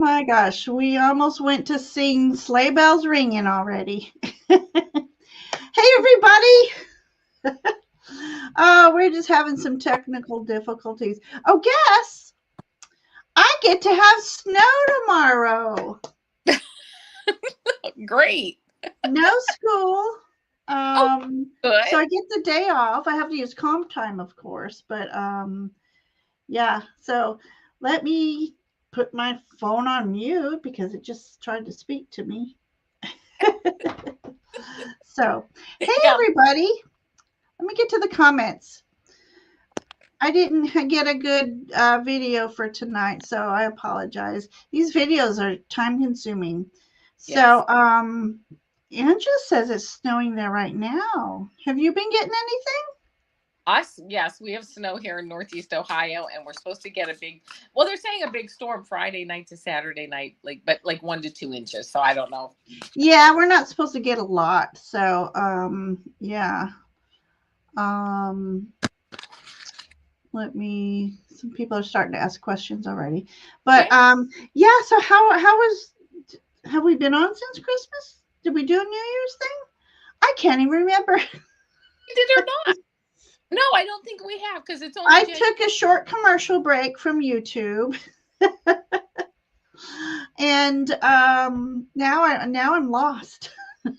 My gosh, we almost went to sing Sleigh Bells Ringing already. Hey, everybody. We're just having some technical difficulties. Oh, guess I get to have snow tomorrow. Great. No school. Oh, So good. I get the day off. I have to use comp time, of course, but yeah. So let me put my phone on mute because it just tried to speak to me. So, hey, Yeah. everybody. Let me get to the comments. I didn't get a good video for tonight, so I apologize. These videos are time consuming. Yes. So, Angela says it's snowing there right now. Have you been getting anything? Us, yes, we have snow here in Northeast Ohio, and we're supposed to get a big. Well, they're saying a big storm Friday night to Saturday night, but like 1 to 2 inches. So I don't know. Yeah, we're not supposed to get a lot. So, yeah. Um, let me. Some people are starting to ask questions already, but Okay, yeah. So how was have we been on since Christmas? Did we do a New Year's thing? I can't even remember. we did or not? No, I don't think we have because it's only I January. took a short commercial break from YouTube, and now I'm lost. I'm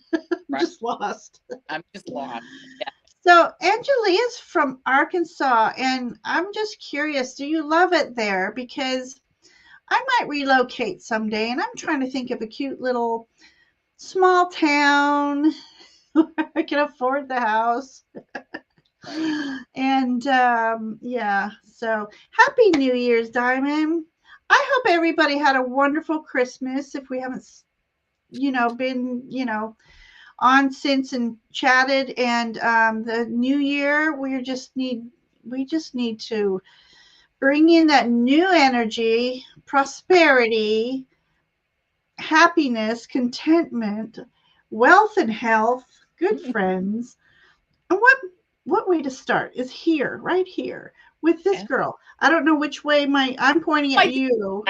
Right. just lost. I'm just lost. Yeah. So Angelia's from Arkansas, and I'm just curious. Do you love it there? Because I might relocate someday, and I'm trying to think of a cute little small town where I can afford the house. Right. And yeah, so happy New Year's, Diamond. I hope everybody had a wonderful Christmas. If we haven't, been, on since and chatted, and the New Year, we just need to bring in that new energy, prosperity, happiness, contentment, wealth and health, good friends. And what way to start is here, right here, with this Yeah. girl. I don't know which way I'm pointing at I did. you,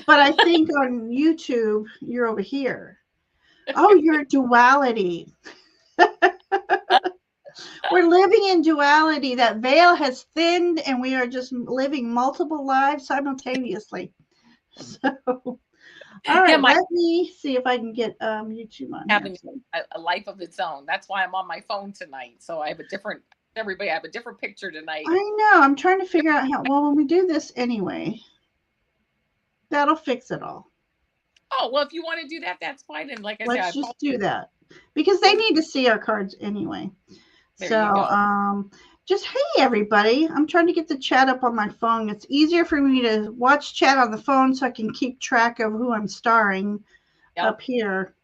but I think on YouTube you're over here. Oh, you're duality. We're living in duality. That veil has thinned and we are just living multiple lives simultaneously. So, all Yeah, right, my let me see if I can get YouTube on here. having So, a life of its own. That's why I'm on my phone tonight. So I have a different. Everybody, I have a different picture tonight. I know, I'm trying to figure out how, well, when we do this anyway, that'll fix it all. Oh well, if you want to do that, that's fine. And like I said, I Let's apologize. just do that because they Both. need to see our cards anyway. There So, you go. just hey everybody, I'm trying to get the chat up on my phone. It's easier for me to watch chat on the phone so I can keep track of who I'm starring Yep, up here.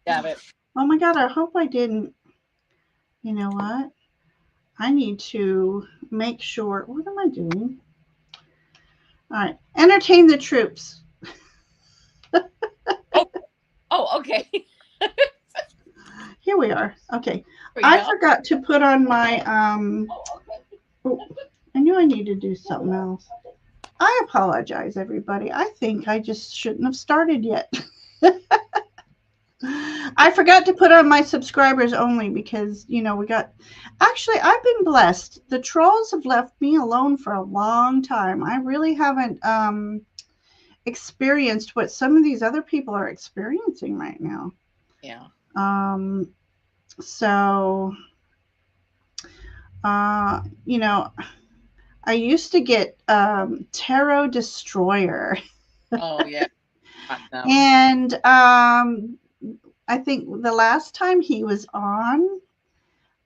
got it. Oh my god, I hope I didn't. You know what? I need to make sure. What am I doing? All right, entertain the troops. Oh, oh, okay. Here we are. Okay, There we I go. forgot to put on my oh, I knew I needed to do something else. I apologize, everybody. I think I just shouldn't have started yet. I forgot to put on my subscribers only because, we got. Actually, I've been blessed. The trolls have left me alone for a long time. I really haven't experienced what some of these other people are experiencing right now. Yeah. Um, so, uh, you know, I used to get Tarot Destroyer. Oh yeah. Got them. And I think the last time he was on,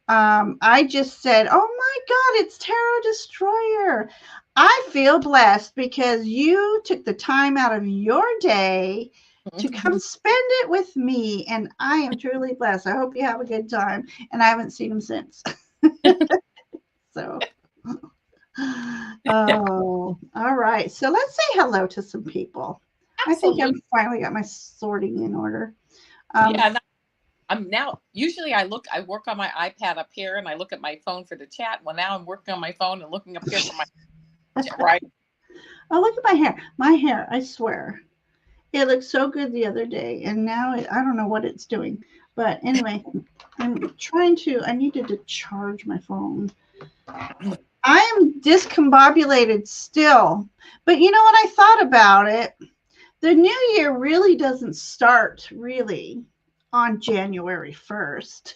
I just said, "Oh my God, it's Tarot Destroyer." I feel blessed because you took the time out of your day to come spend it with me, and I am truly blessed. I hope you have a good time, and I haven't seen him since. So, oh, all right. So let's say hello to some people. I think Absolutely. I'm finally got my sorting in order. Um, Yeah. I'm now usually I work on my iPad up here and I look at my phone for the chat. Well, now I'm working on my phone and looking up here for my chat, right. Oh, look at my hair. My hair, I swear. It looked so good the other day, and now I don't know what it's doing. But anyway, I needed to charge my phone. I am discombobulated still. But you know what? I thought about it. The new year really doesn't start really on January 1st.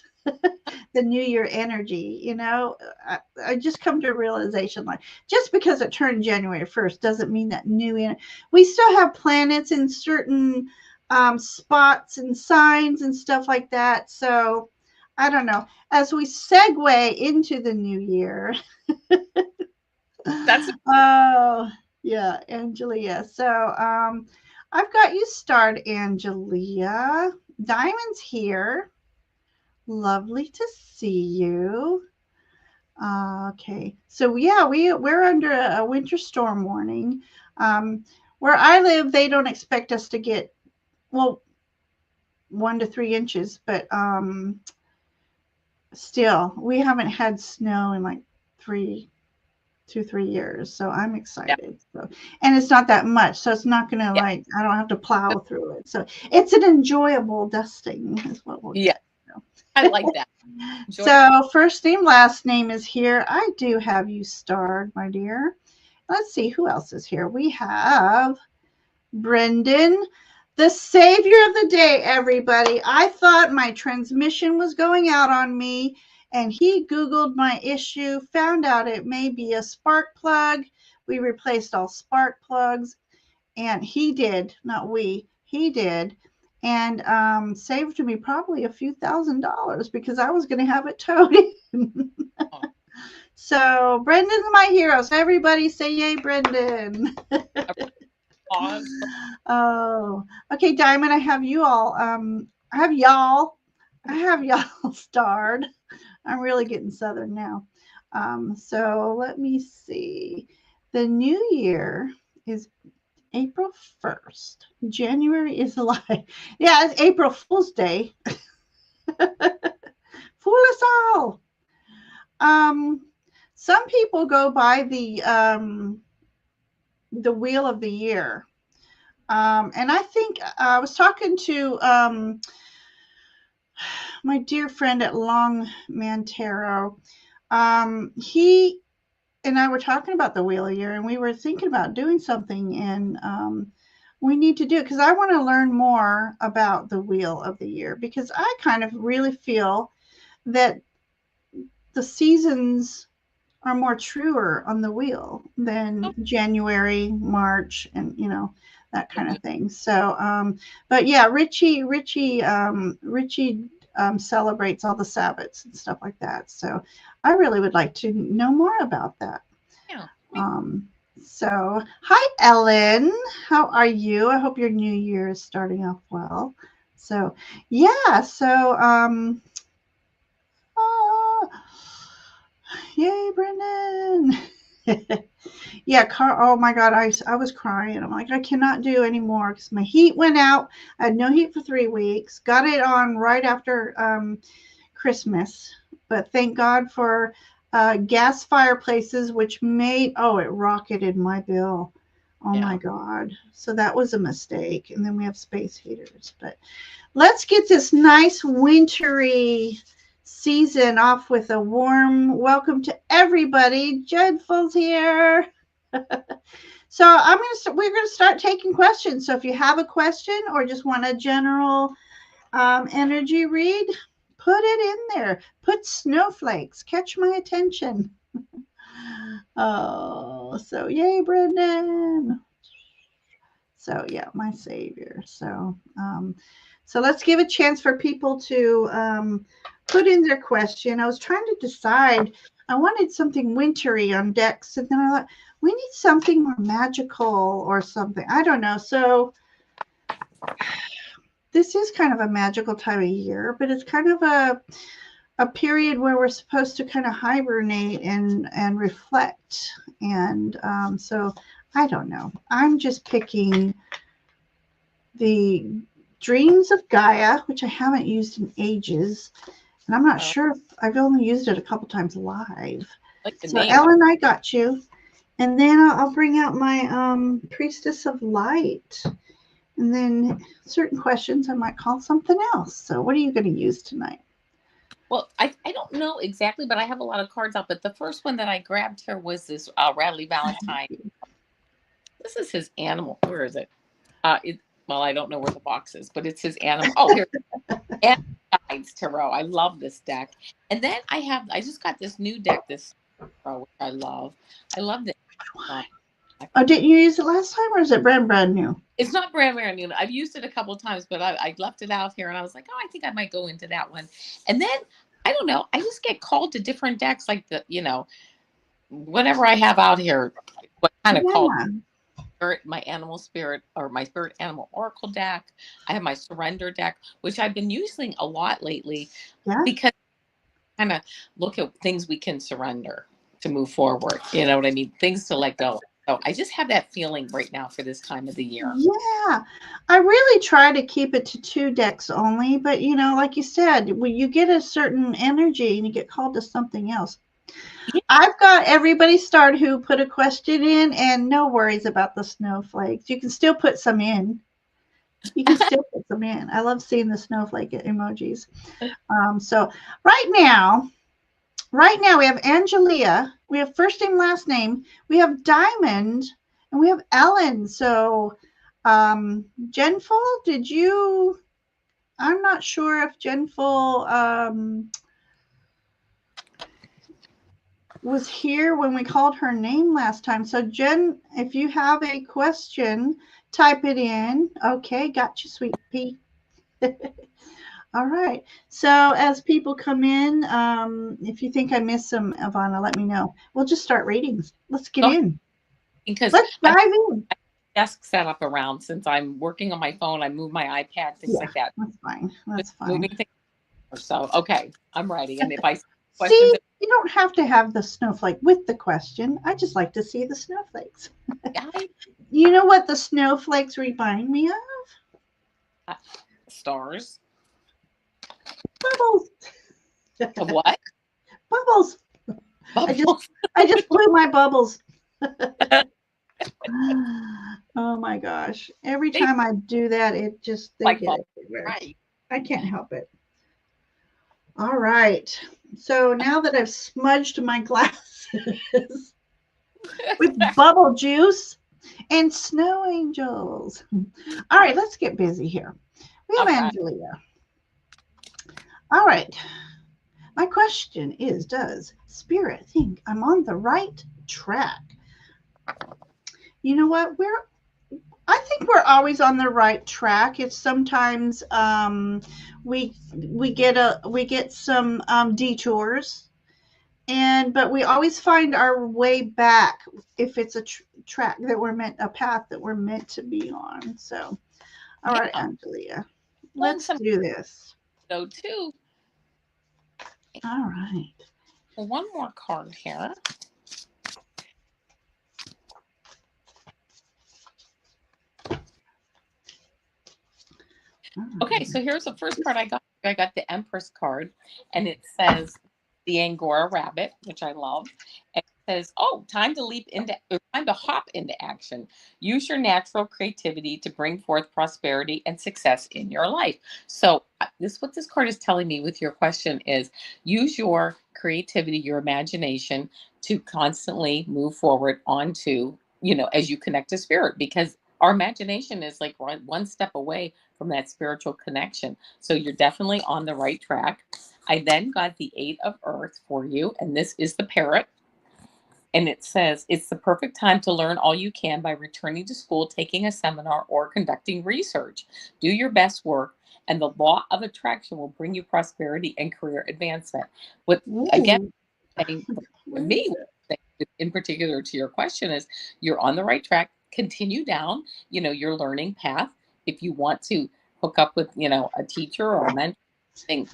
The new year energy, I just come to a realization, like, just because it turned January 1st doesn't mean that we still have planets in certain spots and signs and stuff like that. So I don't know, as we segue into the new year. That's Oh, yeah, Angelia. So, I've got you starred, Angelia. Diamond's here. Lovely to see you. Okay. So yeah, we're under a winter storm warning. Um, where I live, they don't expect us to get, well, 1 to 3 inches, but still, we haven't had snow in like 3 years. So I'm yeah, excited. So, and it's not that much. So it's not going to, yeah, like, I don't have to plow through it. So it's an enjoyable dusting is what we'll yeah. get. I like that. Enjoy. So first name, last name is here. I do have you starred, my dear. Let's see who else is here. We have Brendan, the savior of the day, everybody. I thought my transmission was going out on me, and he Googled my issue, found out it may be a spark plug. We replaced all spark plugs, and he did, not we, he did. And saved me probably a few $1,000 because I was going to have it towed in. Oh, So Brendan's my hero. So everybody say yay, Brendan. a pause. Oh, okay, Diamond. I have y'all starred. I'm really getting southern now. So let me see. The new year is April 1st. January is a lie. Yeah, it's April Fool's Day. Fool us all. Um, some people go by the wheel of the year. And I think I was talking to my dear friend at Longman Tarot. He and I were talking about the wheel of year, and we were thinking about doing something, and we need to do it because I want to learn more about the wheel of the year, because I kind of really feel that the seasons are more truer on the wheel than January, March, and that kind of thing. So, but yeah, Richie celebrates all the Sabbats and stuff like that. So, I really would like to know more about that. Yeah. Um, so, hi Ellen, how are you? I hope your new year is starting off well. So, yeah, so ah, yay, Brendan. Yeah, oh my God, I was crying. I'm like, I cannot do anymore because my heat went out. I had no heat for 3 weeks. Got it on right after Christmas, but thank God for gas fireplaces, which it rocketed my bill. Oh my Yeah. God. So that was a mistake. And then we have space heaters. But let's get this nice wintry season off with a warm welcome to everybody. Dreadful's here. So we're gonna start taking questions. So if you have a question or just want a general energy read, put it in there. Put snowflakes. Catch my attention. Oh, so yay, Brendan. So yeah, my savior. So let's give a chance for people to put in their question. I was trying to decide. I wanted something wintry on decks, and then I thought we need something more magical or something. I don't know. So this is kind of a magical time of year, but it's kind of a period where we're supposed to kind of hibernate and reflect. And so I don't know. I'm just picking the Dreams of Gaia, which I haven't used in ages. And I'm not Oh, sure if I've only used it a couple times live. I like the So, name. Ellen, I got you. And then I'll bring out my Priestess of Light. And then certain questions I might call something else. So what are you going to use tonight? Well, I don't know exactly, but I have a lot of cards out. But the first one that I grabbed here was this Radley Valentine. This is his animal. Where is it? Well, I don't know where the box is, but it's his animal. Oh, here. Animal Guides Tarot. I love this deck. And then I just got this new deck, this Tarot, which I love. I love this. Oh, didn't you use it last time, or is it brand new? It's not brand new. I've used it a couple of times, but I left it out here, and I was like, oh, I think I might go into that one. And then I don't know. I just get called to different decks, like whatever I have out here. What kind of call? Yeah. My animal spirit or my spirit animal oracle deck. I have my surrender deck, which I've been using a lot lately because I kind of look at things we can surrender to move forward. You know what I mean? Things to let go. So I just have that feeling right now for this time of the year. Yeah. I really try to keep it to 2 decks only, but like you said, when you get a certain energy and you get called to something else. Yeah. I've got everybody started who put a question in, and no worries about the snowflakes. You can still put some in. You can still put some in. I love seeing the snowflake emojis. So right now we have Angelia. We have first name, last name. We have Diamond, and we have Ellen. So Jenful, did you? I'm not sure if Jenful was here when we called her name last time. So Jen, if you have a question, type it in. Okay, got you, sweet pea. All right. So as people come in, if you think I missed some, Avana, let me know. We'll just start readings. Let's get in. Because let's dive in. Desk set up around since I'm working on my phone. I move my iPad, things like that. That's fine. That's fine. Moving things or so. Okay, I'm ready. And if I see, you don't have to have the snowflake with the question. I just like to see the snowflakes. You know what the snowflakes remind me of? Stars. Bubbles. Of what? Bubbles. I just blew my bubbles. Oh my gosh. Every time I do that, it just they like get everywhere. Right. I can't help it. All right. So now that I've smudged my glasses with bubble juice and snow angels. All right, let's get busy here. We have Angelia. All right. My question is, does Spirit think I'm on the right track? You know what? I think we're always on the right track. It's sometimes we get some detours, but we always find our way back if it's a path that we're meant to be on. So, all right, Angelia, let's do this. So too. All right. Well, one more card here. Okay, so here's the first card I got. I got the Empress card, and it says the Angora rabbit, which I love. And it says, "Oh, time to hop into action. Use your natural creativity to bring forth prosperity and success in your life." So, what this card is telling me with your question is, use your creativity, your imagination, to constantly move forward onto, as you connect to spirit, because our imagination is like one step away from that spiritual connection. So you're definitely on the right track. I then got the 8 of Earth for you, and this is the parrot. And it says, it's the perfect time to learn all you can by returning to school, taking a seminar, or conducting research. Do your best work, and the law of attraction will bring you prosperity and career advancement. Again, saying to me, in particular to your question, is you're on the right track. Continue down, your learning path. If you want to hook up with, a teacher or a mentor,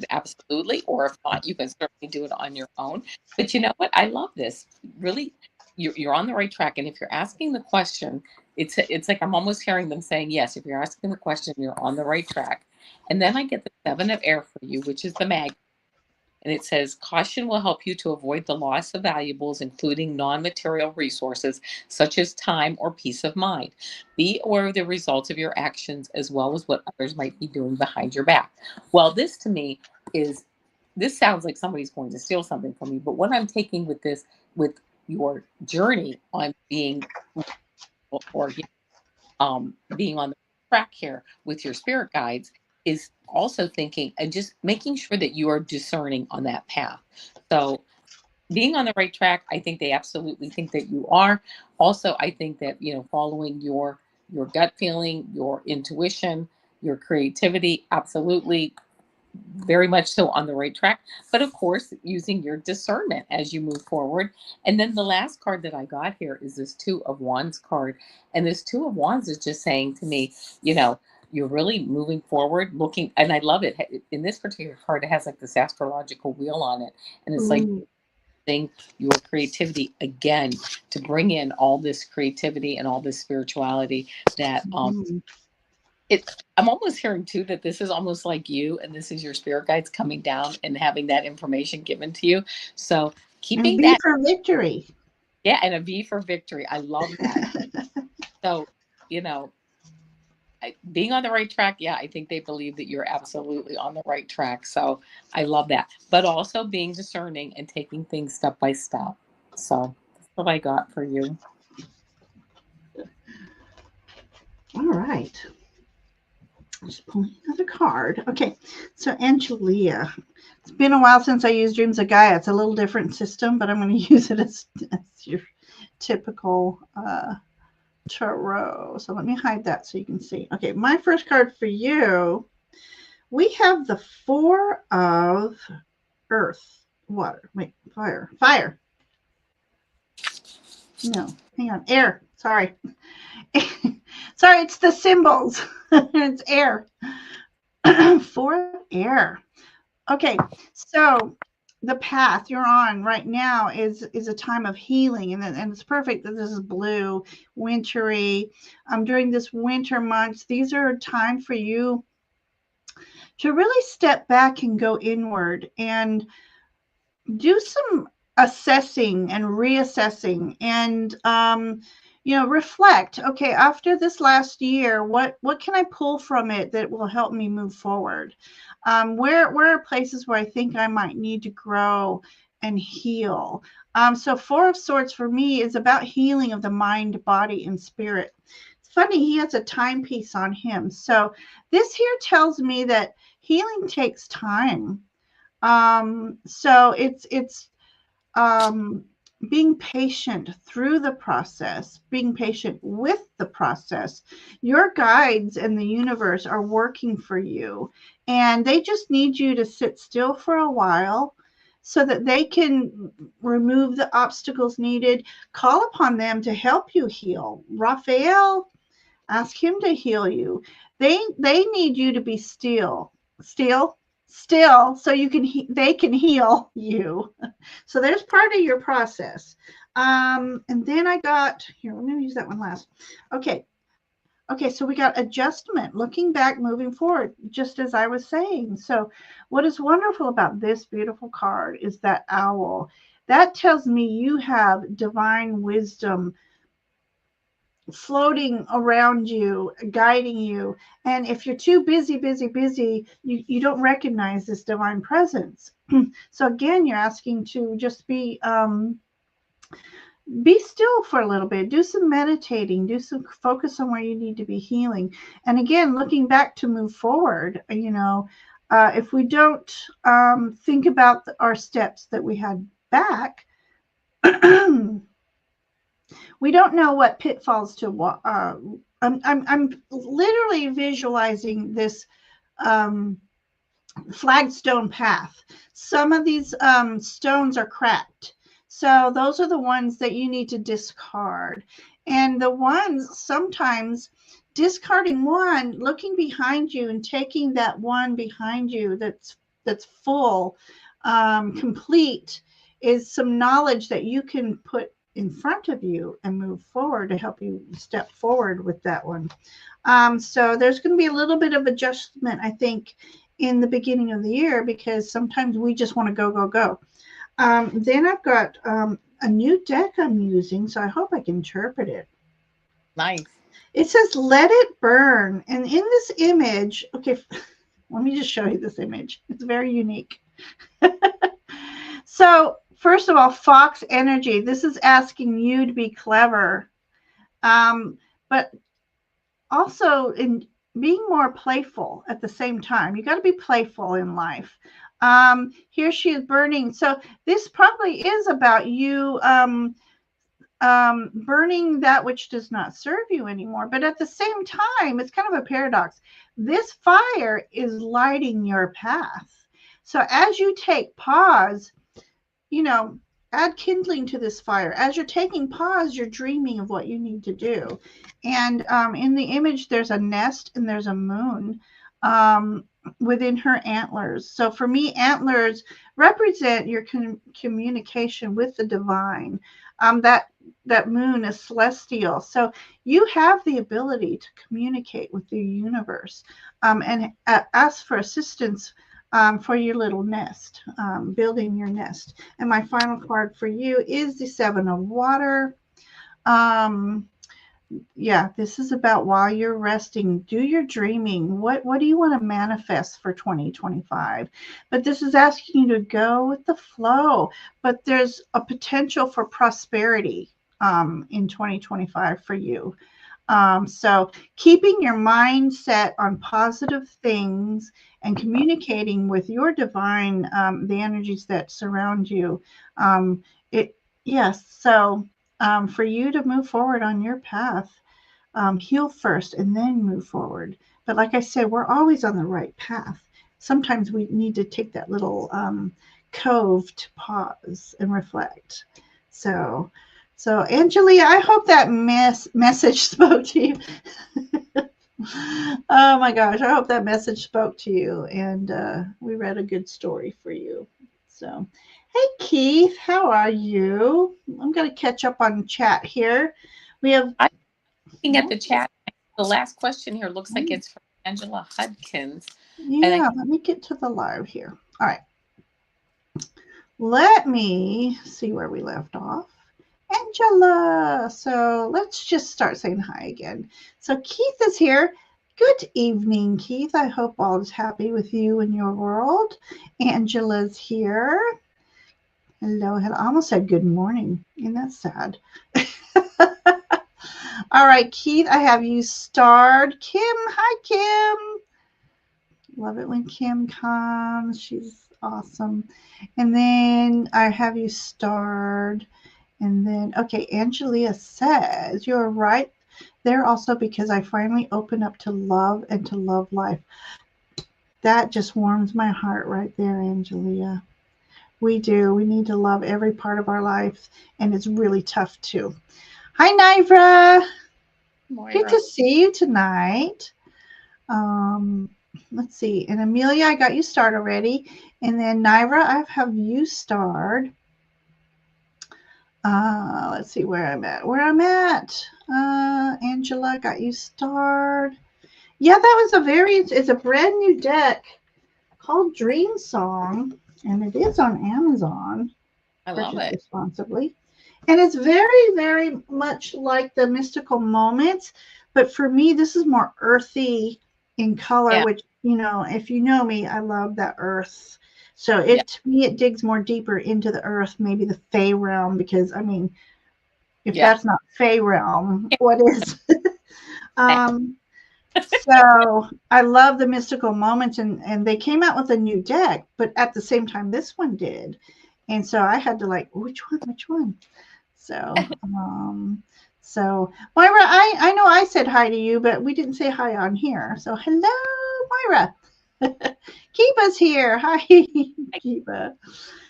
absolutely. Or if not, you can certainly do it on your own. But you know what? I love this. Really, you're on the right track. And if you're asking the question, it's like I'm almost hearing them saying yes. If you're asking the question, you're on the right track. And then I get the 7 of Air for you, which is the mag. And it says, caution will help you to avoid the loss of valuables, including non material resources such as time or peace of mind. Be aware of the results of your actions as well as what others might be doing behind your back. Well, this to me is, this sounds like somebody's going to steal something from me, but what I'm taking with this, with your journey on being, or being on the track here with your spirit guides, is also thinking and just making sure that you are discerning on that path. So being on the right track, I think they absolutely think that you are. Also, I think that, following your gut feeling, your intuition, your creativity, absolutely, very much so on the right track. But of course, using your discernment as you move forward. And then the last card that I got here is this Two of Wands card. And this Two of Wands is just saying to me, you're really moving forward, looking, and I love it. In this particular card, it has like this astrological wheel on it. And it's like Ooh. your creativity again, to bring in all this creativity and all this spirituality that Mm. it I'm almost hearing too that this is almost like you, and this is your spirit guides coming down and having that information given to you. So And keeping B that, for victory. yeah, and a V for victory. I love that. So, you know, being on the right track, yeah, I think they believe that you're absolutely on the right track. So I love that. But also being discerning and taking things step by step. So that's what I got for you. All right. Just pulling another card. Okay. So, Angelia. It's been a while since I used Dreams of Gaia. It's a little different system, but I'm going to use it as your typical tarot. So, let me hide that so you can see. Okay. My first card for you, we have the Four of Earth, Water, wait, Fire, Fire. No, hang on. Air. Sorry. Sorry, it's the symbols. It's air. Fourth air. Okay, so the path you're on right now is a time of healing, and it's perfect that this is blue, wintry. During this winter months, these are a time for you to really step back and go inward and do some assessing and reassessing, and reflect. Okay, after this last year, what can I pull from it that will help me move forward? Where are places where I think I might need to grow and heal? So Four of Swords for me is about healing of the mind, body, and spirit. It's funny, he has a timepiece on him, so this here tells me that healing takes time. So it's um, being patient through the process, being patient with the process. Your guides and the universe are working for you, and they just need you to sit still for a while so that they can remove the obstacles needed. Call upon them to help you heal. Raphael, ask him to heal you. They need you to be still, so you can they can heal you. So there's part of your process. And then I got here. Let me use that one last. Okay. Okay, so we got adjustment, looking back, moving forward, just as I was saying. So, what is wonderful about this beautiful card is that owl. That tells me you have divine wisdom floating around you, guiding you. And if you're too busy, you don't recognize this divine presence. So again, you're asking to just be still for a little bit, do some meditating, do some focus on where you need to be healing. And again, looking back to move forward, if we don't think about our steps that we had back, we don't know what pitfalls to I'm literally visualizing this um, flagstone path. Some of these stones are cracked, so those are the ones that you need to discard. And the ones, sometimes discarding one, looking behind you and taking that one behind you that's full, complete, is some knowledge that you can put in front of you and move forward to help you step forward with that one. So there's going to be a little bit of adjustment, I think, in the beginning of the year because sometimes we just want to go, go, go. Then I've got a new deck I'm using, so I hope I can interpret it. Nice. It says, let it burn. And in this image, okay, let me just show you this image. It's very unique. So, first of all, Fox energy. This is asking you to be clever, but also in being more playful at the same time. You got to be playful in life. Here she is burning. So, this probably is about you burning that which does not serve you anymore. But at the same time, it's kind of a paradox. This fire is lighting your path. So as you take pause, you know, add kindling to this fire. As you're taking pause, you're dreaming of what you need to do. And in the image, there's a nest and there's a moon within her antlers. So for me, antlers represent your communication with the divine. That moon is celestial. So you have the ability to communicate with the universe and ask for assistance for your little nest, building your nest. And my final card for you is the Seven of Water. Um, yeah, this is about while you're resting, do your dreaming. What do you want to manifest for 2025? But this is asking you to go with the flow. But there's a potential for prosperity in 2025 for you. So keeping your mindset on positive things and communicating with your divine, the energies that surround you. It yes. So for you to move forward on your path, heal first and then move forward. But like I said, we're always on the right path. Sometimes we need to take that little cove to pause and reflect. So, so Angelia, I hope that message spoke to you. Oh my gosh, I hope that message spoke to you, and we read a good story for you. So, hey Keith, how are you? I'm going to catch up on chat here. We have. I'm looking at the chat. The last question here looks like it's from Angela Hudkins. And I Yeah, let me get to the live here. All right. Let me see where we left off. Angela. So let's just start saying hi again. So Keith is here. Good evening, Keith. I hope all is happy with you and your world. Angela's here. Hello, hello. I almost said good morning. Isn't that sad? All right, Keith, I have you starred. Kim, hi, Kim. Love it when Kim comes. She's awesome. And then I have you starred. And then, okay, Angelia says, you're right there also because I finally opened up to love and to love life. That just warms my heart right there, Angelia. We do. We need to love every part of our life, and it's really tough too. Hi, Nivra. Good Moira. to see you tonight. Um, let's see. And Amelia, I got you starred already. And then Nivra, I have you starred. Let's see where I'm at. Angela got you starred. Yeah, that was it's a brand new deck called Dream Song, and it is on Amazon. I love Purchased it. responsibly. And it's very, very much like the mystical moments, but for me, this is more earthy in color, Yeah. which, if you know me, I love that earth. So Yeah. to me, it digs more deeper into the earth, maybe the Fey realm, because I mean, if Yeah. that's not Fey realm, what is? um, so I love the mystical moments, and they came out with a new deck, but at the same time, this one did, and so I had to like, which one? So, so Moira, I know I said hi to you, but we didn't say hi on here. So hello, Moira. Kiba's here. Hi, Kiba.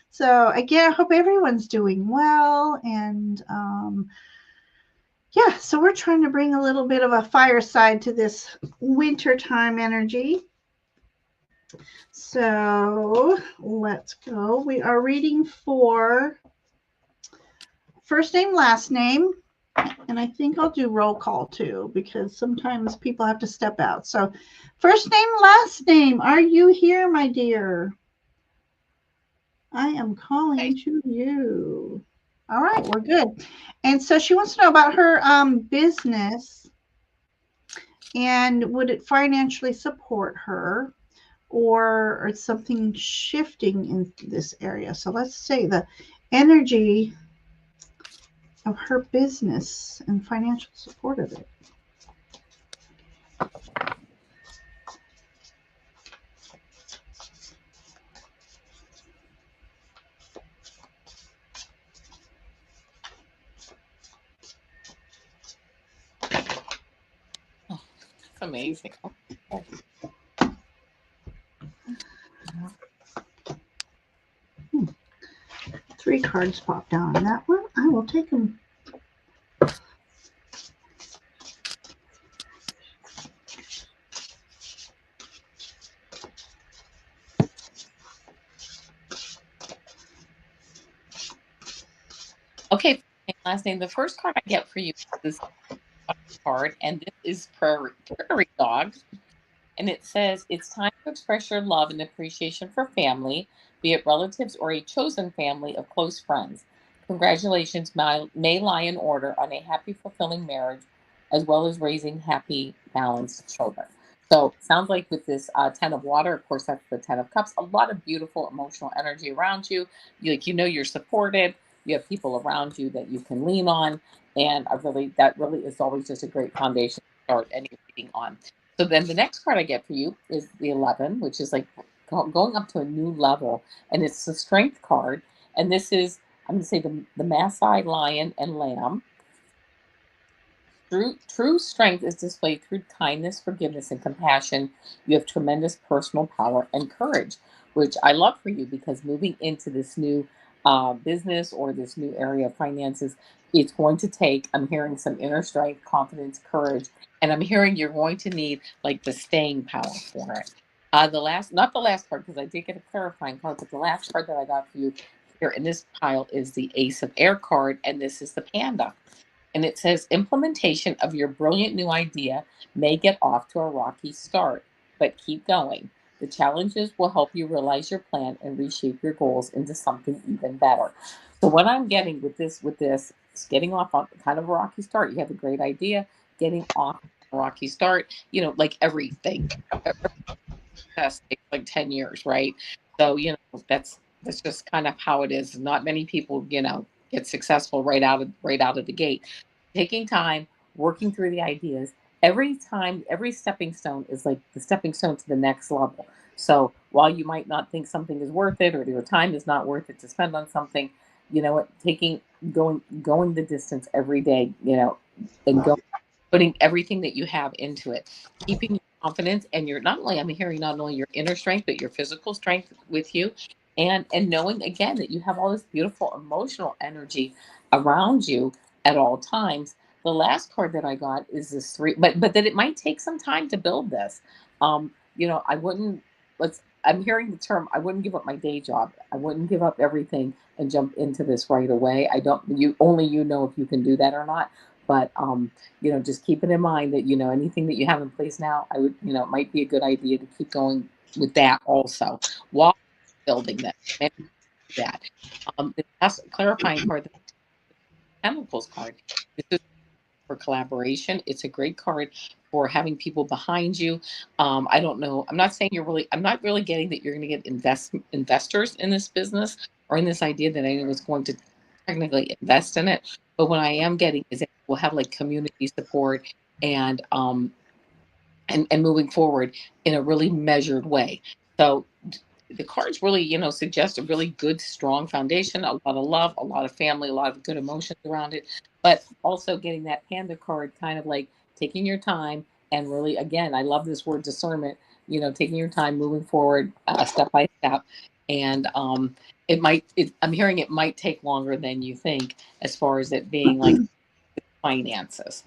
So again, I hope everyone's doing well, and yeah. So we're trying to bring a little bit of a fireside to this wintertime energy. So let's go. We are reading for first name, last name. And I think I'll do roll call too, because sometimes people have to step out. So, first name, last name. Are you here, my dear? I am Okay. calling to you. All right, we're good. And so she wants to know about her business and would it financially support her, or is something shifting in this area? So let's say the energy of her business and financial support of it. Oh, it's amazing. Okay. 3 cards popped down on that one. I will take them. Okay. Last name. The first card I get for you is this card, and this is Prairie Dog. And it says, it's time to express your love and appreciation for family, be it relatives or a chosen family of close friends. Congratulations may lie in order on a happy, fulfilling marriage, as well as raising happy, balanced children. So, sounds like with this 10 of water, of course, that's the 10 of cups, a lot of beautiful emotional energy around you. You're supported. You have people around you that you can lean on. And that really is always just a great foundation to start any reading on. So then the next card I get for you is the 11, which is like going up to a new level. And it's the strength card. And this is, I'm going to say the Maasai lion and lamb. True strength is displayed through kindness, forgiveness, and compassion. You have tremendous personal power and courage, which I love for you because moving into this new business or this new area of finances, it's going to take, I'm hearing some inner strength, confidence, courage, and I'm hearing you're going to need like the staying power for it. Not the last card, because I did get a clarifying card, but the last card that I got for you here in this pile is the Ace of Air card, and this is the panda. And it says implementation of your brilliant new idea may get off to a rocky start, but keep going. The challenges will help you realize your plan and reshape your goals into something even better. So what I'm getting with this is getting off on kind of a rocky start. You have a great idea, getting off on a rocky start, like everything. Test takes like 10 years, right? So, that's just kind of how it is. Not many people, get successful right out of the gate. Taking time, working through the ideas. Every time, every stepping stone is like the stepping stone to the next level. So while you might not think something is worth it or your time is not worth it to spend on something, you know what, going the distance every day, and go putting everything that you have into it, keeping your confidence and your not only I'm hearing not only your inner strength but your physical strength with you, and knowing again that you have all this beautiful emotional energy around you at all times. The last card that I got is this three, but that it might take some time to build this. I wouldn't let's I'm hearing the term, I wouldn't give up my day job. I wouldn't give up everything and jump into this right away. I don't you only you know if you can do that or not. But just keep it in mind that anything that you have in place now, I would it might be a good idea to keep going with that also while building that. Maybe do that. The last clarifying card, the chemicals card. This is for collaboration. It's a great card for having people behind you. I don't know. I'm not really getting that you're going to get investors in this business or in this idea that anyone is going to technically invest in it. But what I am getting is that we'll have like community support and moving forward in a really measured way. So the cards really, suggest a really good, strong foundation, a lot of love, a lot of family, a lot of good emotions around it, but also getting that panda card, kind of like taking your time and really, again, I love this word discernment, taking your time, moving forward, step by step. And I'm hearing it might take longer than you think as far as it being like finances,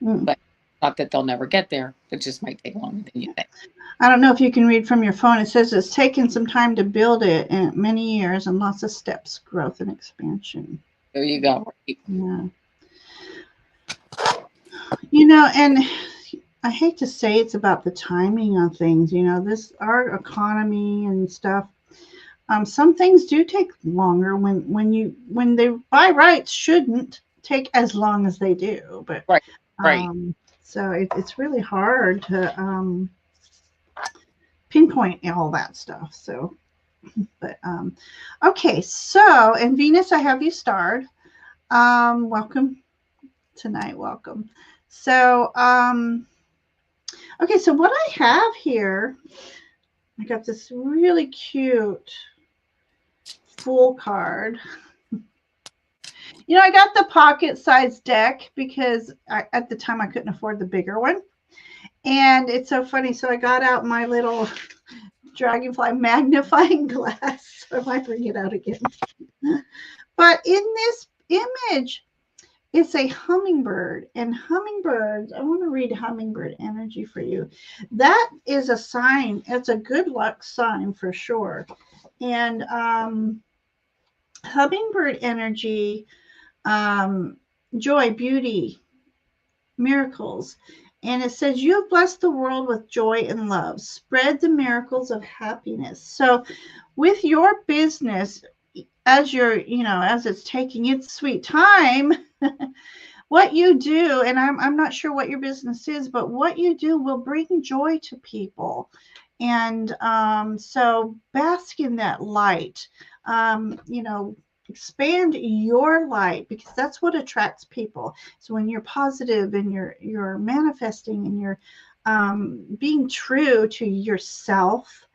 Mm. but not that they'll never get there. It just might take longer than you think. I don't know if you can read from your phone. It says it's taken some time to build it and many years and lots of steps, growth and expansion. There you go. Right? Yeah. And I hate to say it's about the timing of things. This our economy and stuff. Some things do take longer when they by rights shouldn't take as long as they do. But Right. Right. um, so it's really hard to pinpoint all that stuff. So, but okay. So, and Venus, I have you starred. Welcome tonight. Welcome. So, okay. So what I have here, I got this really cute Fool card. I got the pocket size deck because at the time I couldn't afford the bigger one. And it's so funny. So I got out my little dragonfly magnifying glass. I might bring it out again. But in this image, it's a hummingbird. And hummingbirds, I want to read hummingbird energy for you. That is a sign. It's a good luck sign for sure. And hummingbird energy, um, joy, beauty, miracles. And it says, you have blessed the world with joy and love. Spread the miracles of happiness. So, with your business, as as it's taking its sweet time, what you do, and I'm not sure what your business is, but what you do will bring joy to people. And so bask in that light. Expand your light because that's what attracts people. So when you're positive and you're manifesting and you're being true to yourself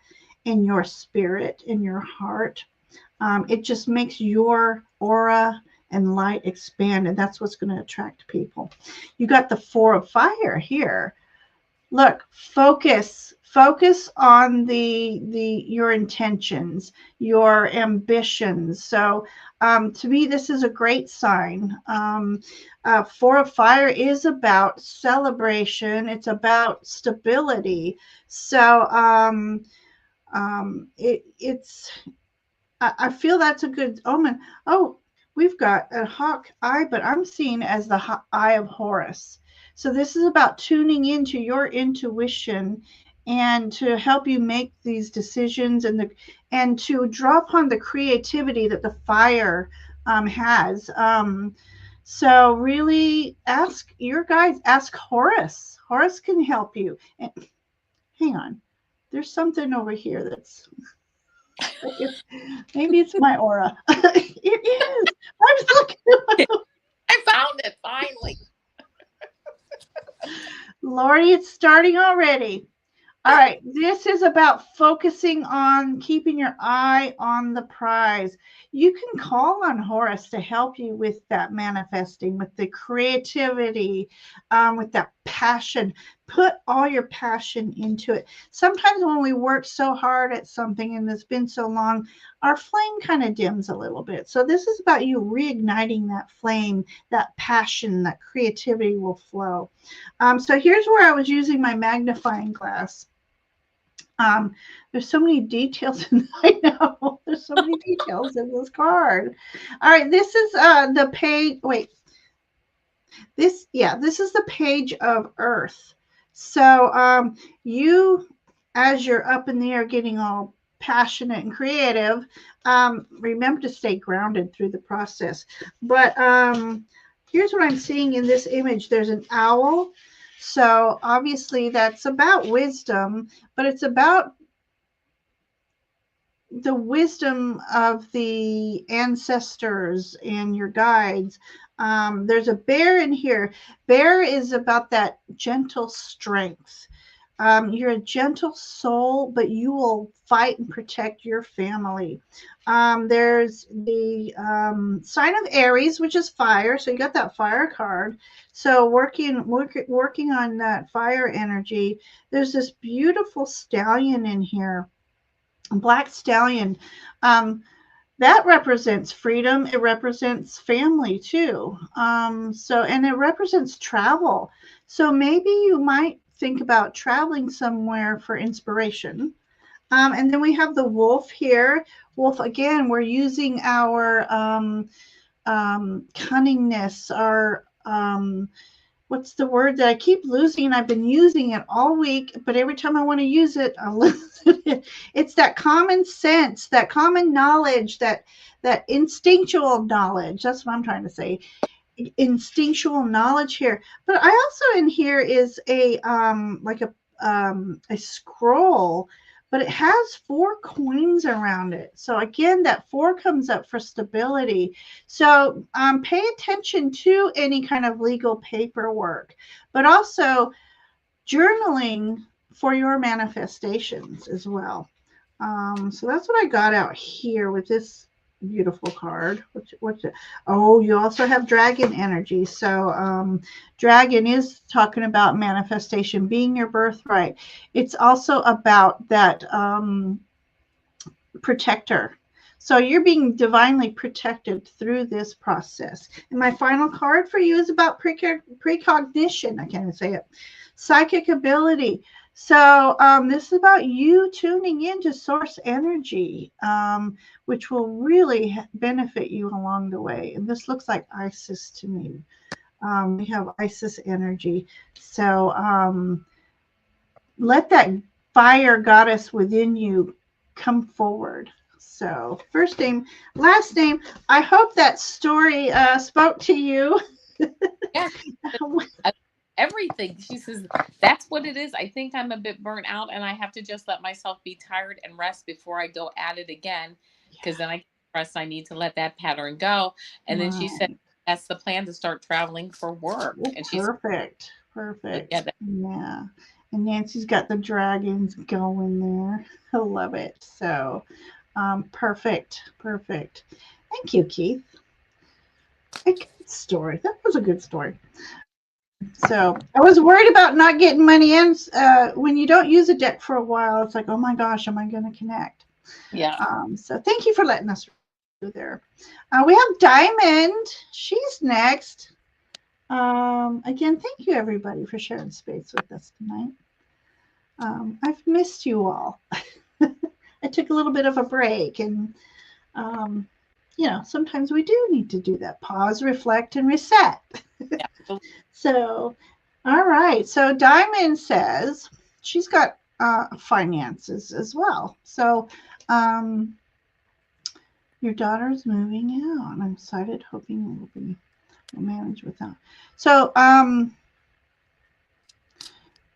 and your spirit and your heart, it just makes your aura and light expand, and that's what's going to attract people. You got the Four of Fire here. Look, focus on the your intentions, your ambitions. So to me, this is a great sign. Four of Fire is about celebration. It's about stability. So it's I feel that's a good omen. Oh, we've got a hawk eye, but I'm seeing as the eye of Horus. So this is about tuning into your intuition and to help you make these decisions and to draw upon the creativity that the fire has. So really ask your guides, ask Horus. Horus can help you. And hang on, there's something over here that's maybe it's my aura. It is. I was looking. I found it finally. Lori, it's starting already. All right, this is about focusing on keeping your eye on the prize. You can call on Horus to help you with that manifesting, with the creativity, with that passion. Put all your passion into it. Sometimes when we work so hard at something and it's been so long, our flame kind of dims a little bit. So this is about you reigniting that flame, that passion, that creativity will flow. So here's where I was using my magnifying glass. There's so many details in I know there's so many details in this card. All right, this is the page. Wait, this is the page of Earth. So you, as you're up in the air, getting all passionate and creative, remember to stay grounded through the process. But here's what I'm seeing in this image. There's an owl. So obviously that's about wisdom, but it's about the wisdom of the ancestors and your guides. There's a bear in here. Bear is about that gentle strength. You're a gentle soul, but you will fight and protect your family. There's the sign of Aries, which is fire. So you got that fire card. So working on that fire energy. There's this beautiful stallion in here, black stallion. That represents freedom. It represents family too. And it represents travel. So maybe you might think about traveling somewhere for inspiration. And then we have the wolf here. Wolf, again, we're using our cunningness, our what's the word that I keep losing? I've been using it all week, but every time I want to use it, I lose it. It's that common sense, that common knowledge, that instinctual knowledge. That's what I'm trying to say. Instinctual knowledge here. But I also in here is a like a scroll, but it has four coins around it. So again, that four comes up for stability. So pay attention to any kind of legal paperwork, but also journaling for your manifestations as well. So that's what I got out here with this beautiful card. Oh, you also have dragon energy. So dragon is talking about manifestation being your birthright. It's also about that protector. So you're being divinely protected through this process. And my final card for you is about precognition. I can't even say it. Psychic ability. So this is about you tuning into source energy, which will really benefit you along the way. And this looks like Isis to me. We have Isis energy. So let that fire goddess within you come forward. So, first name, last name. I hope that story spoke to you. Yeah. Everything. She says, that's what it is. I think I'm a bit burnt out and I have to just let myself be tired and rest before I go at it again. Because then I can't rest. I need to let that pattern go. And then she said, Right. that's the plan, to start traveling for work. Oh, And she's, perfect. yeah, Perfect. Yeah. And Nancy's got the dragons going there. I love it. So, perfect. Perfect. Thank you, Keith. A good story. That was a good story. So I was worried about not getting money in. When you don't use a deck for a while, it's like, oh my gosh, am I going to connect? yeah. So thank you for letting us through there. We have Diamond. She's next. Again, thank you everybody for sharing space with us tonight. I've missed you all. I took a little bit of a break, and um, sometimes we do need to do that. Pause, reflect, and reset. Yeah. So, all right. So Diamond says she's got finances as well. So, um, your daughter's moving out. I'm excited, hoping we'll manage with that. So,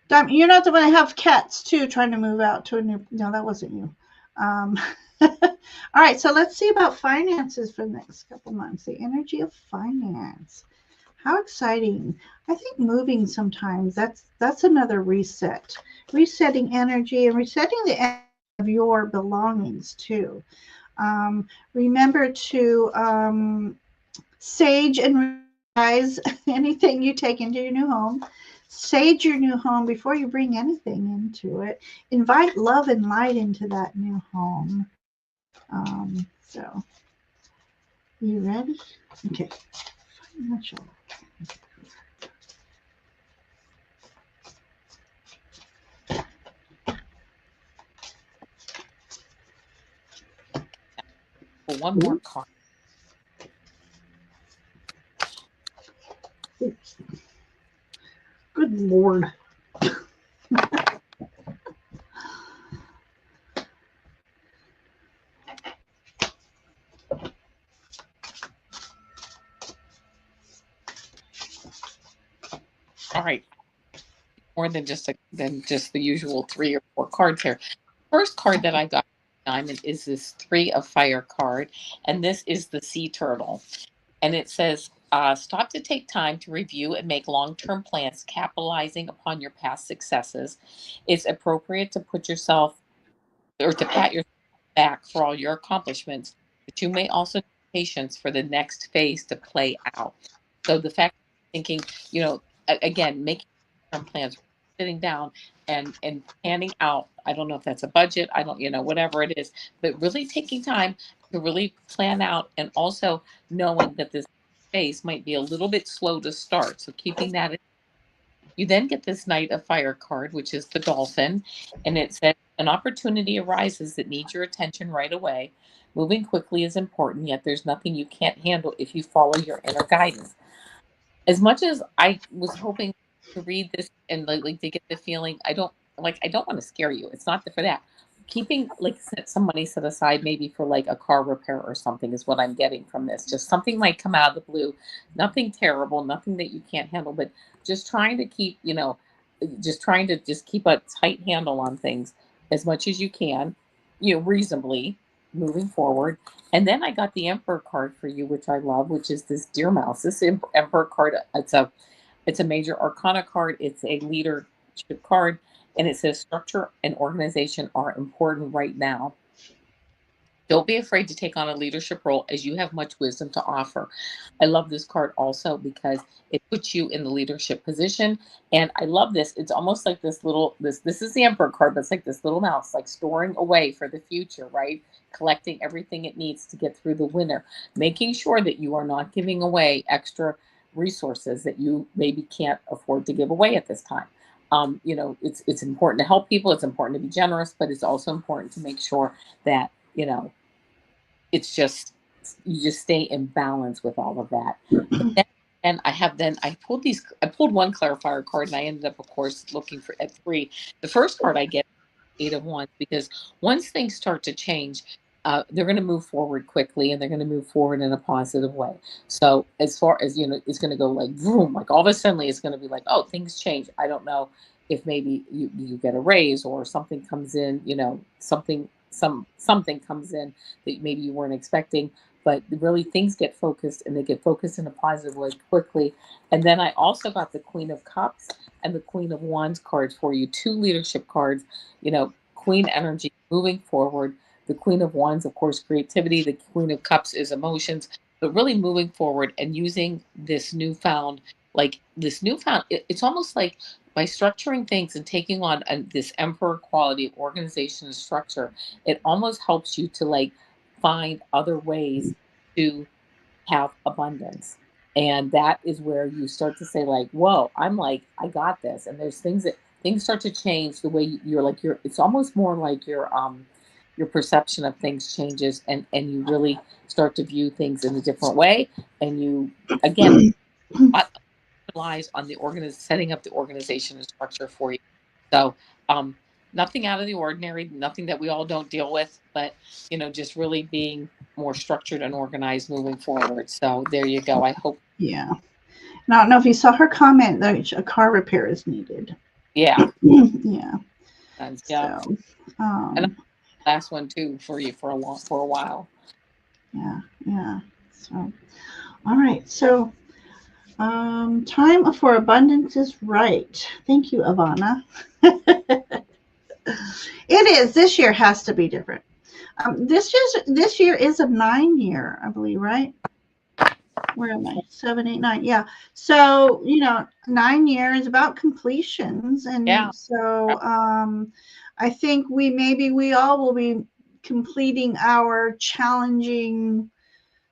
Diamond, you're not the one that have cats too, trying to move out to a new. No, that wasn't you. All right. So let's see about finances for the next couple months. The energy of finance. How exciting. I think moving sometimes that's another reset. Resetting energy and resetting the energy of your belongings too. Remember to sage and realize anything you take into your new home. Sage your new home before you bring anything into it. Invite love and light into that new home. So, you ready? Okay. I'm not sure. Well, one more card. Good Lord. All right. More than just the usual 3 or 4 cards here. First card that I got, Diamond, is this 3 of Fire card, and this is the sea turtle. And it says, stop to take time to review and make long term plans, capitalizing upon your past successes. It's appropriate to put yourself or to pat yourself back for all your accomplishments, but you may also need patience for the next phase to play out. So the fact that thinking, again, making term plans, sitting down and planning out. I don't know if that's a budget. I don't, whatever it is, but really taking time to really plan out, and also knowing that this phase might be a little bit slow to start. So keeping that in. You then get this Knight of Fire card, which is the dolphin, and it says an opportunity arises that needs your attention right away. Moving quickly is important, yet there's nothing you can't handle if you follow your inner guidance. as much as I was hoping to read this and like to get the feeling, I don't want to scare you. It's not for that. Keeping like some money set aside maybe for like a car repair or something is what I'm getting from this. Just something might come out of the blue, nothing terrible, nothing that you can't handle, but just trying to keep, just trying to just keep a tight handle on things as much as you can, reasonably moving forward. And then I got the Emperor card for you, which I love, which is this Deer Mouse. This Emperor card, it's a major arcana card. It's a leadership card, and it says structure and organization are important right now. Don't be afraid to take on a leadership role as you have much wisdom to offer. I love this card also because it puts you in the leadership position. And I love this. It's almost like this is the Emperor card, but it's like this little mouse, like storing away for the future, right? Collecting everything it needs to get through the winter, making sure that you are not giving away extra resources that you maybe can't afford to give away at this time. It's important to help people. It's important to be generous, but it's also important to make sure that it's just you just stay in balance with all of that. And I pulled one clarifier card and I ended up of course looking for at three. The first card I get Eight of Wands because once things start to change, they're going to move forward quickly and they're going to move forward in a positive way. So as far as it's going to go like boom, like all of a sudden it's going to be like, oh, things change. I don't know if maybe you get a raise or something comes in, something comes in that maybe you weren't expecting. But really, things get focused and they get focused in a positive way quickly. And then I also got the Queen of Cups and the Queen of Wands cards for you, two leadership cards, Queen energy moving forward. The Queen of Wands, of course, creativity. The Queen of Cups is emotions, but really moving forward and using it's almost like by structuring things and taking on this emperor quality of organization and structure, it almost helps you to like find other ways to have abundance. And that is where you start to say like, whoa, I'm like, I got this. And there's things start to change the way it's almost more like your perception of things changes and you really start to view things in a different way. And you, again, relies on setting up the organization and structure for you. So, um, nothing out of the ordinary, nothing that we all don't deal with, but just really being more structured and organized moving forward. So there you go. I hope. Yeah. And I don't know if you saw her comment that a car repair is needed. Yeah. Yeah. And yeah. So, And last one too for you for a while. Yeah. Yeah. So, all right. So, time for abundance is right. Thank you, Avana. It is. This year has to be different. This year is a 9 year, I believe, right? Where am I? 7, 8, 9. Yeah. So 9 years about completions, Yeah. and so I think we all will be completing our challenging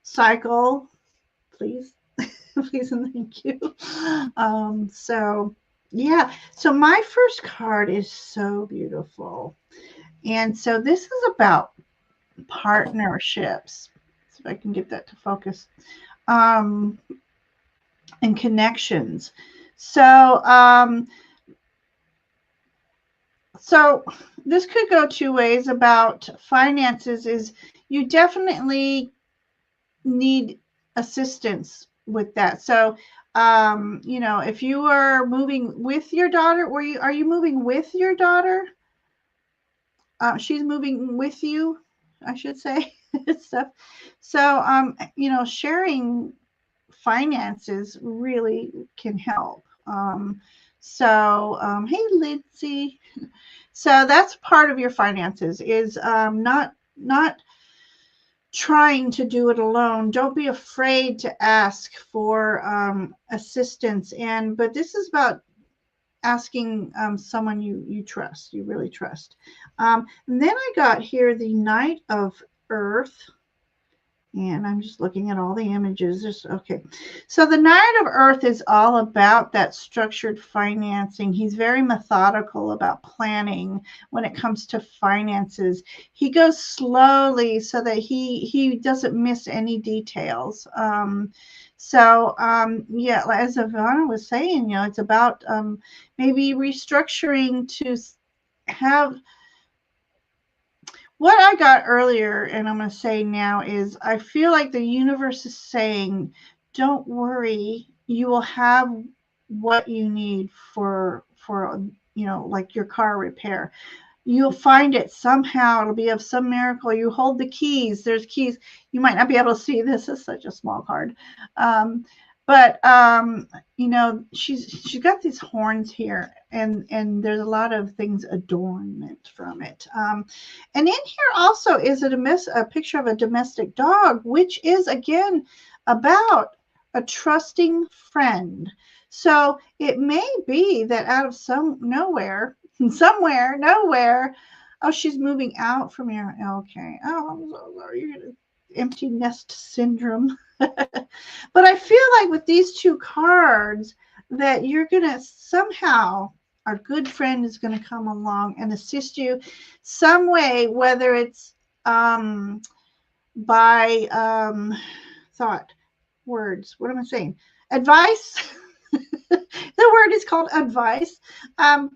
cycle. Please, please, and thank you. So yeah. So my first card is so beautiful, and so this is about partnerships. So if I can get that to focus. Um, and connections. So, so this could go two ways about finances. Is you definitely need assistance with that. So, if you are moving with your daughter, are you moving with your daughter? She's moving with you, I should say. Stuff. So, sharing finances really can help. Hey, Lindsay. So that's part of your finances is not trying to do it alone. Don't be afraid to ask for assistance. But this is about asking someone you trust, you really trust. And then I got here the Knight of Earth. And I'm just looking at all the images. Okay. So the Knight of Earth is all about that structured financing. He's very methodical about planning when it comes to finances. He goes slowly so that he doesn't miss any details. So, yeah, as Ivana was saying, it's about maybe restructuring to have what I got earlier, and I'm going to say now is I feel like the universe is saying, don't worry, you will have what you need for like your car repair. You'll find it somehow. It'll be of some miracle. You hold the keys. There's keys. You might not be able to see this. It's such a small card. Um, but she's got these horns here, and there's a lot of things adornment from it. And in here also is a picture of a domestic dog, which is again about a trusting friend. So it may be that out of somewhere, nowhere. Oh, she's moving out from here. Okay. Oh, I'm so sorry. You're gonna empty nest syndrome. But I feel like with these two cards that you're gonna somehow our good friend is going to come along and assist you some way, whether it's by thought, words. What am I saying? Advice. The word is called advice.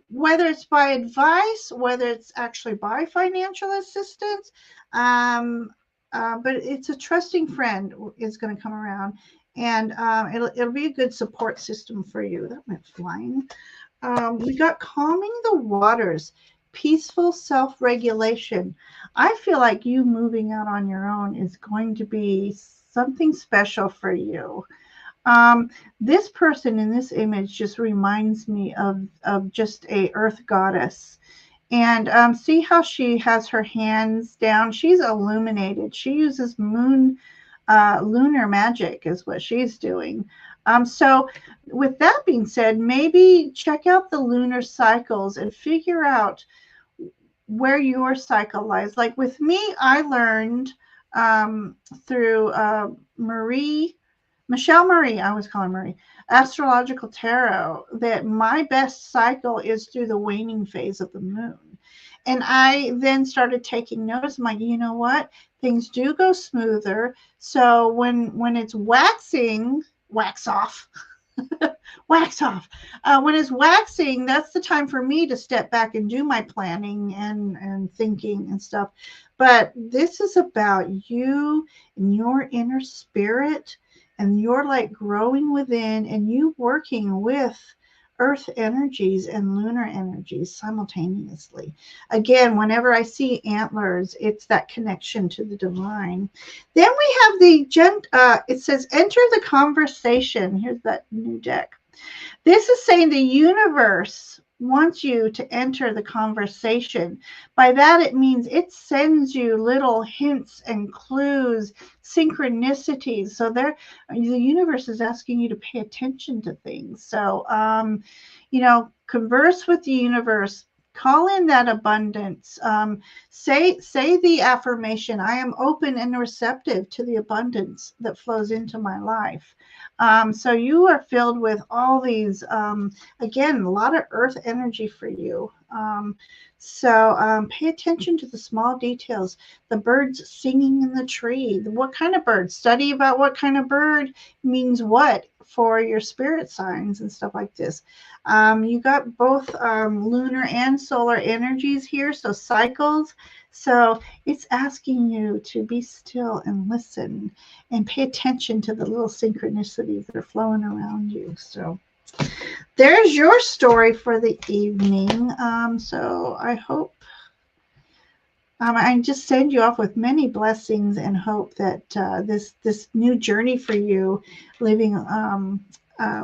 Whether it's by advice, whether it's actually by financial assistance, but it's a trusting friend is going to come around, and it'll be a good support system for you. That went flying. We got calming the waters, peaceful self regulation. I feel like you moving out on your own is going to be something special for you. This person in this image just reminds me of just a earth goddess. And see how she has her hands down. She's illuminated. She uses lunar magic is what she's doing. So with that being said, maybe check out the lunar cycles and figure out where your cycle lies. Like with me, I learned through Michelle Marie, I always call her Marie, Astrological Tarot, that my best cycle is through the waning phase of the moon. And I then started taking notice. I'm like, you know what? Things do go smoother. So when it's waxing, wax off, wax off. When it's waxing, that's the time for me to step back and do my planning and thinking and stuff. But this is about you and your inner spirit, and you're like growing within, and you working with earth energies and lunar energies simultaneously. Again, whenever I see antlers, it's that connection to the divine. Then we have it says enter the conversation. Here's that new deck. This is saying the universe wants you to enter the conversation. By that, it means it sends you little hints and clues, synchronicities. So the universe is asking you to pay attention to things. So, converse with the universe. Call in that abundance. Say the affirmation. I am open and receptive to the abundance that flows into my life. So you are filled with all these, again, a lot of earth energy for you. So pay attention to the small details. The birds singing in the tree. What kind of bird? Study about what kind of bird means what for your spirit signs and stuff like this. You got both lunar and solar energies here, so cycles. So it's asking you to be still and listen and pay attention to the little synchronicities that are flowing around you. So there's your story for the evening. So I hope I just send you off with many blessings and hope that this new journey for you, living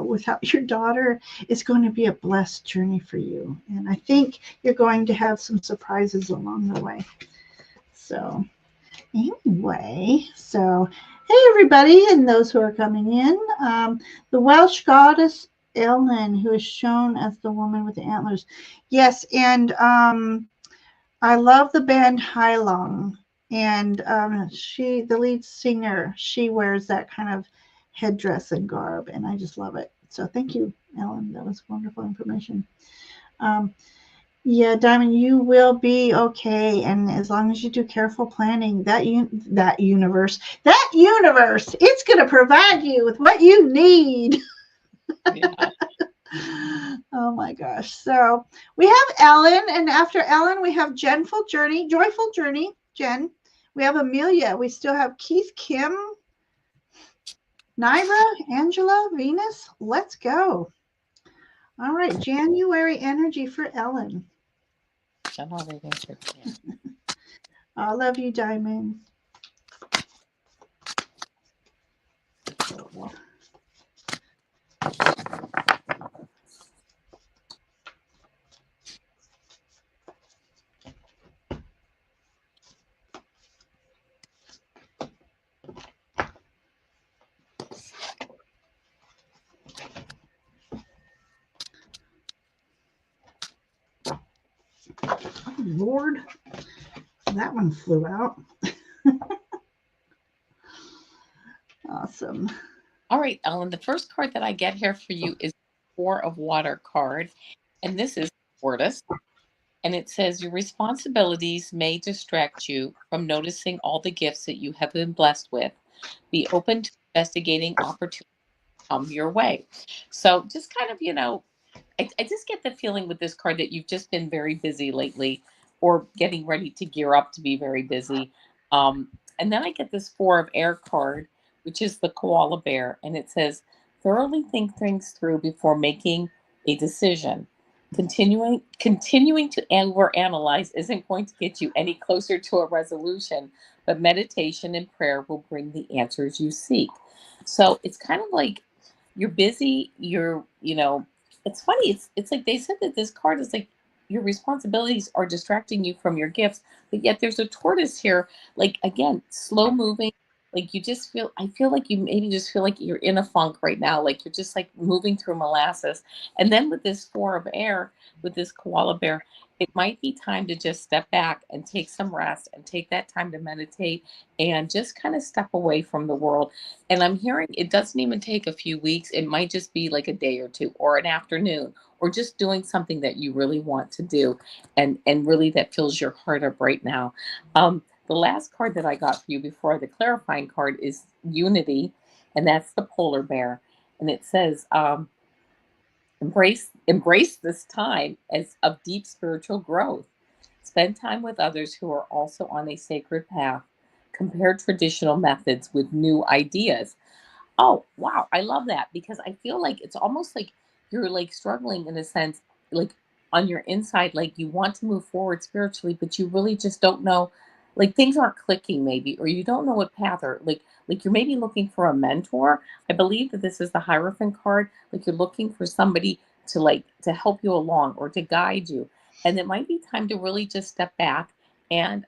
without your daughter, is going to be a blessed journey for you. And I think you're going to have some surprises along the way. So anyway, so hey everybody, and those who are coming in, the Welsh goddess Ellen, who is shown as the woman with the antlers. Yes, and I love the band Heilong, and the lead singer, she wears that kind of headdress and garb, and I just love it. So thank you, Ellen. That was wonderful information. Um, Yeah, Diamond, you will be okay, and as long as you do careful planning, that universe, it's going to provide you with what you need. Yeah. Oh my gosh! So we have Ellen, and after Ellen, we have Joyful Journey, Jen. We have Amelia. We still have Keith, Kim, Naira, Angela, Venus. Let's go. All right, January energy for Ellen. January winter. Yeah. I love you, Diamond. Oh, Lord, that one flew out. Awesome. All right, Ellen, the first card that I get here for you is Four of Water card. And this is Tortoise. And it says, your responsibilities may distract you from noticing all the gifts that you have been blessed with. Be open to investigating opportunities come your way. So just kind of, I just get the feeling with this card that you've just been very busy lately or getting ready to gear up to be very busy. Um, and then I get this Four of Air card, which is the koala bear. And it says, thoroughly think things through before making a decision. Continuing to overanalyze isn't going to get you any closer to a resolution, but meditation and prayer will bring the answers you seek. So it's kind of like you're busy, it's funny. It's like they said that this card is like your responsibilities are distracting you from your gifts, but yet there's a tortoise here. Like again, slow moving. Like you just feel. I feel like you maybe just feel like you're in a funk right now. Like you're just like moving through molasses. And then with this Four of Air, with this koala bear, it might be time to just step back and take some rest and take that time to meditate and just kind of step away from the world. And I'm hearing it doesn't even take a few weeks. It might just be like a day or two or an afternoon or just doing something that you really want to do and really that fills your heart up right now. The last card that I got for you before the clarifying card is Unity, and that's the polar bear. And it says, embrace this time as of deep spiritual growth. Spend time with others who are also on a sacred path. Compare traditional methods with new ideas. Oh, wow. I love that because I feel like it's almost like you're like struggling in a sense, like on your inside, like you want to move forward spiritually, but you really just don't know, like things aren't clicking maybe, or you don't know what path or like you're maybe looking for a mentor. I believe that this is the Hierophant card. Like you're looking for somebody to help you along or to guide you. And it might be time to really just step back and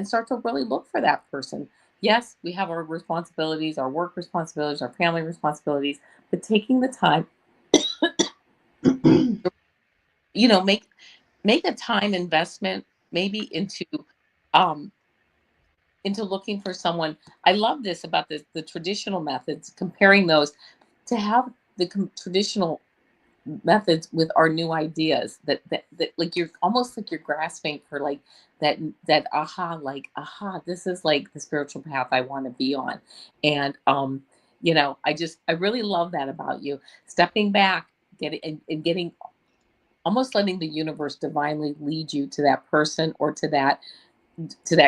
start to really look for that person. Yes, we have our responsibilities, our work responsibilities, our family responsibilities, but taking the time, make a time investment maybe um into looking for someone. I love this about the traditional methods, comparing those to have the traditional methods with our new ideas that like you're almost like you're grasping for like that aha, like aha, this is like the spiritual path I want to be on. And I really love that about you, stepping back, getting almost letting the universe divinely lead you to that person or to that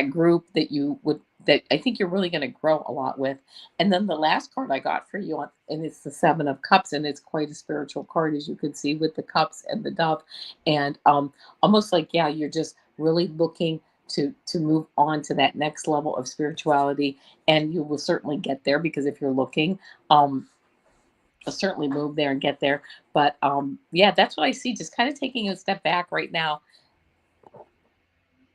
group that I think you're really going to grow a lot with. And then the last card I got for you, and it's the Seven of Cups, and it's quite a spiritual card, as you can see, with the cups and the dove, and almost like, yeah, you're just really looking to move on to that next level of spirituality, and you will certainly get there because if you're looking, you'll certainly move there and get there. But yeah, that's what I see. Just kind of taking a step back right now,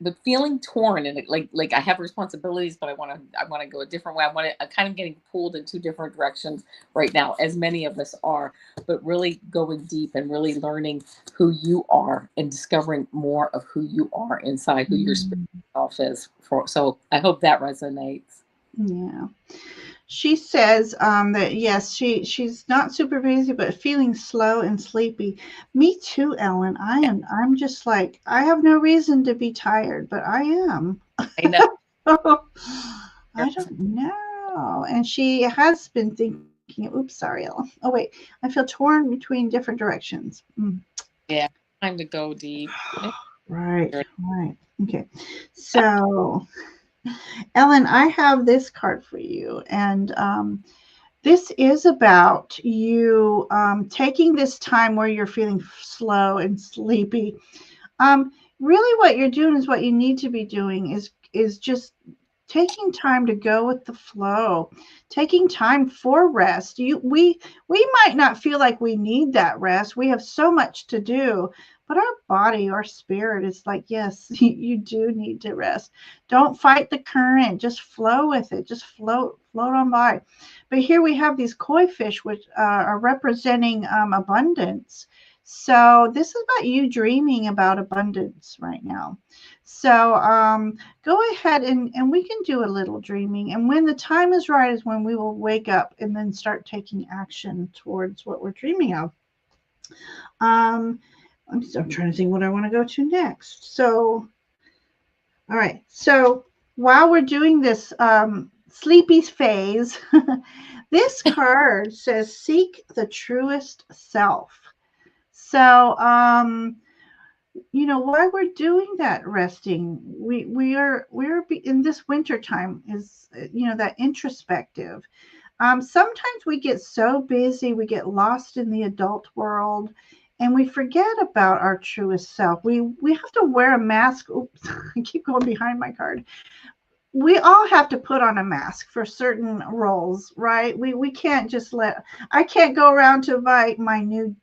but feeling torn, and like I have responsibilities, but I want to go a different way. I'm kind of getting pulled in two different directions right now, as many of us are, but really going deep and really learning who you are and discovering more of who you are inside, who your spiritual self is. So I hope that resonates. Yeah. She says that yes, she's not super busy, but feeling slow and sleepy. Me too, Ellen. I'm just like I have no reason to be tired, but I am. I know. I don't know. And she has been thinking. Oops, sorry, Ellen. Oh wait, I feel torn between different directions. Yeah, time to go deep. Right, right. Okay, so Ellen, I have this card for you, and this is about you taking this time where you're feeling slow and sleepy. Um, Really, what you're doing is what you need to be doing is just taking time to go with the flow, taking time for rest. We might not feel like we need that rest. We have so much to do, but our body, our spirit is like, yes, you do need to rest. Don't fight the current. Just flow with it. Just float on by. But here we have these koi fish, which are representing abundance. So this is about you dreaming about abundance right now. So go ahead and we can do a little dreaming. And when the time is right is when we will wake up and then start taking action towards what we're dreaming of. Um, I'm trying to think what I want to go to next. So, all right. So while we're doing this sleepy phase, this card says seek the truest self. So, while we're doing that resting, we're in this winter time is that introspective. Sometimes we get so busy, we get lost in the adult world, and we forget about our truest self. We have to wear a mask. Oops, I keep going behind my card. We all have to put on a mask for certain roles, right? We can't just let. I can't go around to my new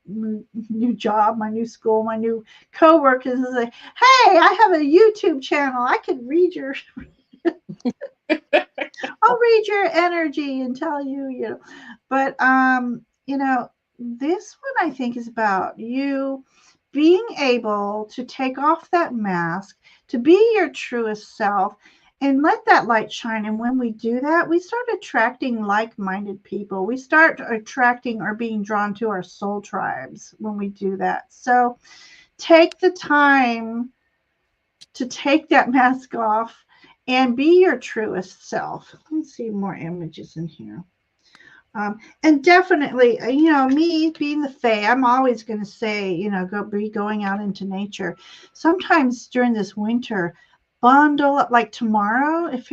job, my new school, my new coworkers and say, "Hey, I have a YouTube channel. I can read your I'll read your energy and tell you, But this one I think is about you being able to take off that mask, to be your truest self and let that light shine. And when we do that, we start attracting like-minded people. We start attracting or being drawn to our soul tribes when we do that. So take the time to take that mask off and be your truest self. Let's see more images in here. And definitely, me being the Fae, I'm always going to say, be going out into nature. Sometimes during this winter, bundle up. Like tomorrow, if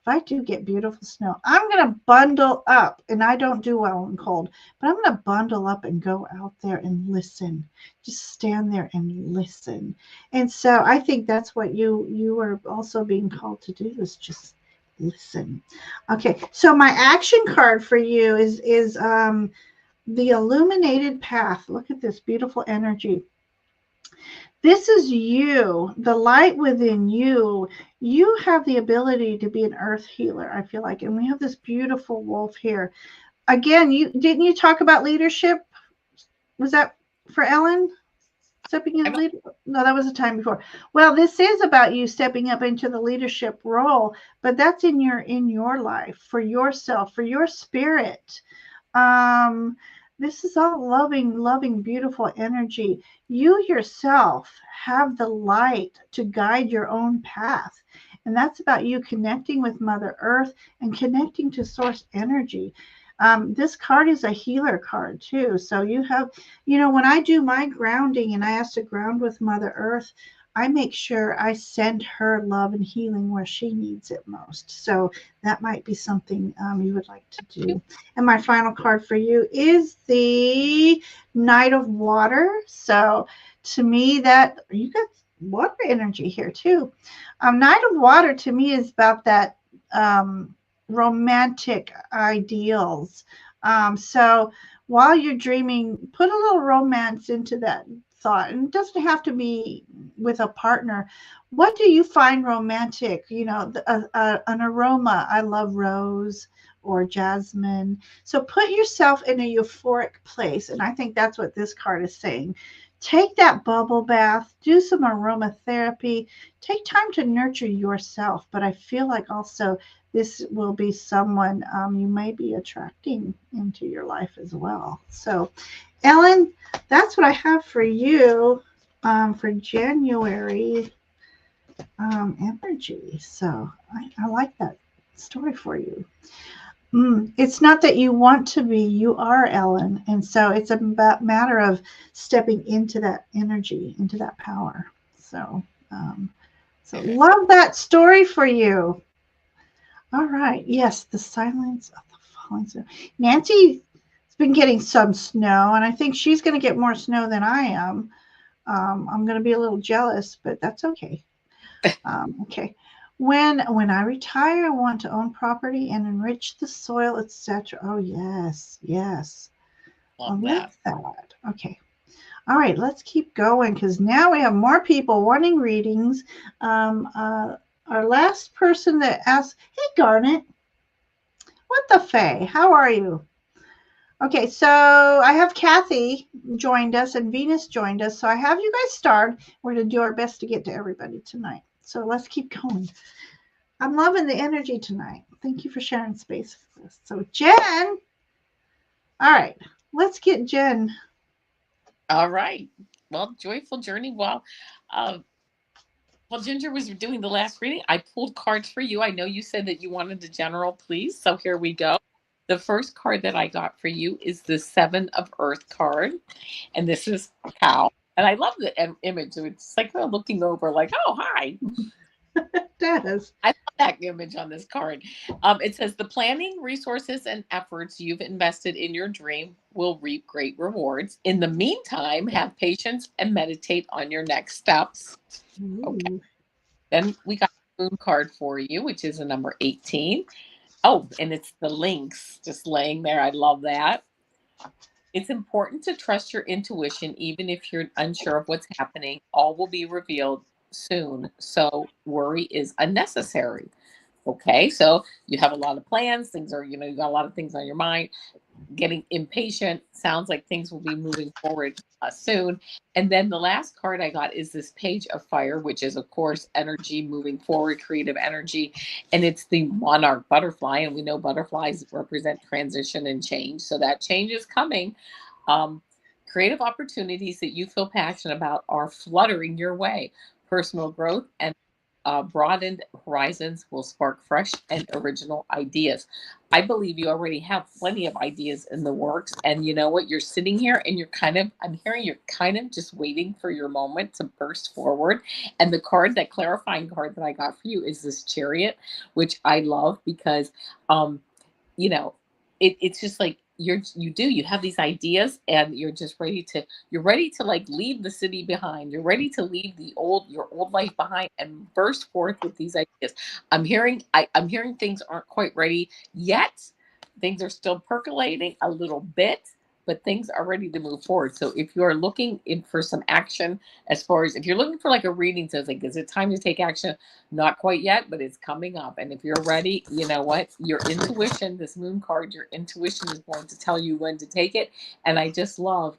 I do get beautiful snow, I'm going to bundle up. And I don't do well in cold, but I'm going to bundle up and go out there and listen. Just stand there and listen. And so I think that's what you are also being called to do, is just listen. Okay, so my action card for you is the illuminated path. Look at this beautiful energy. This is you, the light within you. You have the ability to be an earth healer, I feel like. And we have this beautiful wolf here. Again, you talk about leadership? Was that for Ellen? Stepping in lead? No, that was the time before. Well, this is about you stepping up into the leadership role, but that's in your life, for yourself, for your spirit. Um, this is all loving, beautiful energy. You yourself have the light to guide your own path. And that's about you connecting with Mother Earth and connecting to source energy. This card is a healer card too. So you have, when I do my grounding and I ask to ground with Mother Earth, I make sure I send her love and healing where she needs it most. So that might be something you would like to do. And my final card for you is the Knight of Water. So to me, that you got water energy here too. Knight of Water to me is about that romantic ideals. So while you're dreaming, put a little romance into that thought. And it doesn't have to be with a partner. What do you find romantic? An aroma. I love rose or jasmine. So put yourself in a euphoric place. And I think that's what this card is saying. Take that bubble bath, do some aromatherapy, take time to nurture yourself. But I feel like also this will be someone you may be attracting into your life as well. So, Ellen, that's what I have for you for January energy. So, I like that story for you. It's not that you want to be, you are Ellen. And so it's a matter of stepping into that energy, into that power. So, um, so love that story for you. All right. Yes, the silence of the falling snow. Nancy's been getting some snow, and I think she's going to get more snow than I am. I'm going to be a little jealous, but that's okay. Okay. When I retire, I want to own property and enrich the soil, etc. Oh yes, yes. I Love like that. that. Okay. All right, let's keep going because now we have more people wanting readings. Um, uh, our last person that asked, hey Garnet, what the Faye? How are you? Okay, so I have Kathy joined us and Venus joined us. So I have you guys start. We're going to do our best to get to everybody tonight. So let's keep going. I'm loving the energy tonight. Thank you for sharing space with us. So, Jen, all right, let's get Jen. All right. Well, joyful journey. Uh, while Ginger was doing the last reading, I pulled cards for you. I know you said that you wanted the general, please. So here we go. The first card that I got for you is the Seven of Earth card. And this is cow. And I love the image. It's like her looking over, like, oh, hi. Does. I love that image on this card. It says the planning, resources, and efforts you've invested in your dream will reap great rewards. In the meantime, have patience and meditate on your next steps. Okay. Ooh. Then we got the moon card for you, which is a number 18. Oh, and it's the links just laying there. I love that. It's important to trust your intuition, even if you're unsure of what's happening. All will be revealed soon. So worry is unnecessary. Okay, so you have a lot of plans. Things are, you got a lot of things on your mind. Getting impatient. Sounds like things will be moving forward soon. And then the last card I got is this Page of Fire, which is, of course, energy moving forward, creative energy. And it's the monarch butterfly. And we know butterflies represent transition and change. So that change is coming. Um, Creative opportunities that you feel passionate about are fluttering your way. Personal growth and broadened horizons will spark fresh and original ideas. I believe you already have plenty of ideas in the works. And you know what? You're sitting here and I'm hearing you're kind of just waiting for your moment to burst forward. And the card, that clarifying card that I got for you is this Chariot, which I love because, um, you know, it's just like you have these ideas and you're ready to like leave the city behind. You're ready to leave your old life behind and burst forth with these ideas. I'm hearing things aren't quite ready yet. Things are still percolating a little bit, but things are ready to move forward. So if you're looking in for some action, as far as if you're looking for like a reading, so it's like, is it time to take action? Not quite yet, but it's coming up. And if you're ready, you know what? Your intuition, this moon card, your intuition is going to tell you when to take it. And I just love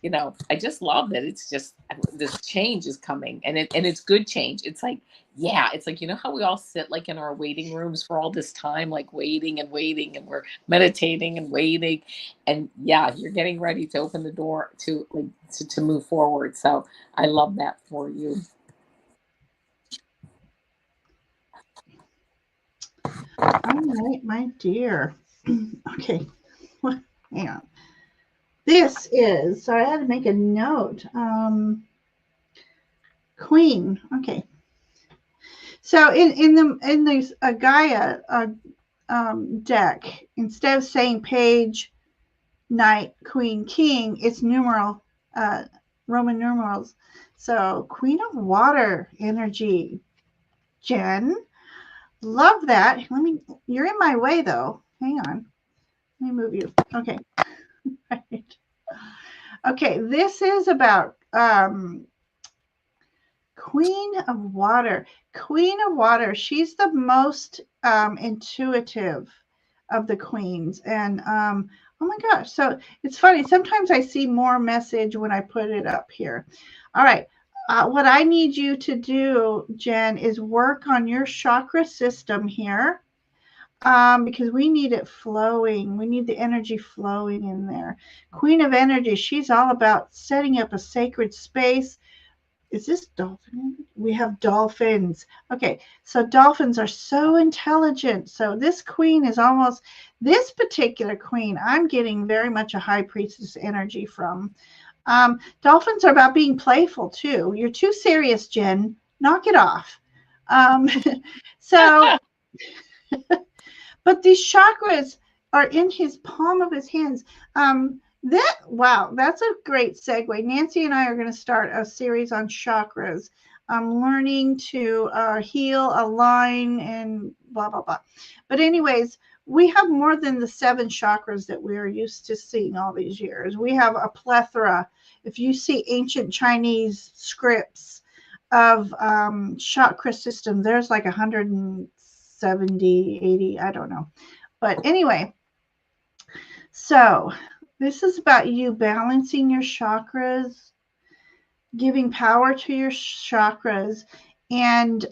that it's just this change is coming and it's good change. It's like, yeah, it's like, how we all sit like in our waiting rooms for all this time, like waiting and waiting, and we're meditating and waiting. And yeah, you're getting ready to open the door to like to move forward. So I love that for you. All right, my dear. Okay, hang on. This is, so I had to make a note. Queen. Okay. So in the Gaia deck, instead of saying page, knight, queen, king, it's uh, Roman numerals. So Queen of Water energy, Jen. Love that. You're in my way though. Hang on. Let me move you. Okay. Right. Okay. This is about Queen of Water. Queen of Water. She's the most intuitive of the queens. And oh my gosh. So it's funny. Sometimes I see more message when I put it up here. All right. What I need you to do, Jen, is work on your chakra system here. because we need it flowing. We need the energy flowing in there. Queen of Energy, she's all about setting up a sacred space. Is this dolphin? We have dolphins. Okay, so dolphins are so intelligent. So this queen is almost, this particular queen, I'm getting very much a high priestess energy from. Dolphins are about being playful too. You're too serious, Jen. Knock it off. Um, so but these chakras are in his palm of his hands. That wow, that's a great segue. Nancy and I are going to start a series on chakras, learning to heal, align, and blah blah blah. But anyways, we have more than the 7 chakras that we are used to seeing all these years. We have a plethora. If you see ancient Chinese scripts of chakra system, there's like 170, 80, I don't know. But anyway, so this is about you balancing your chakras, giving power to your chakras. And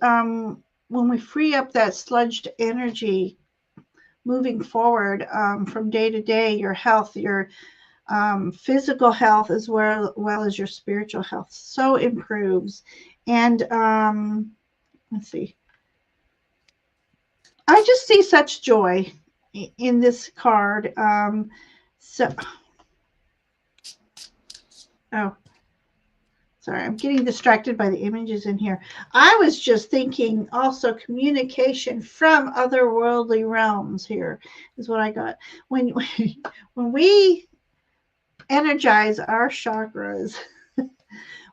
when we free up that sludged energy moving forward from day to day, your health, your physical health, as well as your spiritual health, so improves. And let's see. I just see such joy in this card. So, oh, sorry, I'm getting distracted by the images in here. I was just thinking also communication from otherworldly realms here is what I got. When when we energize our chakras,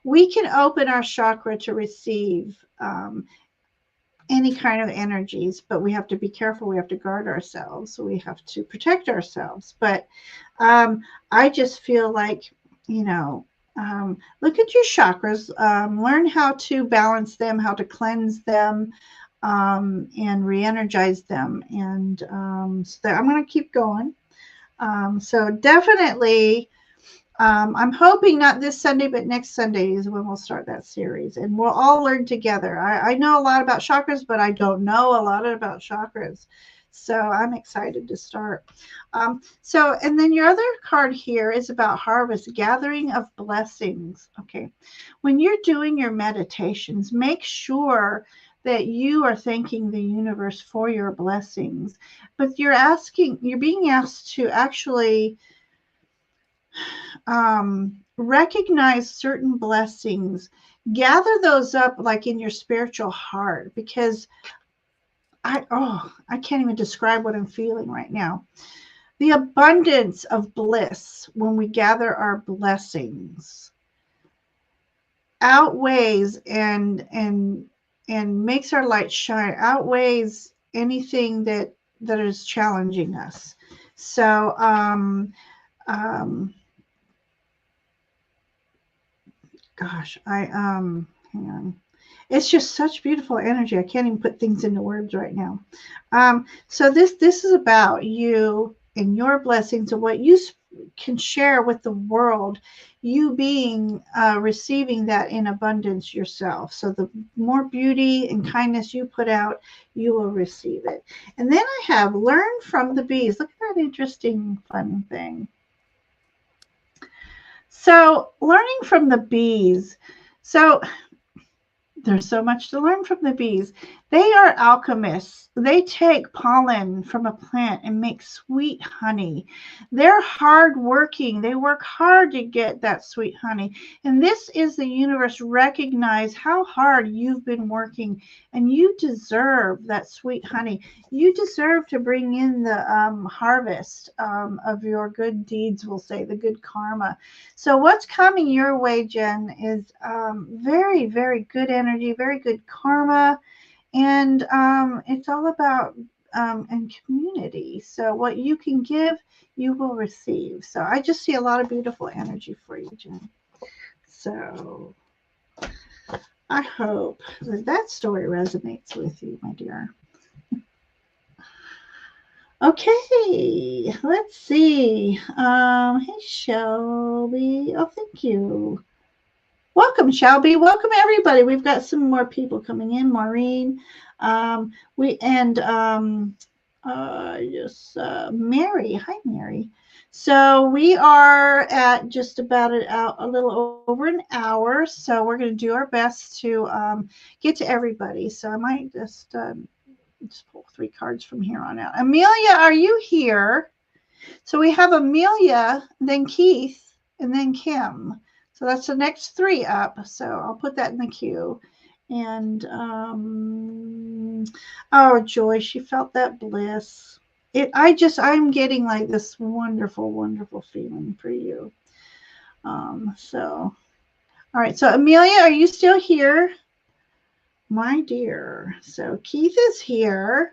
we can open our chakra to receive any kind of energies, but we have to be careful. We have to guard ourselves. So we have to protect ourselves. But I just feel like, you know, look at your chakras, learn how to balance them, how to cleanse them, and re-energize them. And so that I'm going to keep going. So definitely I'm hoping not this Sunday, but next Sunday is when we'll start that series, and we'll all learn together. I know a lot about chakras, but I don't know a lot about chakras, so I'm excited to start. And then your other card here is about harvest, gathering of blessings. Okay, when you're doing your meditations, make sure that you are thanking the universe for your blessings, but you're being asked to actually recognize certain blessings, gather those up like in your spiritual heart, because I can't even describe what I'm feeling right now. The abundance of bliss when we gather our blessings outweighs and makes our light shine, outweighs anything that is challenging us. So gosh, hang on. It's just such beautiful energy. I can't even put things into words right now. So this is about you and your blessings and what you can share with the world. You being receiving that in abundance yourself. So the more beauty and kindness you put out, you will receive it. And then I have learn from the bees. Look at that interesting fun thing. So learning from the bees. So there's so much to learn from the bees. They are alchemists. They take pollen from a plant and make sweet honey. They're hardworking. They work hard to get that sweet honey. And this is the universe recognize how hard you've been working, and you deserve that sweet honey. You deserve to bring in the harvest of your good deeds, we'll say, the good karma. So what's coming your way, Jen, is very, very good energy, very good karma, and it's all about and community. So what you can give, you will receive. So I just see a lot of beautiful energy for you, Jen. So I hope that story resonates with you, my dear. Okay, let's see. Hey, Shelby. Oh, thank you. Welcome, Shelby. Welcome, everybody. We've got some more people coming in. Maureen. We and Yes, Mary. Hi, Mary. So we are at just about a little over an hour. So we're going to do our best to get to everybody. So I might just pull three cards from here on out. Amelia, are you here? So we have Amelia, then Keith, and then Kim. So that's the next three up. So I'll put that in the queue. And oh, Joy, she felt that bliss. I'm getting like this wonderful, wonderful feeling for you. So, all right. So Amelia, are you still here? My dear. So Keith is here.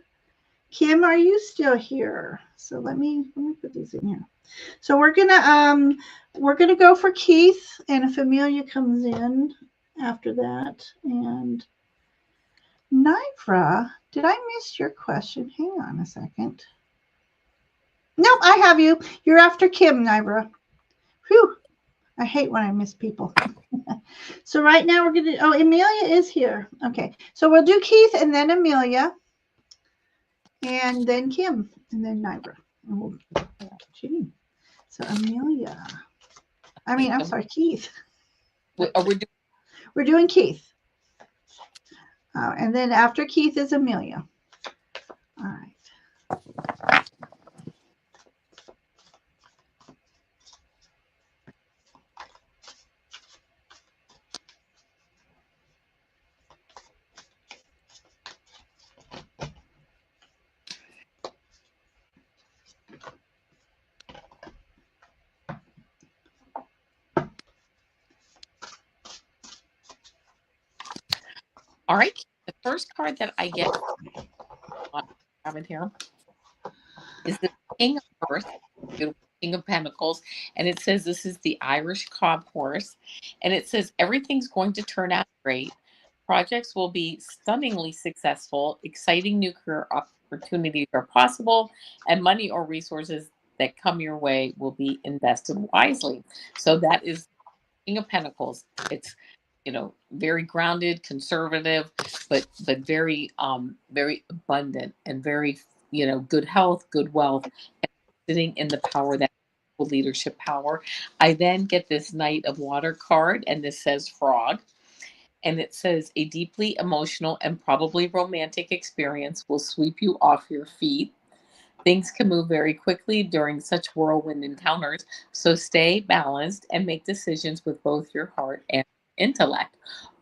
Kim, are you still here? So let me put these in here. So we're gonna go for Keith, and if Amelia comes in after that, and Nivra, did I miss your question? Hang on a second. Nope, I have you. You're after Kim, Nivra. Whew. I hate when I miss people. So right now we're gonna. Oh, Amelia is here. Okay, so we'll do Keith and then Amelia, and then Kim, and then Nivra. And we'll, gee. So Amelia. I'm sorry, Keith. We're doing We're doing Keith. And then after Keith is Amelia. All right. all right. The first card that I get I have in here is the King of Earth, beautiful King of Pentacles, and it says this is the Irish cob horse, and it says everything's going to turn out great. Projects will be stunningly successful. Exciting new career opportunities are possible, and money or resources that come your way will be invested wisely. So that is King of Pentacles. It's very grounded, conservative, but very very abundant and very good health, good wealth, and sitting in the power that leadership power. I then get this Knight of Water card, and this says frog. And it says a deeply emotional and probably romantic experience will sweep you off your feet. Things can move very quickly during such whirlwind encounters, so stay balanced and make decisions with both your heart and intellect.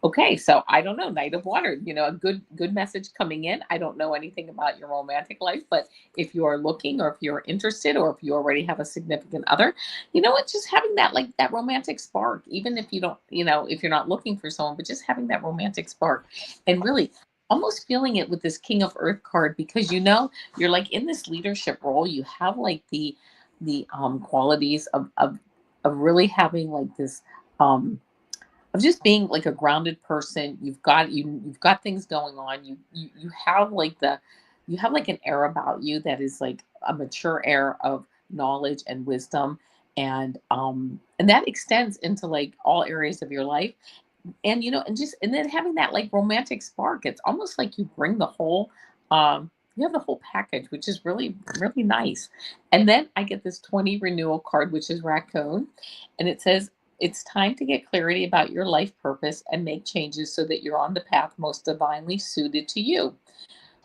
Okay, so I don't know, Knight of Water, a good message coming in. I don't know anything about your romantic life, but if you are looking or if you're interested or if you already have a significant other, you know what, just having that like that romantic spark, even if you don't, if you're not looking for someone, but just having that romantic spark and really almost feeling it with this King of Earth card because you're like in this leadership role. You have like the qualities of really having like this of just being like a grounded person. You've got things going on. You have like you have like an air about you that is like a mature air of knowledge and wisdom, and that extends into like all areas of your life. And and then having that like romantic spark, it's almost like you bring the whole you have the whole package, which is really really nice. And then I get this 20 renewal card, which is raccoon, and it says it's time to get clarity about your life purpose and make changes so that you're on the path most divinely suited to you.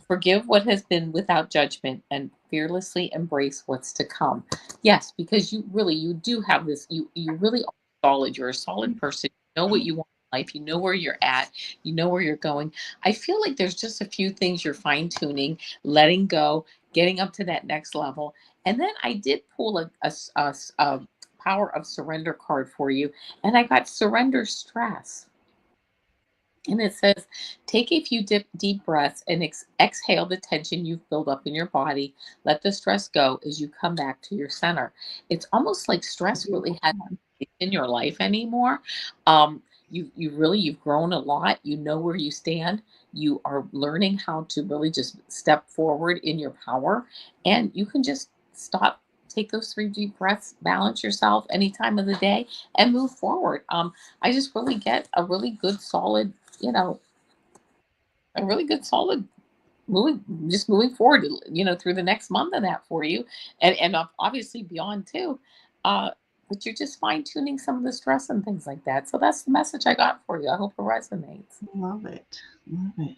Forgive what has been without judgment and fearlessly embrace what's to come. Yes, because you do have this, you really are solid. You're a solid person. You know what you want in life. You know where you're at. You know where you're going. I feel like there's just a few things you're fine tuning, letting go, getting up to that next level. And then I did pull a power of surrender card for you, and I got surrender stress. And it says, take a few deep breaths and exhale the tension you've built up in your body. Let the stress go as you come back to your center. It's almost like stress really has in your life anymore. You've grown a lot. You know where you stand. You are learning how to really just step forward in your power, and you can just stop. Take those 3 deep breaths, balance yourself any time of the day, and move forward. I just really get a really good solid, you know, a really good solid moving just moving forward, through the next month of that for you, and obviously beyond too. But you're just fine tuning some of the stress and things like that. So that's the message I got for you. I hope it resonates. Love it. Love it.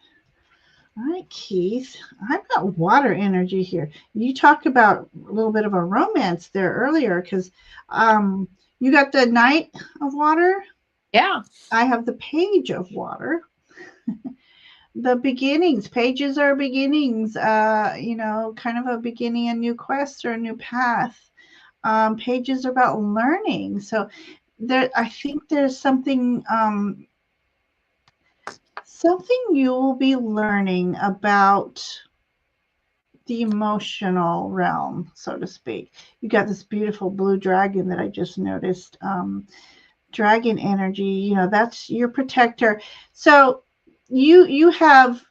All right, Keith. I've got water energy here. You talked about a little bit of a romance there earlier because you got the Knight of Water. Yeah. I have the Page of Water. The beginnings. Pages are beginnings. Kind of a beginning, a new quest or a new path. Pages are about learning. So there, I think there's something you will be learning about the emotional realm, so to speak. You got this beautiful blue dragon that I just noticed. Dragon energy, that's your protector. So you have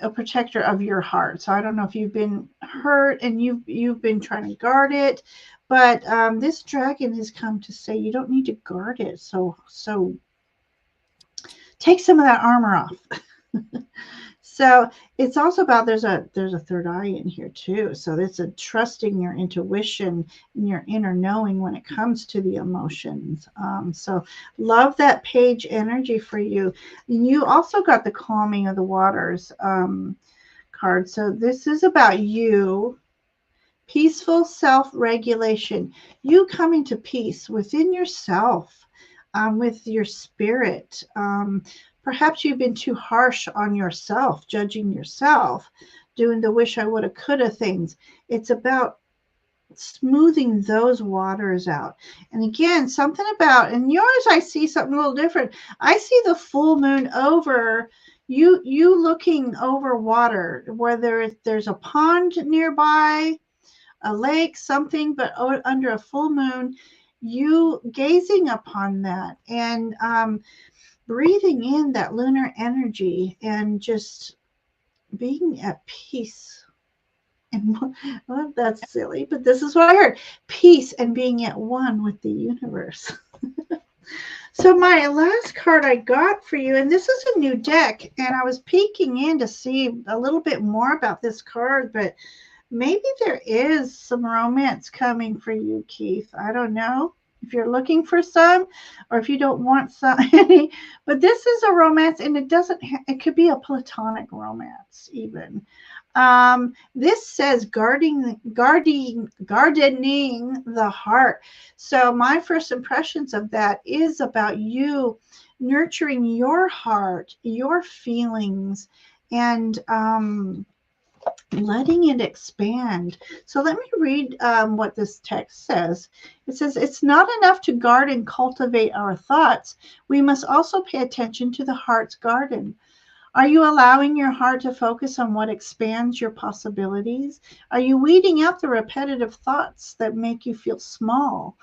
a protector of your heart. So I don't know if you've been hurt and you've been trying to guard it, but this dragon has come to say you don't need to guard it. So take some of that armor off. So it's also about there's a third eye in here too. So it's a trusting your intuition and your inner knowing when it comes to the emotions. So love that page energy for you. And you also got the calming of the waters card. So this is about you. Peaceful self-regulation. You coming to peace within yourself, with your spirit. Perhaps you've been too harsh on yourself, judging yourself, doing the wish I woulda, coulda things. It's about smoothing those waters out. And again, something about, in yours, I see something a little different. I see the full moon over you looking over water, whether there's a pond nearby, a lake, something, but under a full moon, you gazing upon that and breathing in that lunar energy and just being at peace. And well, that's silly, but this is what I heard: peace and being at one with the universe. So my last card I got for you, and this is a new deck, and I was peeking in to see a little bit more about this card, but maybe there is some romance coming for you, Keith. I don't know if you're looking for some or if you don't want some any, but this is a romance, and it could be a platonic romance even. This says gardening the heart. So my first impressions of that is about you nurturing your heart, your feelings, and letting it expand. So let me read what this text says. It says, it's not enough to guard and cultivate our thoughts. We must also pay attention to the heart's garden. Are you allowing your heart to focus on what expands your possibilities? Are you weeding out the repetitive thoughts that make you feel small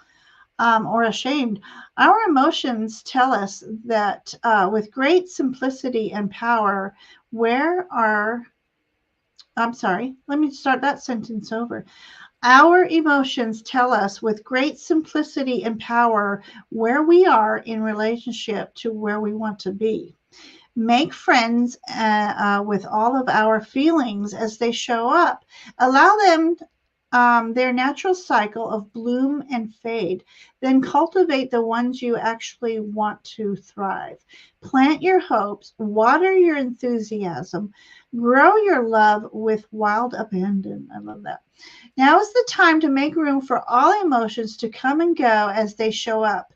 or ashamed? Our emotions tell us that with great simplicity and power, where are I'm sorry, let me start that sentence over. Our emotions tell us with great simplicity and power where we are in relationship to where we want to be. Make friends with all of our feelings as they show up. Allow them their natural cycle of bloom and fade. Then cultivate the ones you actually want to thrive. Plant your hopes, water your enthusiasm, grow your love with wild abandon. I love that. Now is the time to make room for all emotions to come and go as they show up,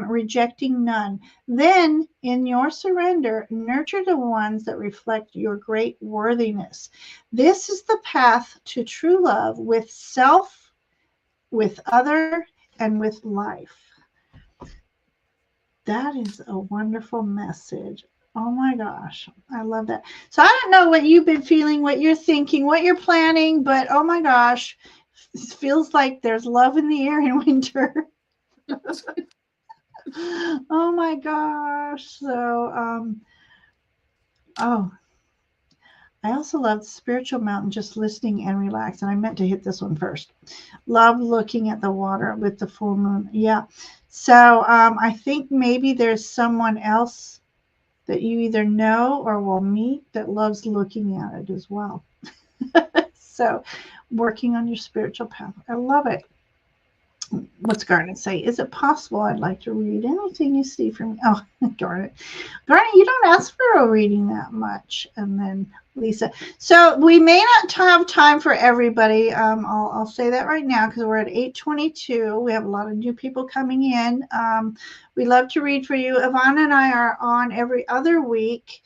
rejecting none. Then, in your surrender, nurture the ones that reflect your great worthiness. This is the path to true love with self, with other, and with life. That is a wonderful message. Oh my gosh, I love that. So I don't know what you've been feeling, what you're thinking, what you're planning, but oh my gosh, it feels like there's love in the air in winter. Oh my gosh. So, oh, I also love Spiritual Mountain, just listening and relax. And I meant to hit this one first. Love looking at the water with the full moon. Yeah. So I think maybe there's someone else that you either know or will meet that loves looking at it as well. So, working on your spiritual path. I love it. What's Garnet say? Is it possible I'd like to read anything you see from me? Oh, Garnet. Garnet, you don't ask for a reading that much. And then Lisa. So we may not have time for everybody. I'll say that right now because we're at 8:22. We have a lot of new people coming in. We love to read for you. Ivana and I are on every other week.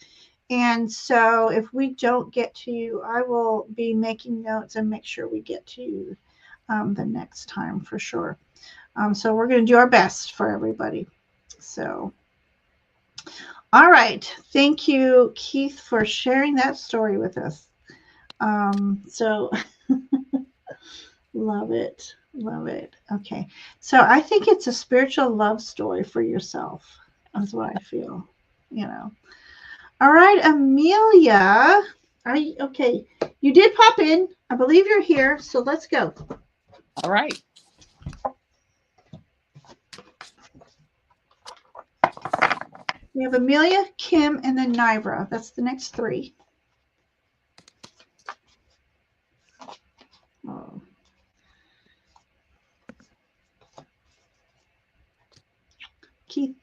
And so if we don't get to you, I will be making notes and make sure we get to you the next time for sure. So we're going to do our best for everybody. So, all right. Thank you, Keith, for sharing that story with us. So, love it. Love it. Okay. So, I think it's a spiritual love story for yourself, is what I feel. You know. All right, Amelia. Are you okay? You did pop in. I believe you're here. So, let's go. All right. We have Amelia, Kim, and then Nivra. That's the next three. Oh. Keith.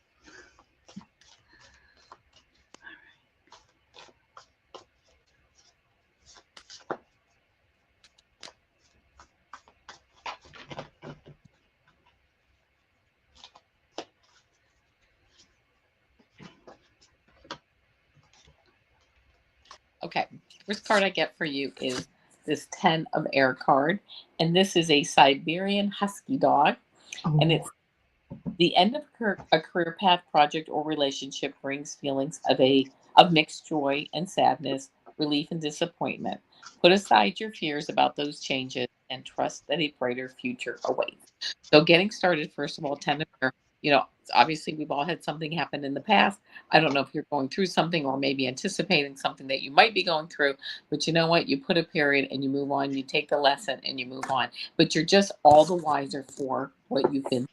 Okay. First card I get for you is this 10 of Air card. And this is a Siberian Husky dog. And Oh. it's the end of a career path, project, or relationship brings feelings of mixed joy and sadness, relief and disappointment. Put aside your fears about those changes and trust that a brighter future awaits. So, getting started, first of all, tender. You know, obviously, we've all had something happen in the past. I don't know if you're going through something or maybe anticipating something that you might be going through, but you know what? You put a period and you move on. You take the lesson and you move on. But you're just all the wiser for what you've been.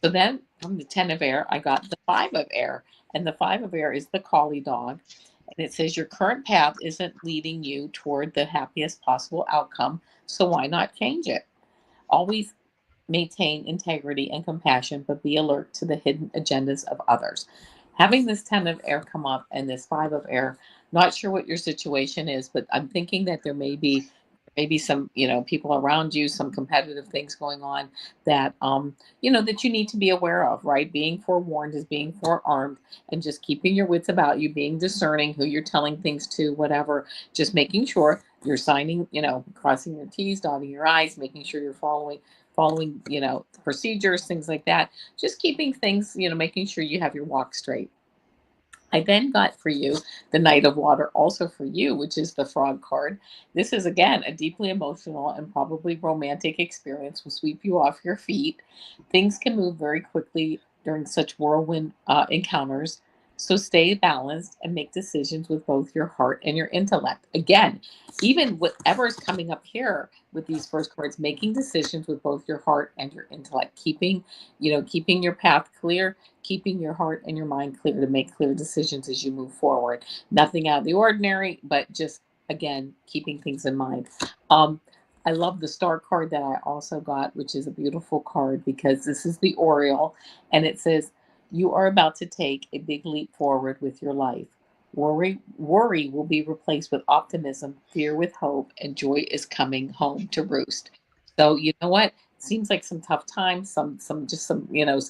So then from the 10 of air, I got the 5 of air. And the 5 of air is the collie dog. And it says your current path isn't leading you toward the happiest possible outcome. So why not change it? Always maintain integrity and compassion, but be alert to the hidden agendas of others. Having this 10 of air come up and this 5 of air, not sure what your situation is, but I'm thinking that there may be maybe some people around you, some competitive things going on that that you need to be aware of, right? Being forewarned is being forearmed, and just keeping your wits about you, being discerning who you're telling things to, whatever, just making sure you're signing, crossing your t's, dotting your i's, making sure you're following procedures, things like that, just keeping things, making sure you have your walk straight. I then got for you the Knight of Water, also for you, which is the Frog card. This is, again, a deeply emotional and probably romantic experience will sweep you off your feet. Things can move very quickly during such whirlwind encounters. So stay balanced and make decisions with both your heart and your intellect. Again, even whatever is coming up here with these first cards, making decisions with both your heart and your intellect, keeping your path clear, keeping your heart and your mind clear to make clear decisions as you move forward. Nothing out of the ordinary, but just, again, keeping things in mind. Um, I love the star card that I also got, which is a beautiful card because this is the Oriole, and it says, you are about to take a big leap forward with your life. Worry will be replaced with optimism, fear with hope, and joy is coming home to roost. So you know what? Seems like some tough times, some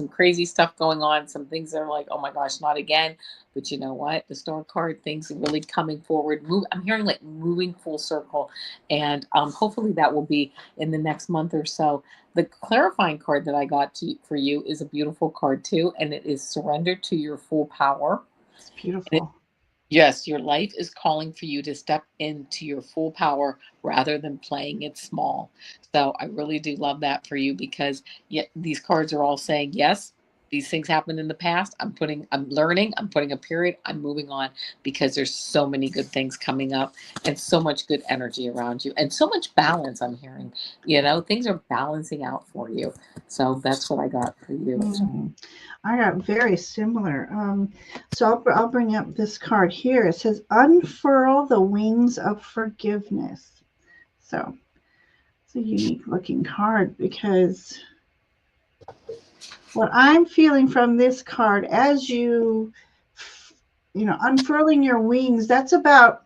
crazy stuff going on, some things that are like, oh my gosh, not again. But you know what? The star card, things are really coming forward. I'm hearing like moving full circle, and hopefully that will be in the next month or so. The clarifying card that I got for you is a beautiful card too, and it is surrender to your full power. It's And beautiful. yes, your life is calling for you to step into your full power rather than playing it small. So I really do love that for you because these cards are all saying yes. these things happened in the past. I'm learning, I'm putting a period, I'm moving on, because there's so many good things coming up and so much good energy around you and so much balance. I'm hearing, things are balancing out for you. So that's what I got for you. Mhm. I got very similar. So I'll bring up this card here. It says, unfurl the wings of forgiveness. So it's a unique looking card because what I'm feeling from this card, as unfurling your wings, that's about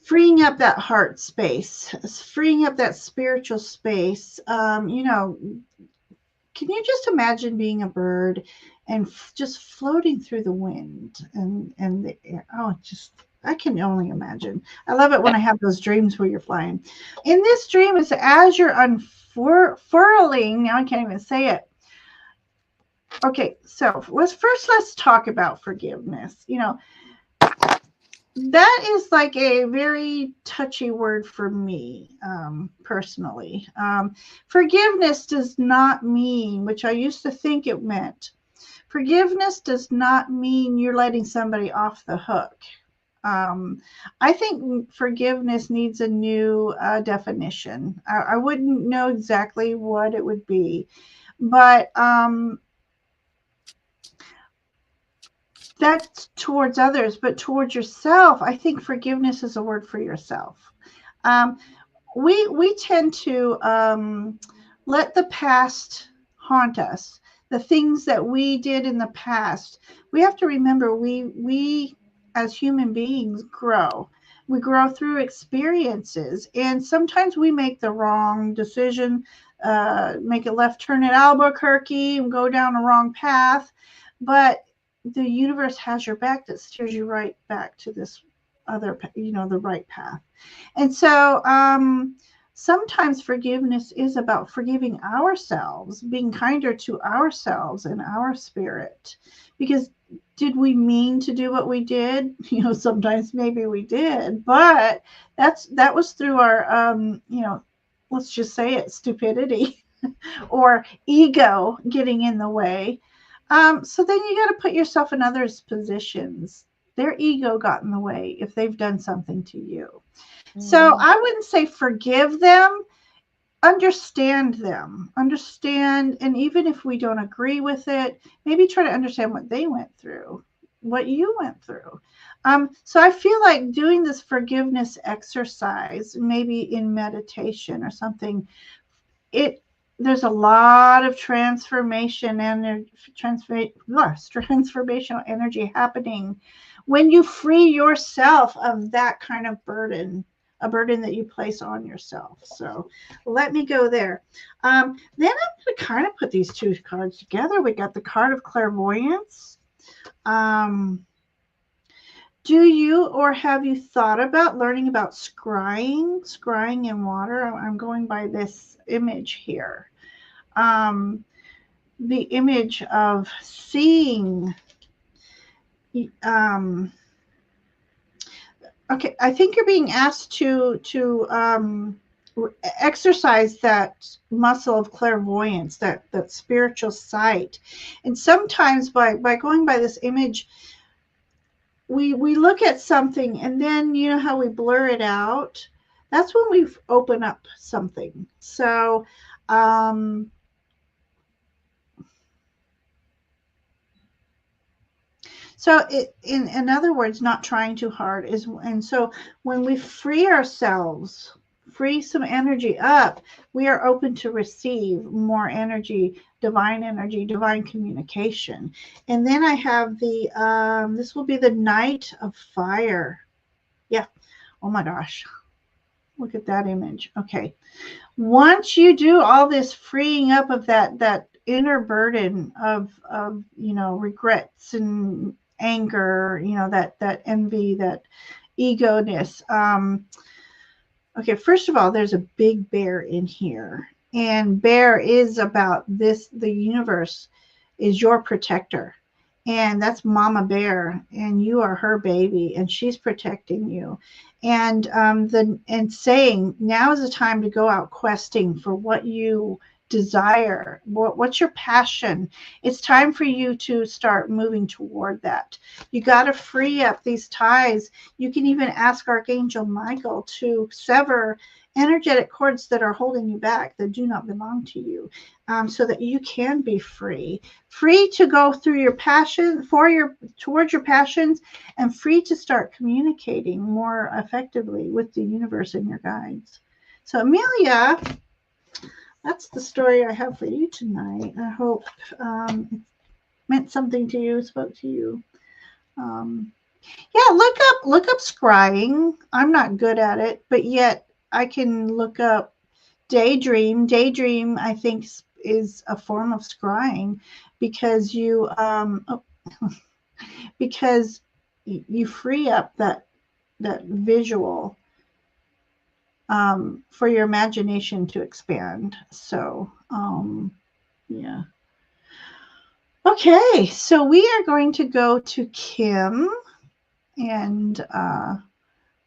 freeing up that heart space, freeing up that spiritual space. Can you just imagine being a bird and just floating through the wind and the air? Oh, just I can only imagine. I love it when I have those dreams where you're flying. In this dream, it's as you're unfurling. Now I can't even say it. Okay, so let's talk about forgiveness. That is like a very touchy word for me, personally. Forgiveness does not mean, which I used to think it meant, forgiveness does not mean you're letting somebody off the hook. Um, I think forgiveness needs a new definition. I wouldn't know exactly what it would be, but that's towards others, but towards yourself, I think forgiveness is a word for yourself. Um, we tend to let the past haunt us. The things that we did in the past, we have to remember we as human beings grow. We grow through experiences, and sometimes we make the wrong decision, make a left turn at Albuquerque and go down a wrong path. But the universe has your back that steers you right back to this other, the right path. And so sometimes forgiveness is about forgiving ourselves, being kinder to ourselves and our spirit. Because did we mean to do what we did? Sometimes maybe we did, but that was through our, let's just say it, stupidity or ego getting in the way. So then you got to put yourself in others' positions. Their ego got in the way if they've done something to you. So Mm. I wouldn't say forgive them, understand them, understand. And even if we don't agree with it, maybe try to understand what they went through, what you went through. So I feel like doing this forgiveness exercise, maybe in meditation or something, it there's a lot of transformation and transformational energy happening when you free yourself of that kind of burden, a burden that you place on yourself. So let me go there. Then I'm going to kind of put these two cards together. We got the card of clairvoyance. um, do you or have you thought about learning about scrying in water? I'm going by this image here. um, the image of seeing. Um, okay, I think you're being asked to exercise that muscle of clairvoyance, that spiritual sight, and sometimes by going by this image, we look at something and then you know how we blur it out. That's when we open up something. So um, So, in other words, not trying too hard is, and so when we free ourselves, free some energy up, we are open to receive more energy, divine communication. And then I have this will be the Night of Fire. Yeah. Oh my gosh. Look at that image. Okay. Once you do all this freeing up of that inner burden of regrets and anger, that envy, that ego-ness. Okay, first of all, there's a big bear in here, and bear is about this. The universe is your protector, and that's Mama Bear, and you are her baby, and she's protecting you. And saying now is the time to go out questing for what you desire? What's your passion? It's time for you to start moving toward that. You got to free up these ties. You can even ask Archangel Michael to sever energetic cords that are holding you back, that do not belong to you, so that you can be free to go through your passion, towards your passions, and free to start communicating more effectively with the universe and your guides. So, Amelia, that's the story I have for you tonight. I hope it meant something to you, spoke to you. Um, yeah, look up scrying. I'm not good at it, but yet I can look up daydream. Daydream, I think, is a form of scrying, because because you free up that visual, for your imagination to expand. So, yeah. Okay, so we are going to go to Kim, and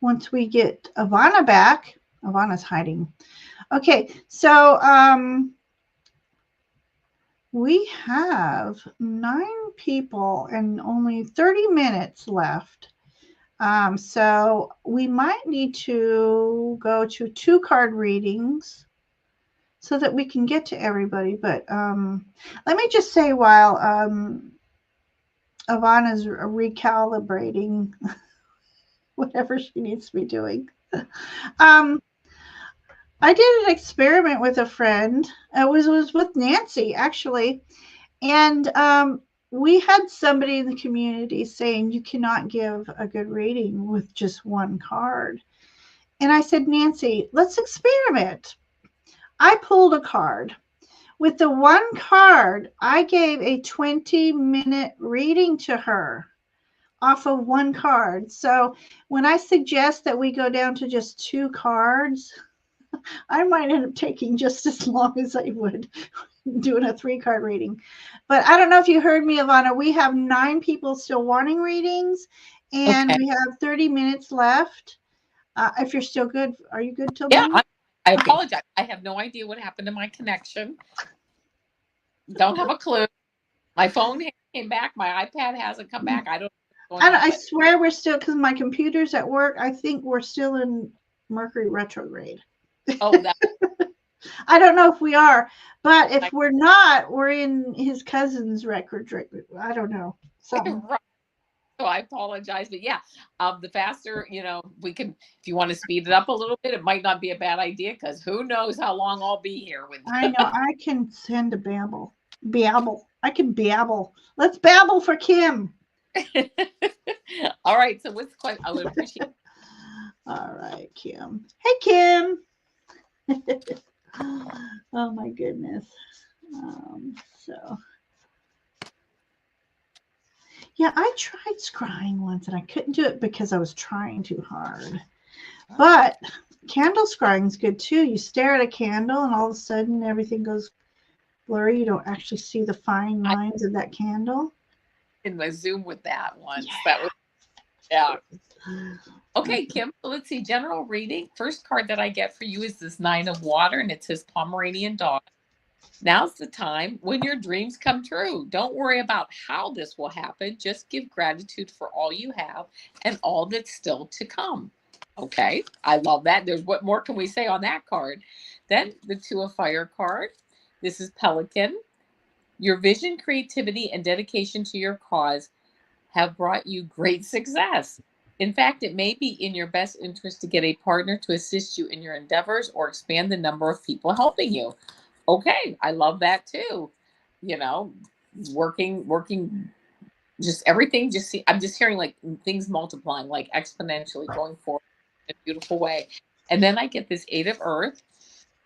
once we get Avana back, Avana's hiding. Okay, so we have 9 people and only 30 minutes left. So we might need to go to 2 card readings so that we can get to everybody. But let me just say, while Ivana's recalibrating whatever she needs to be doing, um, I did an experiment with a friend. It was with Nancy, actually, and we had somebody in the community saying you cannot give a good reading with just 1 card. And I said, Nancy, let's experiment. I pulled a card. With the 1 card, I gave a 20-minute reading to her off of 1 card. So when I suggest that we go down to just 2 cards, I might end up taking just as long as I would doing a 3 card reading. But I don't know if you heard me, Ivana. We have 9 people still wanting readings, and Okay. we have 30 minutes left. If you're still good, are you good till Yeah, then? I Okay. apologize. I have no idea what happened to my connection. Don't have a clue. My phone came back. My iPad hasn't come back. I don't know what's going And on, I but swear we're still, because my computer's at work, I think we're still in Mercury retrograde. oh, that I don't know if we are, but if I, we're not, we're in his cousin's record. I don't know. Something. right. So I apologize, but yeah, the faster we can. If you want to speed it up a little bit, it might not be a bad idea because who knows how long I'll be here with. I know. I can send a babble. Babble. I can babble. Let's babble for Kim. All right. So what's the question? I would appreciate. All right, Kim. Hey, Kim. Oh, my goodness. So, yeah, I tried scrying once and I couldn't do it because I was trying too hard. But candle scrying is good too. You stare at a candle and all of a sudden everything goes blurry. You don't actually see the fine I lines of that candle. in my Zoom with that once. That Yeah. was yeah. Okay, Kim. So let's see. General reading. First card that I get for you is this Nine of Water, and it says Pomeranian Dog. Now's the time when your dreams come true. Don't worry about how this will happen. Just give gratitude for all you have and all that's still to come. Okay, I love that. There's what more can we say on that card? Then the Two of Fire card. This is Pelican. Your vision, creativity, and dedication to your cause have brought you great success. In fact, it may be in your best interest to get a partner to assist you in your endeavors or expand the number of people helping you. Okay, I love that too. You know, working, just everything. Just see, I'm just hearing like things multiplying, like exponentially going forward in a beautiful way. And then I get this Eight of Earth,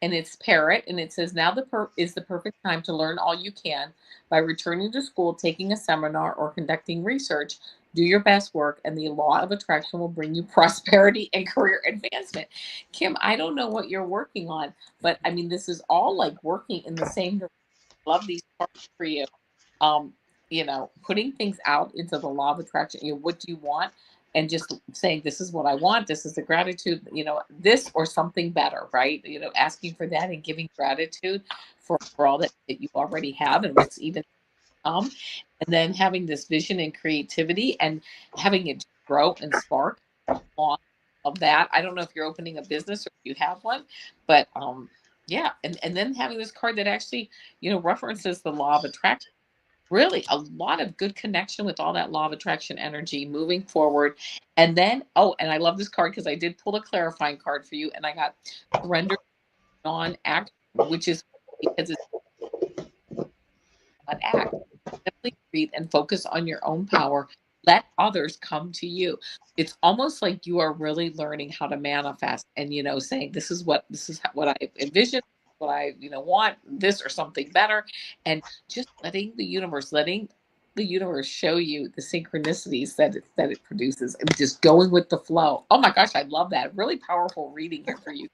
and it's Parrot, and it says now is the perfect time to learn all you can by returning to school, taking a seminar, or conducting research. Do your best work, and the law of attraction will bring you prosperity and career advancement. Kim, I don't know what you're working on, but I mean, this is all like working in the same direction. Love these cards for you. Um, putting things out into the law of attraction. What do you want? and just saying, this is what I want, this is the gratitude, this or something better, right? Asking for that and giving gratitude for all that you already have and what's even and then having this vision and creativity and having it grow and spark along of that. I don't know if you're opening a business or if you have one, but yeah, and then having this card that actually references the law of attraction. Really a lot of good connection with all that law of attraction energy moving forward. And then, oh, and I love this card because I did pull a clarifying card for you, and I got surrender non-action, which is because it's not act. Simply breathe and focus on your own power. Let others come to you. It's almost like you are really learning how to manifest, and saying, this is what I envision, what I want, this or something better, and just letting the universe show you the synchronicities that it produces, and just going with the flow. Oh my gosh, I love that. Really powerful reading here for you.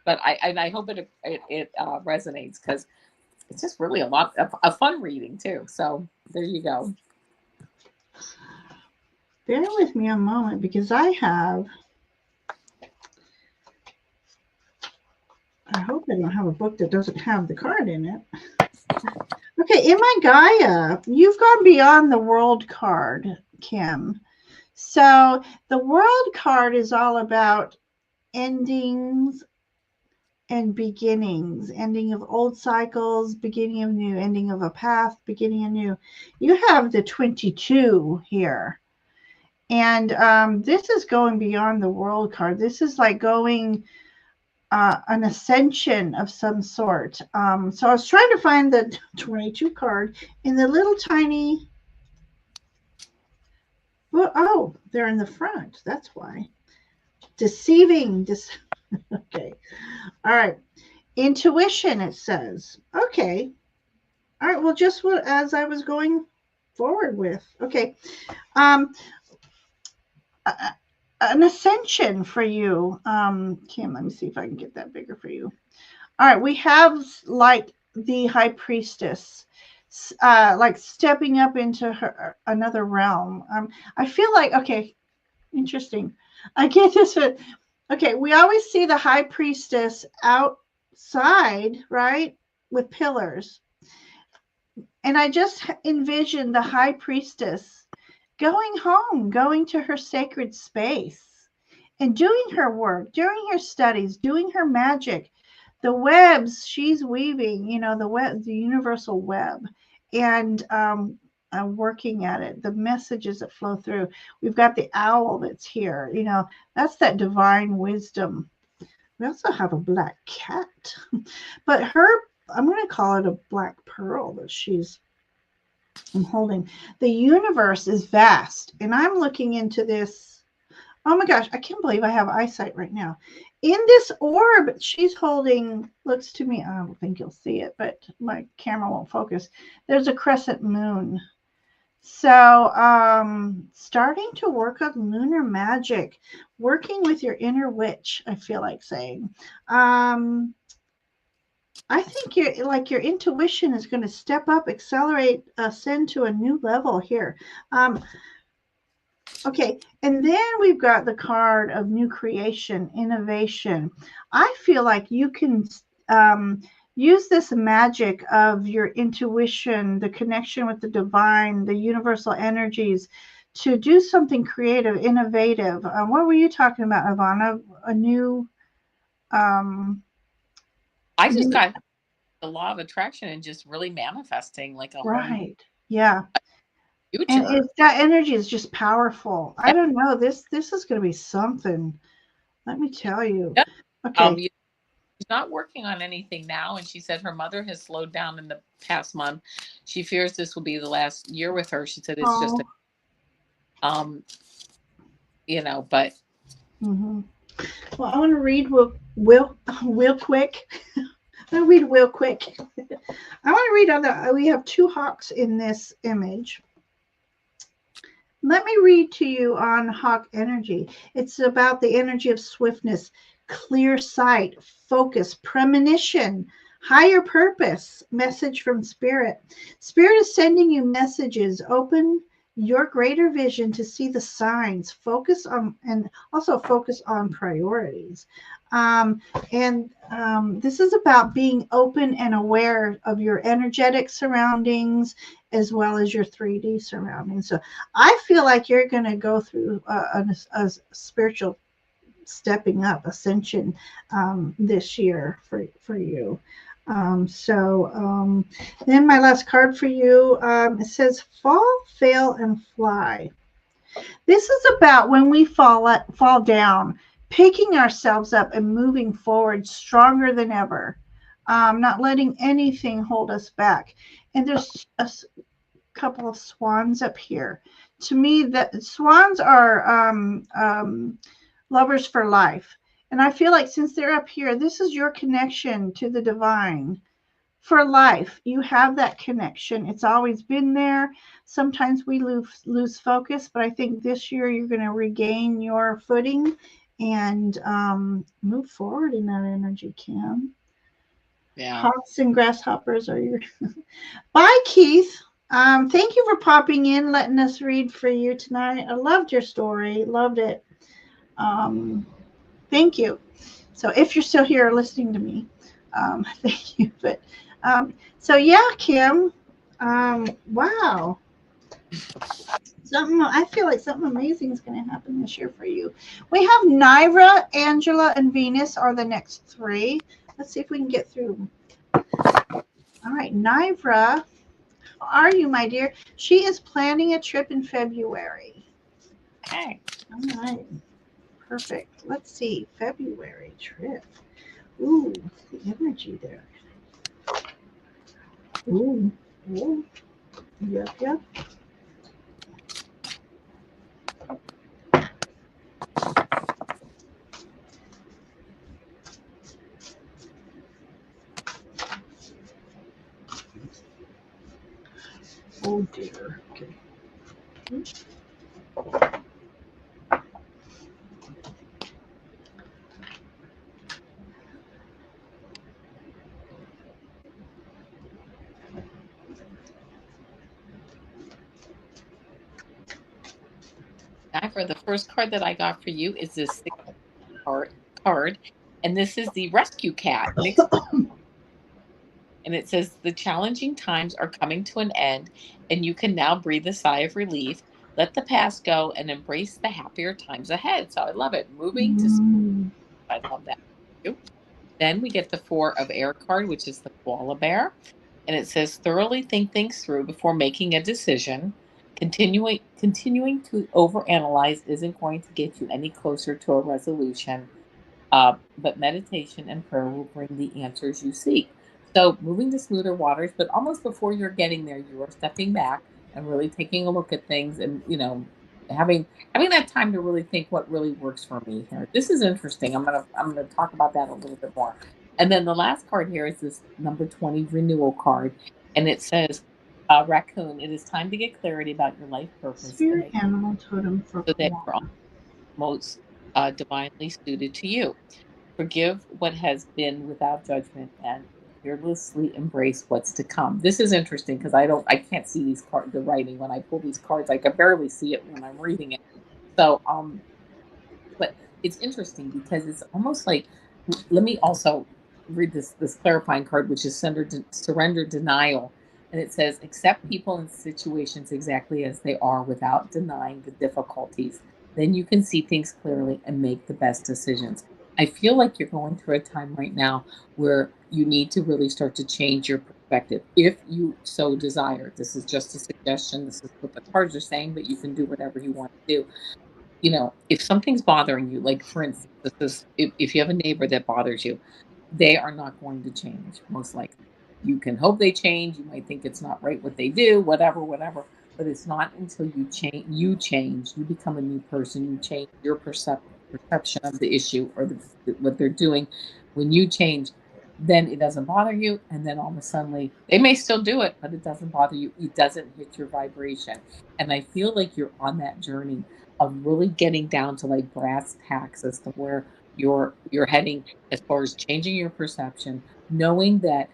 But I hope it resonates, because it's just really a lot of a fun reading too. So there you go. Bear with me a moment because I hope I don't have a book that doesn't have the card in it. Okay, in my Gaia, you've gone beyond the world card, Kim. So the world card is all about endings and beginnings, ending of old cycles, beginning of new, ending of a path, beginning of new. You have the 22 here. And this is going beyond the world card. This is like going an ascension of some sort. So I was trying to find the 22 card in the little tiny. Well, oh, they're in the front. That's why. Deceiving. Okay. All right. Intuition, it says. Okay. All right. Well, just what as I was going forward with. Okay. Um, an ascension for you, Kim. Let me see if I can get that bigger for you. All right, we have like the high priestess, like stepping up into her another realm. I feel like okay, interesting. I get this. Okay, we always see the high priestess outside, right, with pillars, and I just envision the high priestess going home, going to her sacred space, and doing her work, doing her studies, doing her magic, the webs she's weaving, the web, the universal web, and working at it, the messages that flow through. We've got the owl that's here, that's that divine wisdom. We also have a black cat, but I'm going to call it a black pearl that I'm holding. The universe is vast, and I'm looking into this. Oh my gosh, I can't believe I have eyesight right now. In this orb she's holding, looks to me, I don't think you'll see it, but my camera won't focus. There's a crescent moon. So, starting to work on lunar magic, working with your inner witch, I feel like saying. I think your intuition is going to step up, accelerate, ascend to a new level here. Okay, and then we've got the card of new creation, innovation. I feel like you can use this magic of your intuition, the connection with the divine, the universal energies, to do something creative, innovative. What were you talking about, Avana? A new. I just got the law of attraction and just really manifesting like a whole new Right. Yeah. And future. if that energy is just powerful. I Yeah. don't know. This is going to be something. Let me tell you. Yeah. Okay. She's not working on anything now, and she said her mother has slowed down in the past month. She fears this will be the last year with her. She said it's just Oh. a, but Hmm. Well, I want to read real quick. I'm going to read real quick. I want to read we have two hawks in this image. Let me read to you on hawk energy. It's about the energy of swiftness, clear sight, focus, premonition, higher purpose, message from spirit. Spirit is sending you messages. Open your greater vision to see the signs, focus on, and also focus on priorities. Um, and this is about being open and aware of your energetic surroundings as well as your 3D surroundings. So I feel like you're going to go through a spiritual stepping up, ascension this year for you. So then my last card for you, it says fall, fail, and fly. This is about when we fall down, picking ourselves up and moving forward stronger than ever, not letting anything hold us back. And there's couple of swans up here. To me, the swans are lovers for life. And I feel like since they're up here, this is your connection to the divine for life. You have that connection. It's always been there. Sometimes we lose focus, but I think this year you're going to regain your footing and move forward in that energy, Kim. Yeah. Hawks and grasshoppers are your. Bye, Keith. Thank you for popping in, letting us read for you tonight. I loved your story. Loved it. Um, thank you. So if you're still here listening to me, thank you. But so yeah, Kim. Wow. Something I feel like something amazing is going to happen this year for you. We have Naira, Angela, and Venus are the next three. Let's see if we can get through them. All right, Naira, how are you, my dear? She is planning a trip in February. Okay. All right, perfect. Let's see, February trip. Ooh, the energy there. Ooh, ooh, yep, yep. Oh dear. Okay. Now, for the first card that I got for you is this card, and this is the rescue cat mixed, and it says the challenging times are coming to an end, and you can now breathe a sigh of relief. Let the past go and embrace the happier times ahead. So I love it. Moving to, Mm. I love that. Then we get the Four of Air card, which is the koala bear. And it says thoroughly think things through before making a decision. Continuing to overanalyze isn't going to get you any closer to a resolution. But meditation and prayer will bring the answers you seek. So moving to smoother waters, but almost before you're getting there, you are stepping back and really taking a look at things, and having that time to really think what really works for me here. This is interesting. I'm gonna talk about that a little bit more. And then the last card here is this number 20 renewal card, and it says, "Raccoon, it is time to get clarity about your life purpose and Spirit make animal totem for so that you're koala. most divinely suited to you. Forgive what has been without judgment and fearlessly embrace what's to come." This is interesting because I can't see these cards, the writing when I pull these cards. I can barely see it when I'm reading it. So, but it's interesting because it's almost like, let me also read this clarifying card, which is surrender denial, and it says accept people and situations exactly as they are without denying the difficulties. Then you can see things clearly and make the best decisions. I feel like you're going through a time right now where you need to really start to change your perspective if you so desire. This is just a suggestion. This is what the cards are saying, but you can do whatever you want to do. If something's bothering you, like for instance, if you have a neighbor that bothers you, they are not going to change, most likely. You can hope they change. You might think it's not right what they do, whatever. But it's not until you change, you become a new person, you change your perception of the issue or what they're doing. When you change, then it doesn't bother you. And then all of a sudden, they may still do it, but it doesn't bother you. It doesn't hit your vibration. And I feel like you're on that journey of really getting down to like brass tacks as to where you're heading as far as changing your perception, knowing that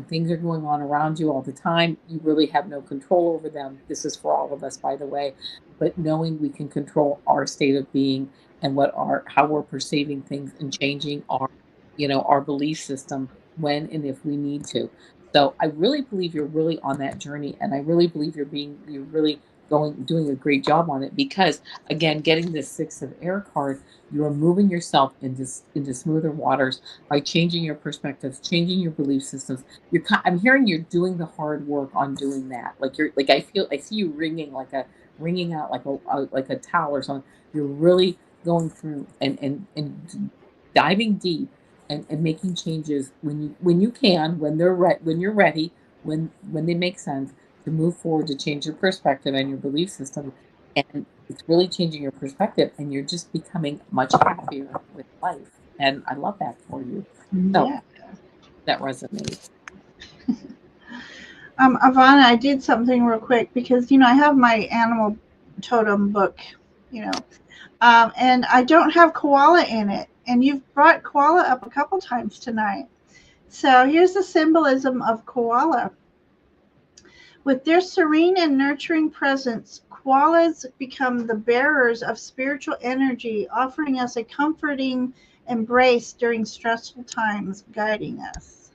things are going on around you all the time. You really have no control over them. This is for all of us, by the way. But knowing we can control our state of being and how we're perceiving things and changing our belief system when and if we need to. So I really believe you're really on that journey, and I really believe you're really doing a great job on it, because again, getting this Six of Air card, you are moving yourself into smoother waters by changing your perspectives, changing your belief systems. I'm hearing you're doing the hard work on doing that. Like you're like I see you wringing out like a towel or something. You're really going through and diving deep and making changes when you can, when you're ready, when they make sense, to move forward, to change your perspective and your belief system. And it's really changing your perspective, and you're just becoming much happier with life. And I love that for you. So Yeah. that resonates. Avana, I did something real quick because I have my animal totem book, you know, and I don't have koala in it. And you've brought koala up a couple times tonight. So here's the symbolism of koala. With their serene and nurturing presence, koalas become the bearers of spiritual energy, offering us a comforting embrace during stressful times, guiding us.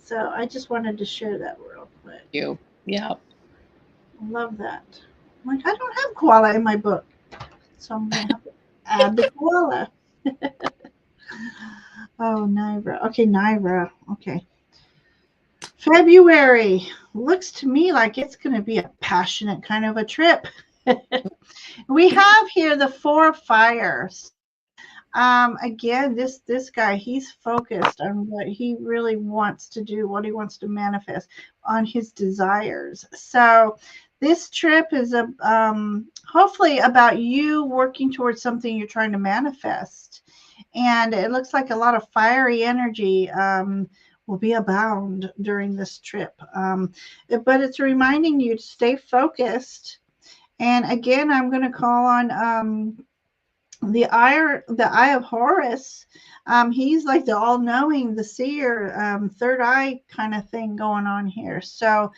So I just wanted to share that real quick. You. Yeah. I love that. I'm like, I don't have koala in my book, so I'm going to have to add the koala. Oh, Naira. Okay, Naira. Okay. February looks to me like it's going to be a passionate kind of a trip. We have here the Four of Fire. So, again, this guy, he's focused on what he really wants to do, what he wants to manifest, on his desires. So, this trip is hopefully about you working towards something you're trying to manifest, and it looks like a lot of fiery energy. Will be abound during this trip. But it's reminding you to stay focused. And again, I'm going to call on the eye of Horus. He's like the all-knowing, the seer, third eye kind of thing going on here. So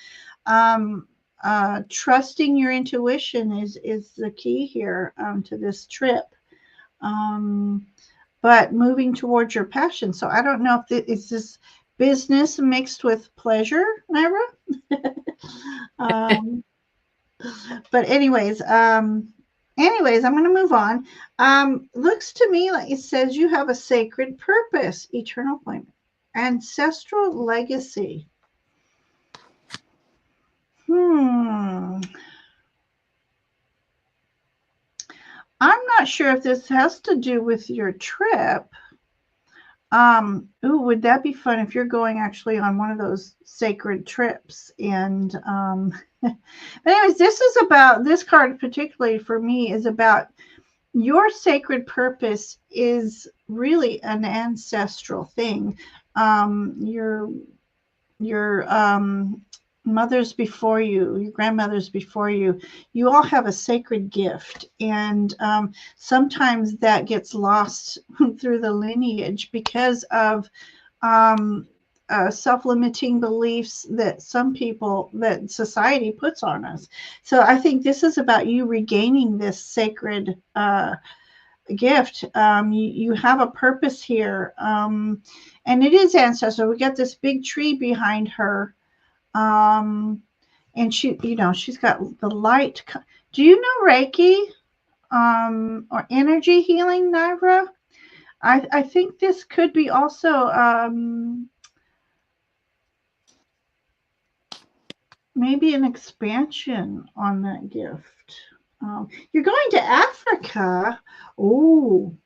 um, trusting your intuition is the key here to this trip. Um, but moving towards your passion. So I don't know if it's this business mixed with pleasure, Naira. um, but anyways, I'm going to move on. Looks to me like it says you have a sacred purpose, eternal appointment, ancestral legacy. Hmm. I'm not sure if this has to do with your trip. Ooh, would that be fun if you're going actually on one of those sacred trips? And but anyways, this card particularly for me is about your sacred purpose is really an ancestral thing. Your mothers before you, your grandmothers before you all have a sacred gift, and sometimes that gets lost through the lineage because of um, self-limiting beliefs that that society puts on us. So I think this is about you regaining this sacred gift. You have a purpose here, and it is ancestral. We got this big tree behind her, um, and she's got the light. Do you know Reiki or energy healing, Naira? I think this could be also maybe an expansion on that gift. You're going to Africa. Oh,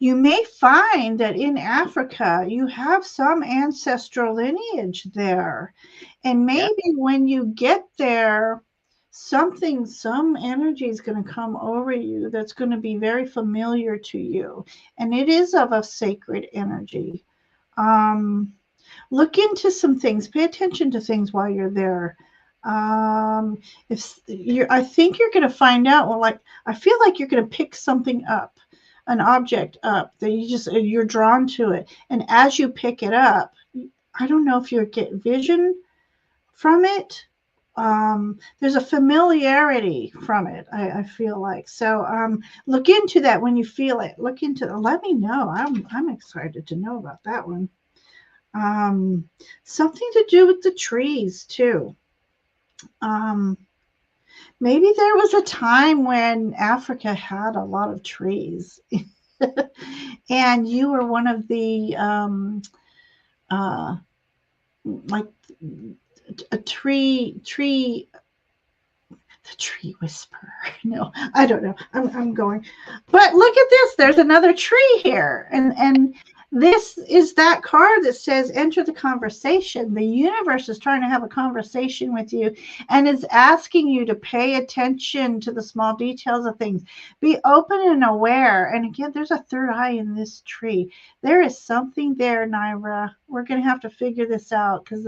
you may find that in Africa you have some ancestral lineage there. And Yeah. maybe when you get there, some energy is going to come over you that's going to be very familiar to you. And it is of a sacred energy. Um, Look into some things, pay attention to things while you're there. If you're I think you're going to find out, well, like I feel like you're going to pick something up, an object up that you're drawn to it, and as you pick it up, I don't know if you get vision from it. There's a familiarity from it. I feel like so. Look into that when you feel it. Look into it. Let me know. I'm excited to know about that one. Um, Something to do with the trees too. Um, Maybe there was a time when Africa had a lot of trees, and you were one of the uh, like a tree the tree whisperer. No, I don't know. I'm going. But look at this. There's another tree here. And this is that card that says enter the conversation. The universe is trying to have a conversation with you and is asking you to pay attention to the small details of things. Be open and aware. And again, there's a third eye in this tree. There is something there, Naira. We're going to have to figure this out because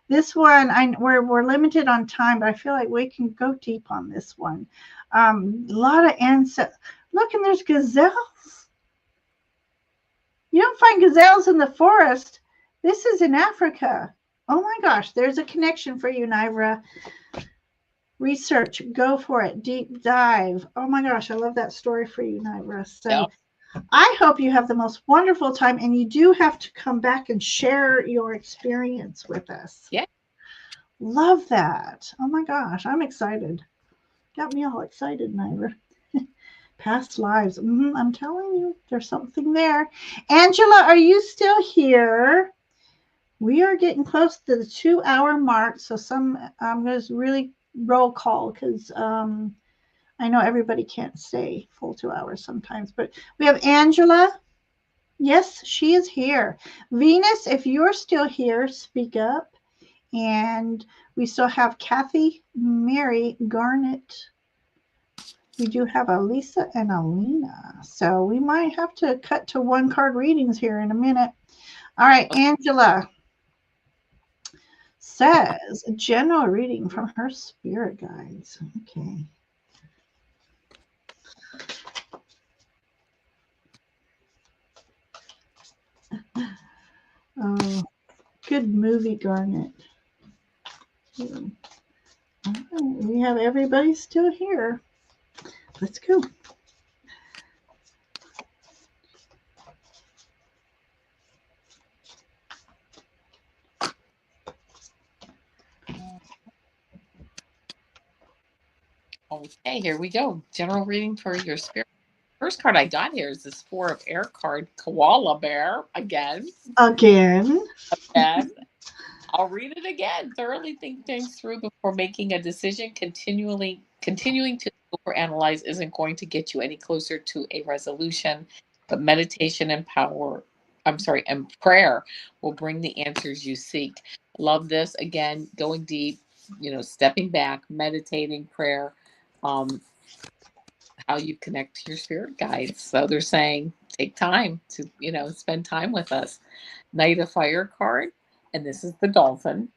this one, we're limited on time, but I feel like we can go deep on this one. A lot of ancestors. Look, and there's gazelles. You don't find gazelles in the forest. This is in Africa. Oh my gosh, there's a connection for you, Naira. Research, go for it. Deep dive. Oh my gosh, I love that story for you, Naira. Yeah. So I hope you have the most wonderful time, and you do have to come back and share your experience with us. Yeah. Love that. Oh my gosh, I'm excited. Got me all excited, Naira. Past lives. I'm telling you, there's something there. Angela, are you still here? We are getting close to the 2 hour mark, so I'm going to really roll call because I know everybody can't stay full 2 hours sometimes. But we have Angela. Yes, she is here. Venus, if you're still here, speak up. And we still have Kathy, Mary, Garnet. We do have a Lisa and a Lena. So we might have to cut to one card readings here in a minute. All right, Angela says a general reading from her spirit guides. Okay. Oh, good movie, Garnet. We have everybody still here. Let's go. Okay, here we go. General reading for your spirit. First card I got here is this Four of Air card, Koala Bear, again. Again. Again. I'll read it again. Thoroughly think things through before making a decision. Continuing to overanalyze isn't going to get you any closer to a resolution, but meditation and and prayer will bring the answers you seek. Love this. Again, going deep, stepping back, meditating, prayer, um, how you connect to your spirit guides. So they're saying take time to, spend time with us. Knight of Fire card, and this is the dolphin.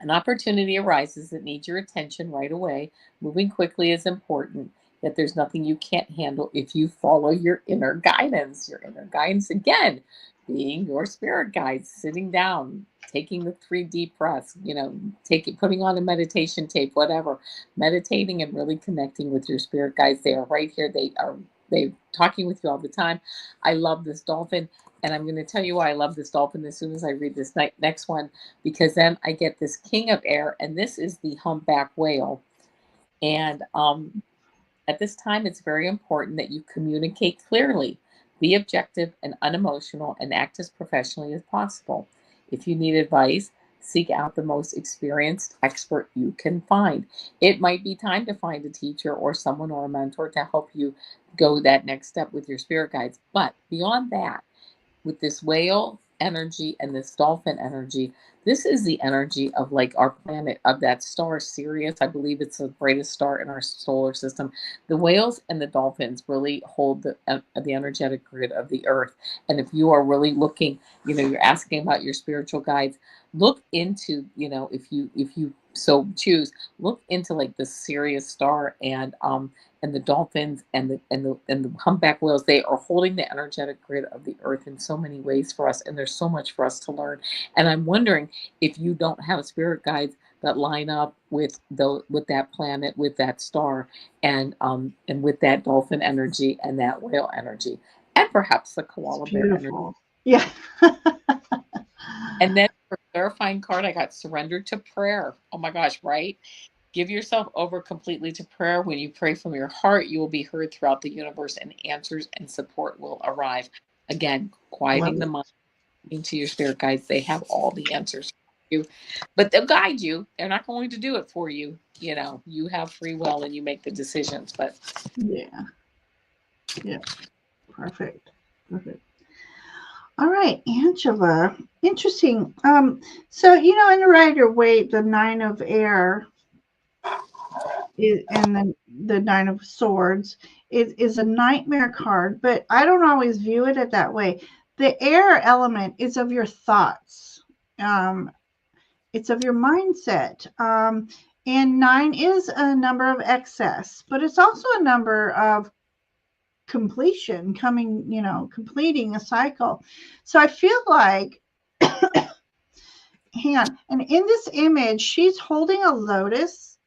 An opportunity arises that needs your attention right away. Moving quickly is important, yet there's nothing you can't handle if you follow your inner guidance. Your inner guidance, again, being your spirit guides, sitting down, taking the 3 deep breaths, putting on a meditation tape, whatever, meditating and really connecting with your spirit guides. They are right here. They're talking with you all the time. I love this dolphin. And I'm going to tell you why I love this dolphin as soon as I read this next one, because then I get this King of Air, and this is the humpback whale. And at this time, it's very important that you communicate clearly, be objective and unemotional, and act as professionally as possible. If you need advice, seek out the most experienced expert you can find. It might be time to find a teacher or someone or a mentor to help you go that next step with your spirit guides. But beyond that, with this whale energy and this dolphin energy, this is the energy of like our planet, of that star Sirius. I believe it's the brightest star in our solar system. The whales and the dolphins really hold the energetic grid of the earth. And if you are really looking, you're asking about your spiritual guides, look into, if you so choose, look into like the Sirius star and the dolphins and the humpback whales. They are holding the energetic grid of the earth in so many ways for us, and there's so much for us to learn. And I'm wondering if you don't have spirit guides that line up with that planet, with that star, and with that dolphin energy and that whale energy, and perhaps the It's koala bear energy. beautiful. Yeah. And then for clarifying card, I got surrender to prayer. Oh my gosh, right? Give yourself over completely to prayer. When you pray from your heart, you will be heard throughout the universe, and answers and support will arrive. Again, Love quieting the it. mind into your spirit guides. They have all the answers for you, but they'll guide you. They're not going to do it for you. You know, you have free will and you make the decisions. But Yeah. Yeah. Perfect. Perfect. All right, Angela. Interesting. So in the Rider Waite, the Nine of Air and the Nine of Swords is a nightmare card, but I don't always view it that way. The air element is of your thoughts. Um, it's of your mindset. And nine is a number of excess, but it's also a number of completion, completing a cycle. So I feel like, hang on, and in this image, she's holding a lotus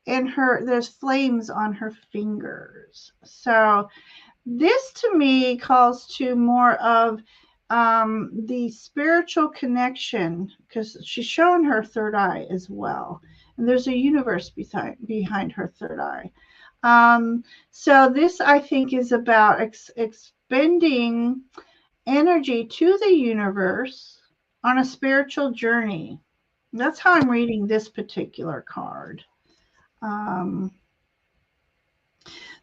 and there's flames on her fingers. So this to me calls to more of the spiritual connection, because she's showing her third eye as well, and there's a universe behind her third eye. So this, I think, is about expending energy to the universe on a spiritual journey. That's how I'm reading this particular card. Um,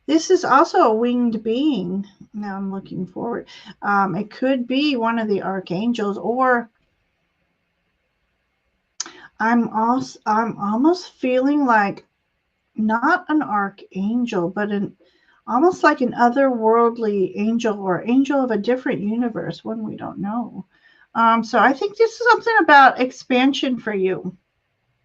this is also a winged being. Now I'm looking forward. It could be one of the archangels, or I'm almost feeling like not an archangel, but an almost like an otherworldly angel or angel of a different universe, one we don't know. So I think this is something about expansion for you.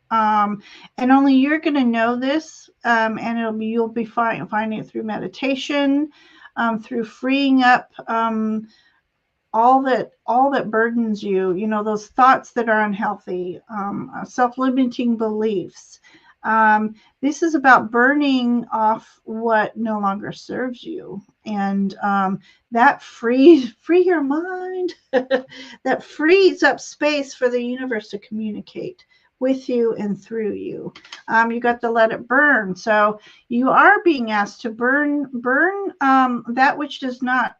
Um, and only you're going to know this, and you'll be finding it through meditation, through freeing up all that burdens you, those thoughts that are unhealthy, self-limiting beliefs. This is about burning off what no longer serves you, and that free your mind. That frees up space for the universe to communicate with you and through you. You got to let it burn. So you are being asked to burn that which does not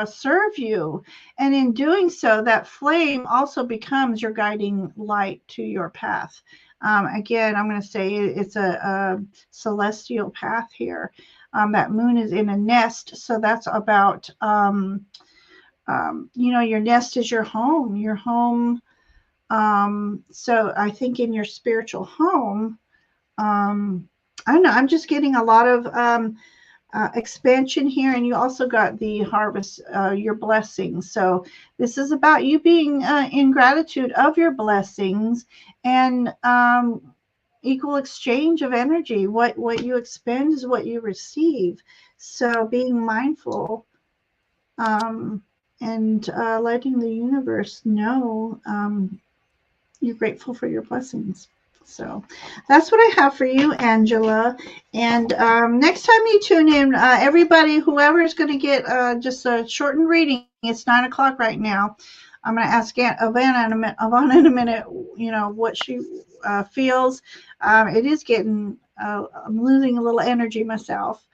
serve you. And in doing so, that flame also becomes your guiding light to your path. Again, I'm going to say it's a celestial path here. That moon is in a nest, so that's about, your nest is your home. Your home. So I think in your spiritual home, I don't know. I'm just getting a lot of expansion here, and you also got the harvest, your blessings. So this is about you being in gratitude of your blessings, and equal exchange of energy. What you expend is what you receive. So being mindful, um, and letting the universe know you're grateful for your blessings. So that's what I have for you, Angela. And next time you tune in, everybody, whoever is going to get just a shortened reading, it's 9 o'clock right now. I'm going to ask Avana in a minute, what she feels. It is getting, I'm losing a little energy myself.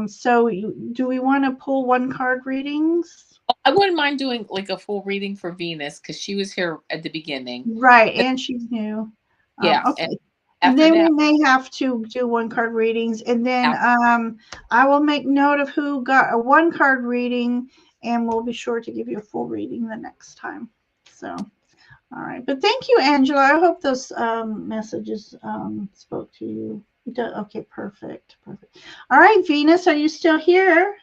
So do we want to pull one card readings? I wouldn't mind doing like a full reading for Venus because she was here at the beginning. Right, and she's new. Yeah, and Okay. And after then we that, may have to do one card readings, and then yeah, I will make note of who got a one card reading, and we'll be sure to give you a full reading the next time. So, all right. But thank you, Angela. I hope those messages spoke to you. Okay, perfect, perfect. All right, Venus, are you still here?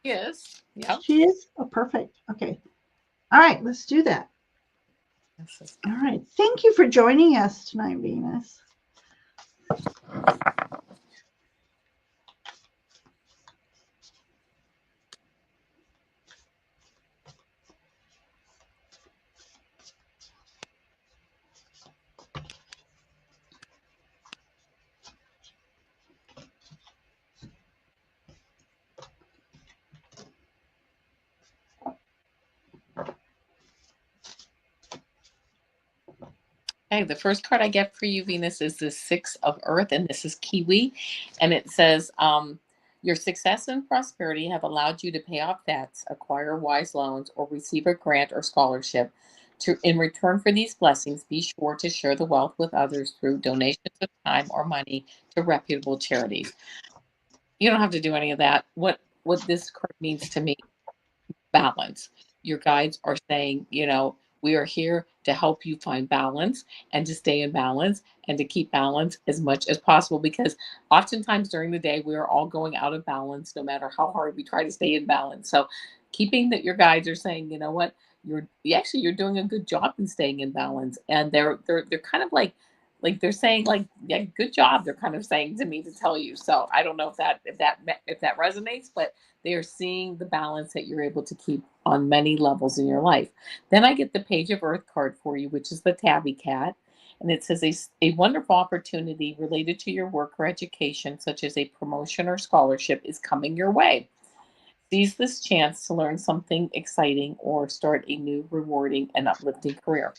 yes, yeah. She is. Oh, perfect. Okay. All right, let's do that. This is All right. Thank you for joining us tonight, Venus. Okay, the first card I get for you, Venus, is the Six of Earth, and this is Kiwi. And it says, your success and prosperity have allowed you to pay off debts, acquire wise loans, or receive a grant or scholarship. In return for these blessings, be sure to share the wealth with others through donations of time or money to reputable charities. You don't have to do any of that. What this card means to me, balance. Your guides are saying, we are here to help you find balance and to stay in balance and to keep balance as much as possible, because oftentimes during the day we are all going out of balance no matter how hard we try to stay in balance. So keeping that, your guides are saying, you know what, you're doing a good job in staying in balance, and they're kind of like they're saying, like, yeah, good job, they're kind of saying to me to tell you. So I don't know if that resonates, but they are seeing the balance that you're able to keep on many levels in your life. Then I get the Page of Earth card for you, which is the tabby cat. And it says a wonderful opportunity related to your work or education, such as a promotion or scholarship, is coming your way. Seize this chance to learn something exciting or start a new, rewarding, and uplifting career.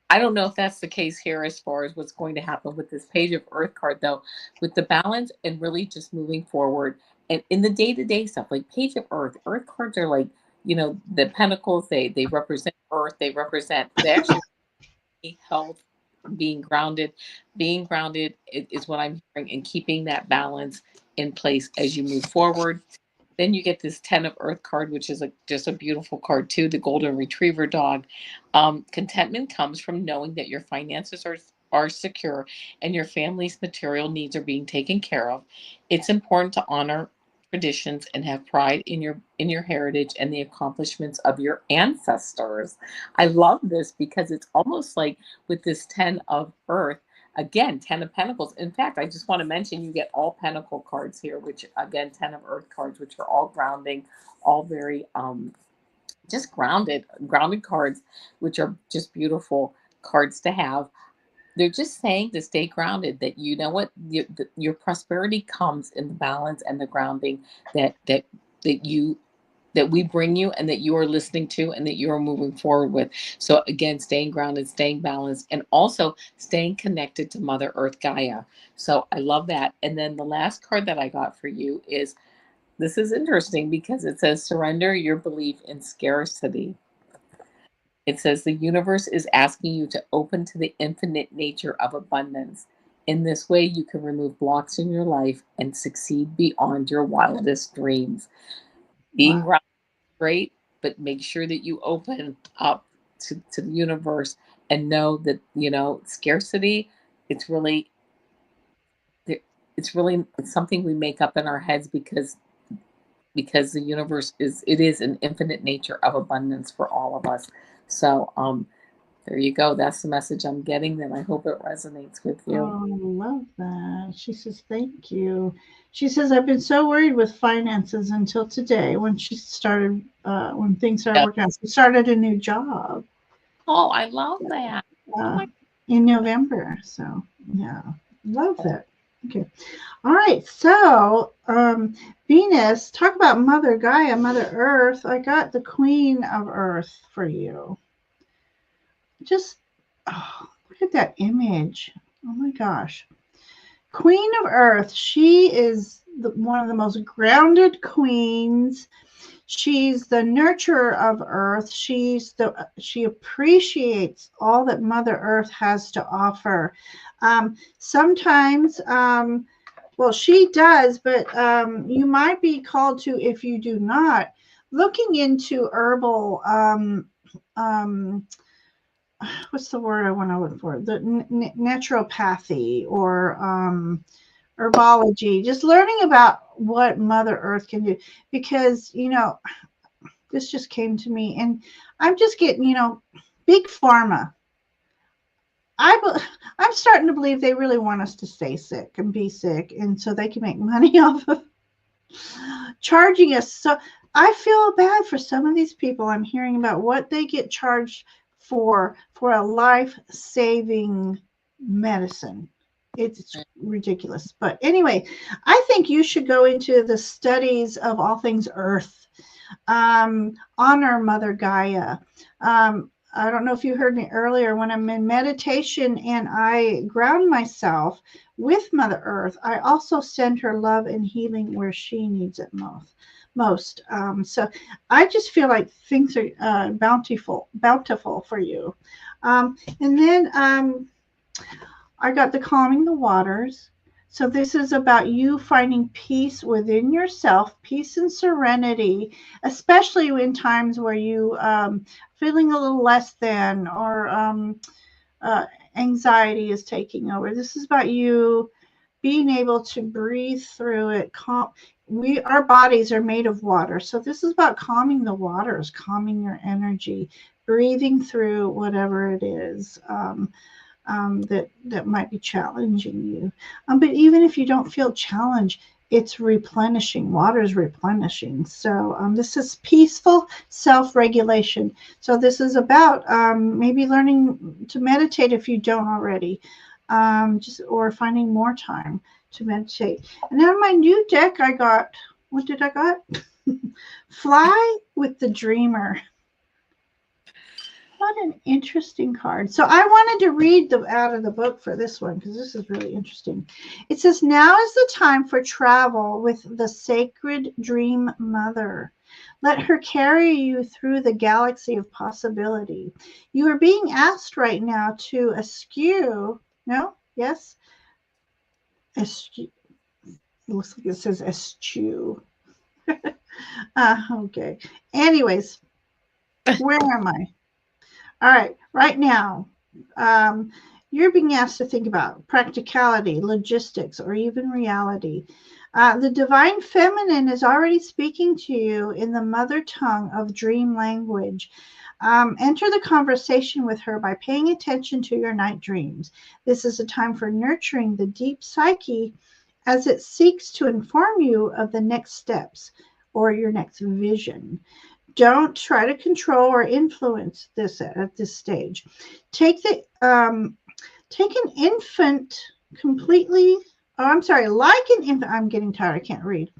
I don't know if that's the case here as far as what's going to happen with this Page of Earth card, though, with the balance and really just moving forward. And in the day to day stuff, like Page of Earth cards are like, the pentacles, they represent Earth, they actually health, being grounded. Being grounded is what I'm hearing, and keeping that balance in place as you move forward. Then you get this Ten of Earth card, which is just a beautiful card too, the Golden Retriever dog. Contentment comes from knowing that your finances are secure and your family's material needs are being taken care of. It's important to honor traditions and have pride in your heritage and the accomplishments of your ancestors. I love this because it's almost like with this Ten of Earth. Again, Ten of Pentacles. In fact, I just want to mention you get all Pentacle cards here, which again, Ten of Earth cards, which are all grounding, all very just grounded cards, which are just beautiful cards to have. They're just saying to stay grounded, that you know what, your prosperity comes in the balance and the grounding that you that we bring you and that you are listening to and that you are moving forward with. So again, staying grounded, staying balanced, and also staying connected to Mother Earth Gaia. So I love that. And then the last card that I got for you is, this is interesting because it says surrender your belief in scarcity. It says the universe is asking you to open to the infinite nature of abundance. In this way, you can remove blocks in your life and succeed beyond your wildest dreams. Being Wow. grounded, great, but make sure that you open up to the universe and know that, scarcity, it's really, it's something we make up in our heads, because the universe is an infinite nature of abundance for all of us. So there you go. That's the message I'm getting. Then I hope it resonates with you. Oh, I love that. She says, thank you. She says, I've been so worried with finances until today when she started, when things started Yeah. working out. She started a new job Oh, I love that. Oh uh, my in November. So, yeah, love that. Okay. All right. So, Venus, talk about Mother Gaia, Mother Earth. I got the Queen of Earth for you. Just, oh, look at that image. Oh my gosh. Queen of Earth. She is one of the most grounded queens. She's the nurturer of Earth. She appreciates all that Mother Earth has to offer. Sometimes, well, she does, but you might be called to, if you do not, looking into herbal. Um, what's the word I want to look for? The naturopathy or herbology, just learning about what Mother Earth can do. Because, this just came to me, and I'm just getting, big pharma. I'm starting to believe they really want us to stay sick and be sick, and so they can make money off of charging us. So I feel bad for some of these people. I'm hearing about what they get charged for a life-saving medicine. It's ridiculous. But anyway, I think you should go into the studies of all things earth. Honor Mother Gaia. I don't know if you heard me earlier. When I'm in meditation and I ground myself with Mother Earth, I also send her love and healing where she needs it most. So I just feel like things are bountiful for you. And then I got the calming the waters. So this is about you finding peace within yourself, peace and serenity, especially in times where you feeling a little less than or uh, anxiety is taking over. This is about you being able to breathe through it. Our bodies are made of water, so this is about calming the waters, calming your energy, breathing through whatever it is. That might be challenging you. But even if you don't feel challenged, it's replenishing. Water is replenishing. So this is peaceful self-regulation. So this is about maybe learning to meditate if you don't already, just or finding more time to meditate. And on my new deck, I got what did I got? Fly with the Dreamer. What an interesting card. So I wanted to read out of the book for this one because this is really interesting. It says, now is the time for travel with the sacred dream mother. Let her carry you through the galaxy of possibility. You are being asked right now to eschew. No? Yes? Eschew. It looks like it says eschew. Okay. Anyways, where am I? All right, right now, um, you're being asked to think about practicality, logistics, or even reality. The divine feminine is already speaking to you in the mother tongue of dream language. Enter the conversation with her by paying attention to your night dreams. This is a time for nurturing the deep psyche as it seeks to inform you of the next steps or your next vision. Don't try to control or influence this at this stage. Take the take an infant completely. Oh, I'm sorry. Like an infant, I'm getting tired. I can't read.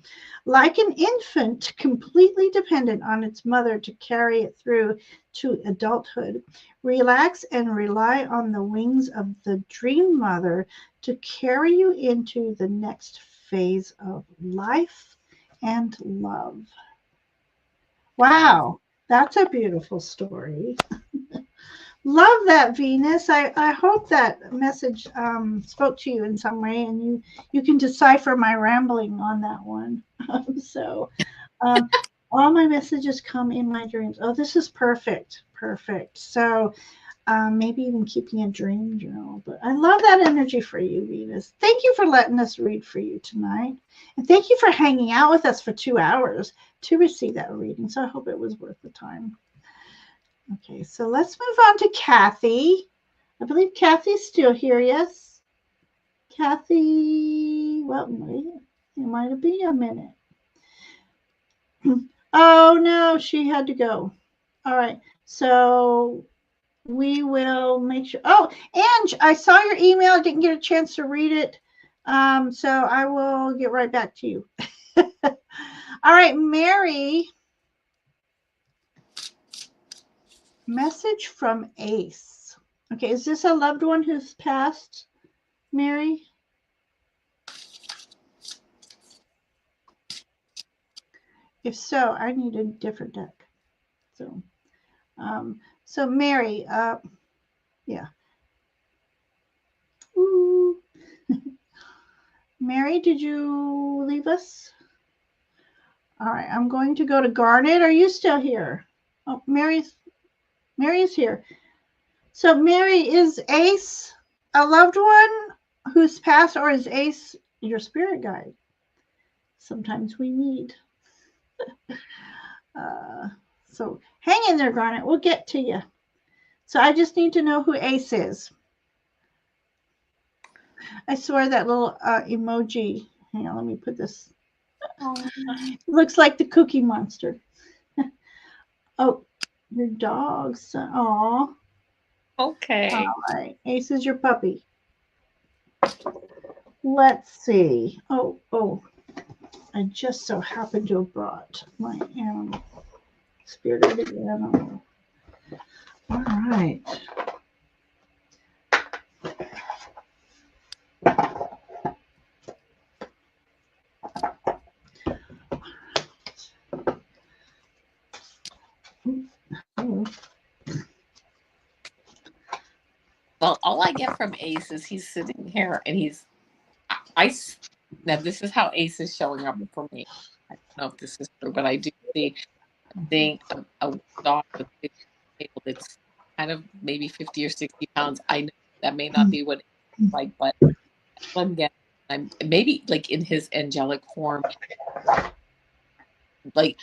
Like an infant, completely dependent on its mother to carry it through to adulthood. Relax and rely on the wings of the dream mother to carry you into the next phase of life and love. Wow. Wow, that's a beautiful story. Love that, Venus. I hope that message spoke to you in some way, and you can decipher my rambling on that one. So, um, all my messages come in my dreams. Oh, this is perfect, perfect. So, maybe even keeping a dream journal. But I love that energy for you, Venus. Thank you for letting us read for you tonight. And thank you for hanging out with us for 2 hours to receive that reading. So I hope it was worth the time. Okay, so let's move on to Kathy. I believe Kathy's still here, yes? Kathy, well, it might be a minute. Oh, no, she had to go. All right, so we will make sure. Oh, Ange, I saw your email. I didn't get a chance to read it. So I will get right back to you. All right, Mary. Message from Ace. Okay, is this a loved one who's passed, Mary? If so, I need a different deck. So, so Mary, yeah. Ooh. Mary, did you leave us? All right, I'm going to go to Garnet. Are you still here? Oh, Mary's here. So Mary, is Ace a loved one who's passed, or is Ace your spirit guide? Sometimes we need. Uh, so hang in there, Garnet. We'll get to you. So I just need to know who Ace is. I swear that little emoji. Hang on, let me put this. Oh, It looks like the Cookie Monster. Oh, your dog's. Aw. okay. All right. Ace is your puppy. Let's see. Oh. I just so happened to have brought my animal. Spirit of the animal. All right. Oh, Well, all I get from Ace is he's sitting here and I now this is how Ace is showing up for me. I don't know if this is true, but I do see seeing a dog with a table that's kind of maybe 50 or 60 pounds. I know that may not be what it's like, but I'm getting, I'm maybe like in his angelic form, like,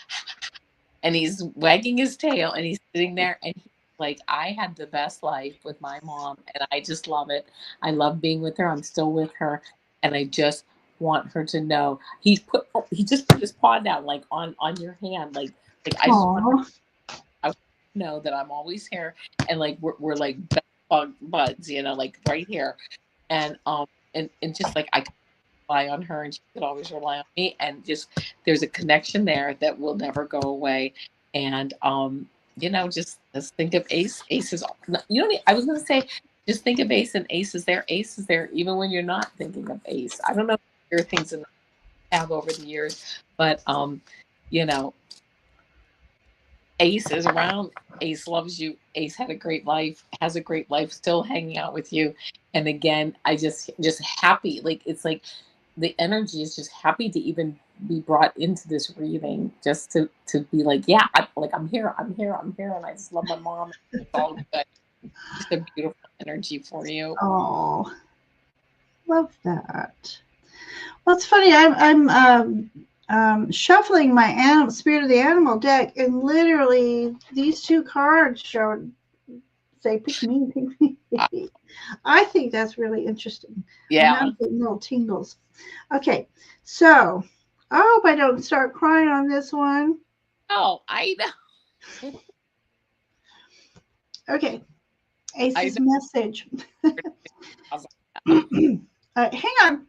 and he's wagging his tail and he's sitting there and he's like, I had the best life with my mom and I just love it. I love being with her. I'm still with her. And I just want her to know he just put his paw down like on your hand. Like I just want her aw. I want her to know that I'm always here and like we're like best bug buds, like right here. And and just like I could rely on her and she could always rely on me and just there's a connection there that will never go away. And just think of Ace is I was gonna say just think of Ace and Ace is there even when you're not thinking of Ace. I don't know if there are things in have over the years, but you know Ace is around. Ace loves you. Ace had a great life, has a great life, still hanging out with you. And again, I just happy. Like it's like the energy is just happy to even be brought into this reading, just to be like, yeah, I'm here, I'm here, and I just love my mom. It's all good. Just a beautiful energy for you. Oh, love that. Well, it's funny. I'm shuffling my Spirit of the Animal deck, and literally these two cards showed say, "Pick me, pick Uh, me." I think that's really interesting. I'm yeah. now getting little tingles. Okay, so I hope I don't start crying on this one. Oh, I know. Okay, I Ace's know. message. Hang on.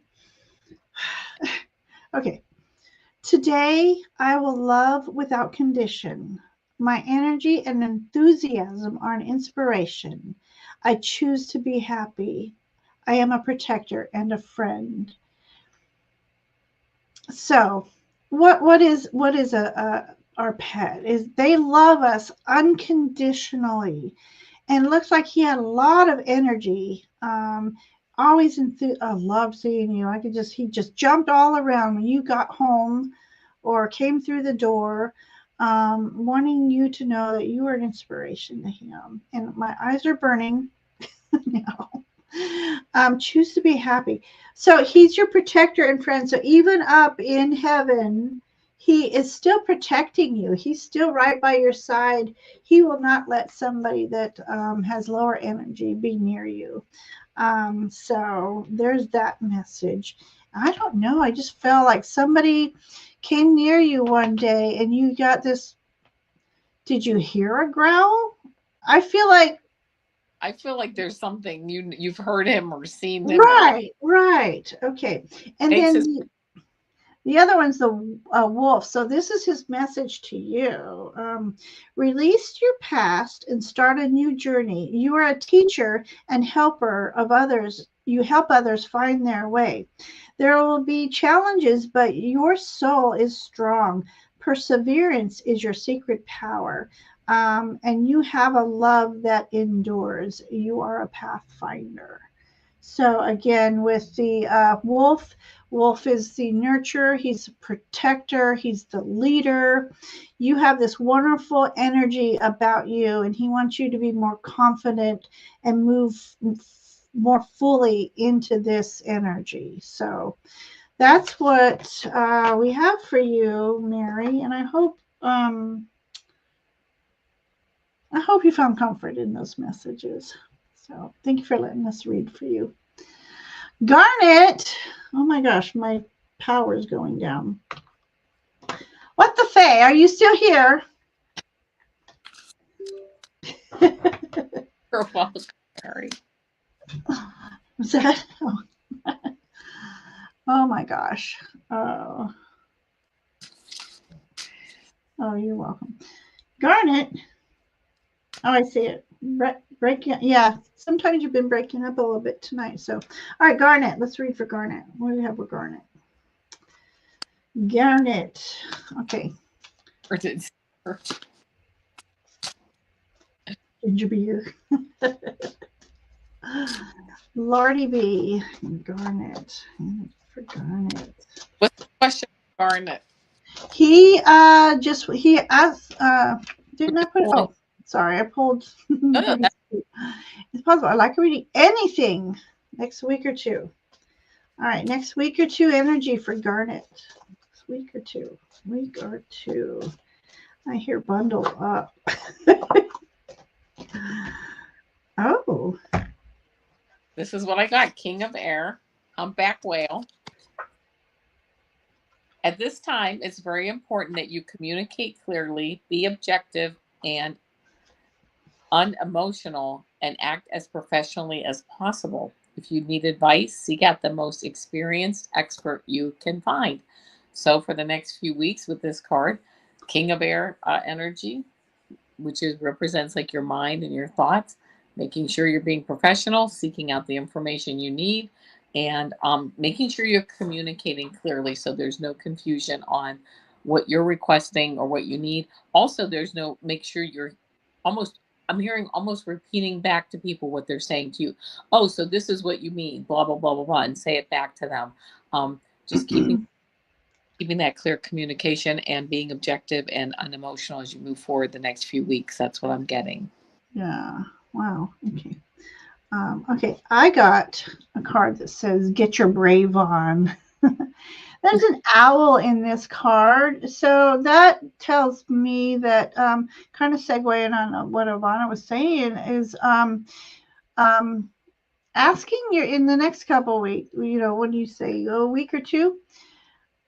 Okay. Today, I will love without condition. My energy and enthusiasm are an inspiration. I choose to be happy. I am a protector and a friend. So, what is a our pet? Is they love us unconditionally, and it looks like he had a lot of energy. Always I love seeing you. He just jumped all around when you got home or came through the door, wanting you to know that you are an inspiration to him. And my eyes are burning now. Choose to be happy. So he's your protector and friend. So even up in heaven, he is still protecting you. He's still right by your side. He will not let somebody that has lower energy be near you. So there's that message. I don't know. I just felt like somebody came near you one day and you got this. Did you hear a growl? I feel like, I feel like there's something you've heard him or seen him or right. Okay. And makes then his the other one's the wolf. So this is his message to you. Release your past and start a new journey. You are a teacher and helper of others. You help others find their way. There will be challenges, but your soul is strong. Perseverance is your secret power. And you have a love that endures. You are a pathfinder. So again, with the wolf is the nurturer, he's a protector, he's the leader. You have this wonderful energy about you, and he wants you to be more confident and move more fully into this energy. So that's what we have for you, Mary, and I hope you found comfort in those messages. So thank you for letting us read for you. Garnet. Oh my gosh, my power is going down. What the Fae? Are you still here? You're welcome, Mary. Was that? Oh my gosh. Oh, oh, you're welcome. Garnet. Oh, I see it. Breaking. Yeah, sometimes you've been breaking up a little bit tonight. So, all right, Garnet. Let's read for Garnet. What do we have with Garnet? Garnet. Okay. Or did or, Ginger beer. Lordy B. Garnet. For Garnet. what's the question, Garnet? He he asked We're didn't I just put pulling. oh sorry, I pulled No, no, that's it's possible. I like reading anything next week or two. All right, next week or two energy for Garnet. Next week or two. Week or two. I hear bundle up. Oh. this is what I got. King of Air, humpback whale. At this time, it's very important that you communicate clearly, be objective and unemotional, and act as professionally as possible. If you need advice, seek out the most experienced expert you can find. So, for the next few weeks with this card, King of Air energy, which is represents like your mind and your thoughts, making sure you're being professional, seeking out the information you need, and making sure you're communicating clearly so there's no confusion on what you're requesting or what you need. Also, there's no make sure you're almost I'm hearing almost repeating back to people what they're saying to you. Oh, so this is what you mean, blah blah blah blah blah, and say it back to them. Just keeping that clear communication and being objective and unemotional as you move forward the next few weeks. That's what I'm getting. Yeah. Wow. Okay. Okay, I got a card that says "Get your brave on." There's an owl in this card, so that tells me that kind of segueing on what Avana was saying is um, asking your in the next couple of weeks. You know, what do you say? A week or two?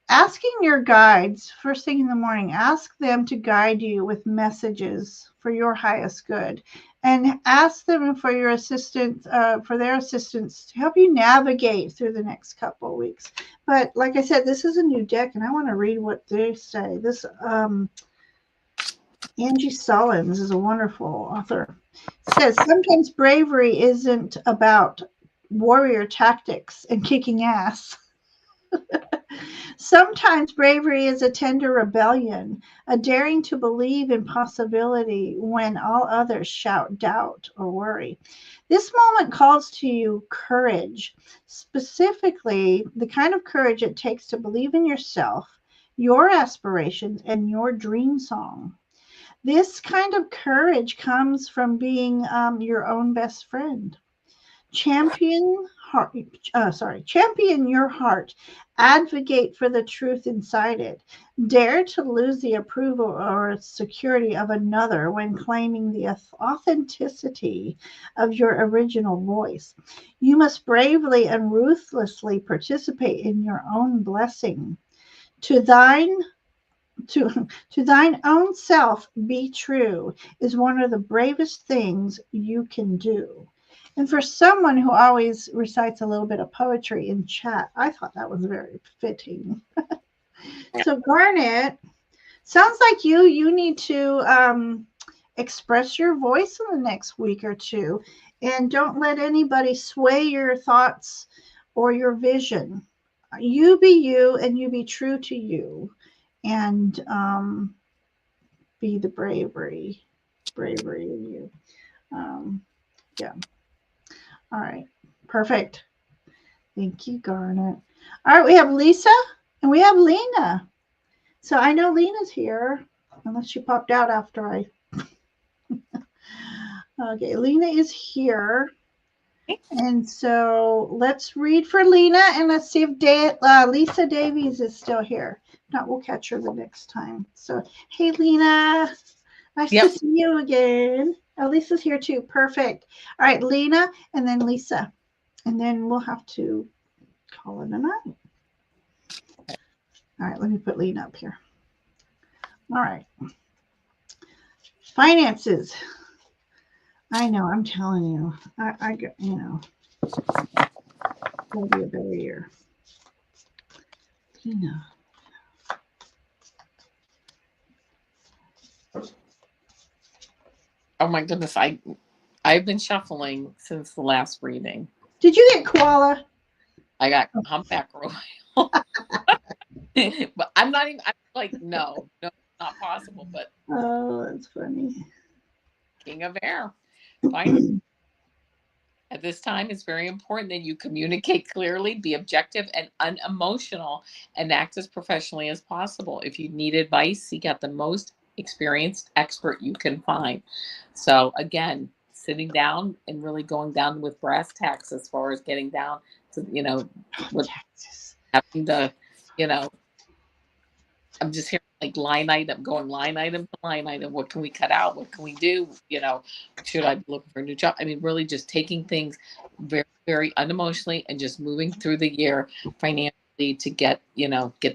Asking your guides first thing in the morning, ask them to guide you with messages for your highest good, and ask them for your assistance, for their assistance to help you navigate through the next couple of weeks. But like I said, this is a new deck, and I want to read what they say. This Angie Sullins is a wonderful author. It says sometimes bravery isn't about warrior tactics and kicking ass. Sometimes bravery is a tender rebellion, a daring to believe in possibility when all others shout doubt or worry. This moment calls to you courage, specifically the kind of courage it takes to believe in yourself, your aspirations, and your dream song. This kind of courage comes from being your own best friend. Champion heart, champion your heart. Advocate for the truth inside it. Dare to lose the approval or security of another when claiming the authenticity of your original voice. You must bravely and ruthlessly participate in your own blessing. To thine to thine own self be true is one of the bravest things you can do. And for someone who always recites a little bit of poetry in chat, I thought that was very fitting. So Garnet, sounds like you need to express your voice in the next week or two, and don't let anybody sway your thoughts or your vision. You be you, and you be true to you, and be the bravery in you. Um, yeah. All right. Perfect. Thank you, Garnet. All right, we have Lisa and we have Lena. So I know Lena's here, unless she popped out after I. Okay, Lena is here. And so let's read for Lena and let's see if Lisa Davies is still here. If not, we'll catch her the next time. So, hey, Lena. Nice to Yep. see you again. Oh, Lisa's here too. Perfect. All right, Lena and then Lisa. And then we'll have to call it a night. All right, let me put Lean up here. All right. Finances. I know, I'm telling you. I got, it'll be a better year. You know. Oh my goodness, I've been shuffling since the last reading. Did you get koala? I got humpback royal. But I'm not even, I'm like, no, not possible. But Oh, that's funny. king of air. Fine. At this time, it's very important that you communicate clearly, be objective and unemotional, and act as professionally as possible. If you need advice, seek out the most experienced expert you can find. So, again, sitting down and really going down with brass tacks as far as getting down to, Oh, what Texas. having the, you know, I'm just hearing like line item, going line item to line item. What can we cut out? What can we do? Should I be looking for a new job? I mean, really just taking things very, very unemotionally and just moving through the year financially to get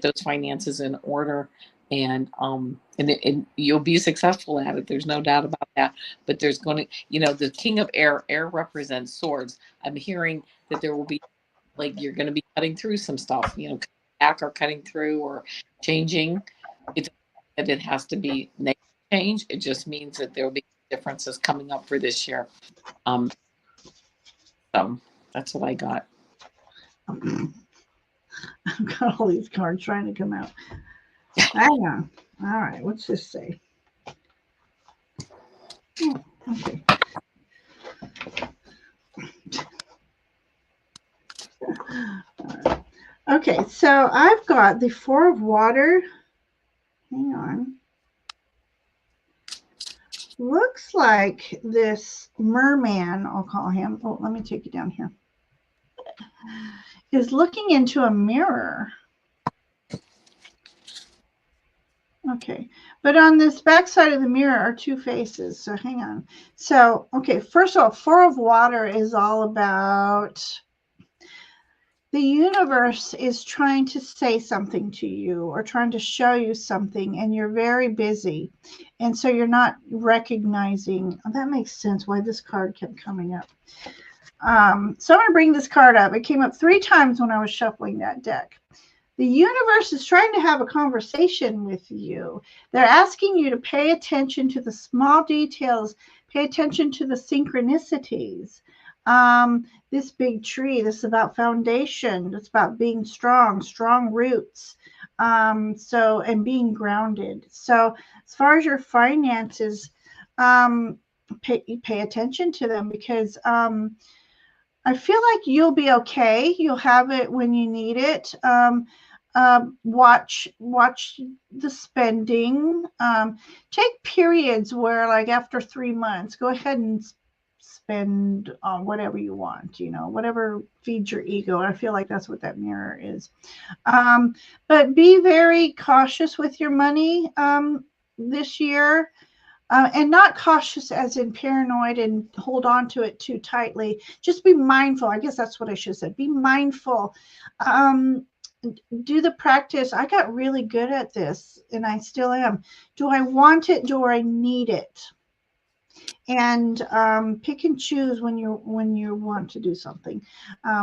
those finances in order. And you'll be successful at it. There's no doubt about that. But there's going to, the king of air represents swords. I'm hearing that there will be, like, you're going to be cutting through some stuff, back or cutting through or changing. It that it has to be negative change. It just means that there will be differences coming up for this year. Um, so that's what I got. I've got all these cards trying to come out. Hang on. All right, what's this say? Oh, okay. Okay, so I've got the Four of Water. Hang on. Looks like this merman, I'll call him. Oh, let me take you down here. Is looking into a mirror. Okay, but on this back side of the mirror are two faces. So hang on. So, okay, first of all, Four of Water is all about the universe is trying to say something to you or trying to show you something, and you're very busy. And so you're not recognizing. Oh, that makes sense why this card kept coming up. So I'm going to bring this card up. It came up 3 times when I was shuffling that deck. The universe is trying to have a conversation with you. They're asking you to pay attention to the small details, pay attention to the synchronicities. This big tree, this is about foundation. It's about being strong roots. And being grounded. So as far as your finances, pay attention to them because I feel like you'll be okay. You'll have it when you need it. Watch the spending. Take periods where, like after 3 months, go ahead and spend on whatever you want. Whatever feeds your ego. I feel like that's what that mirror is. But be very cautious with your money this year. And not cautious as in paranoid and hold on to it too tightly. Just be mindful. I guess that's what I should have said. Be mindful. Do the practice. I got really good at this, and I still am. Do I want it? Do I need it? And pick and choose when you want to do something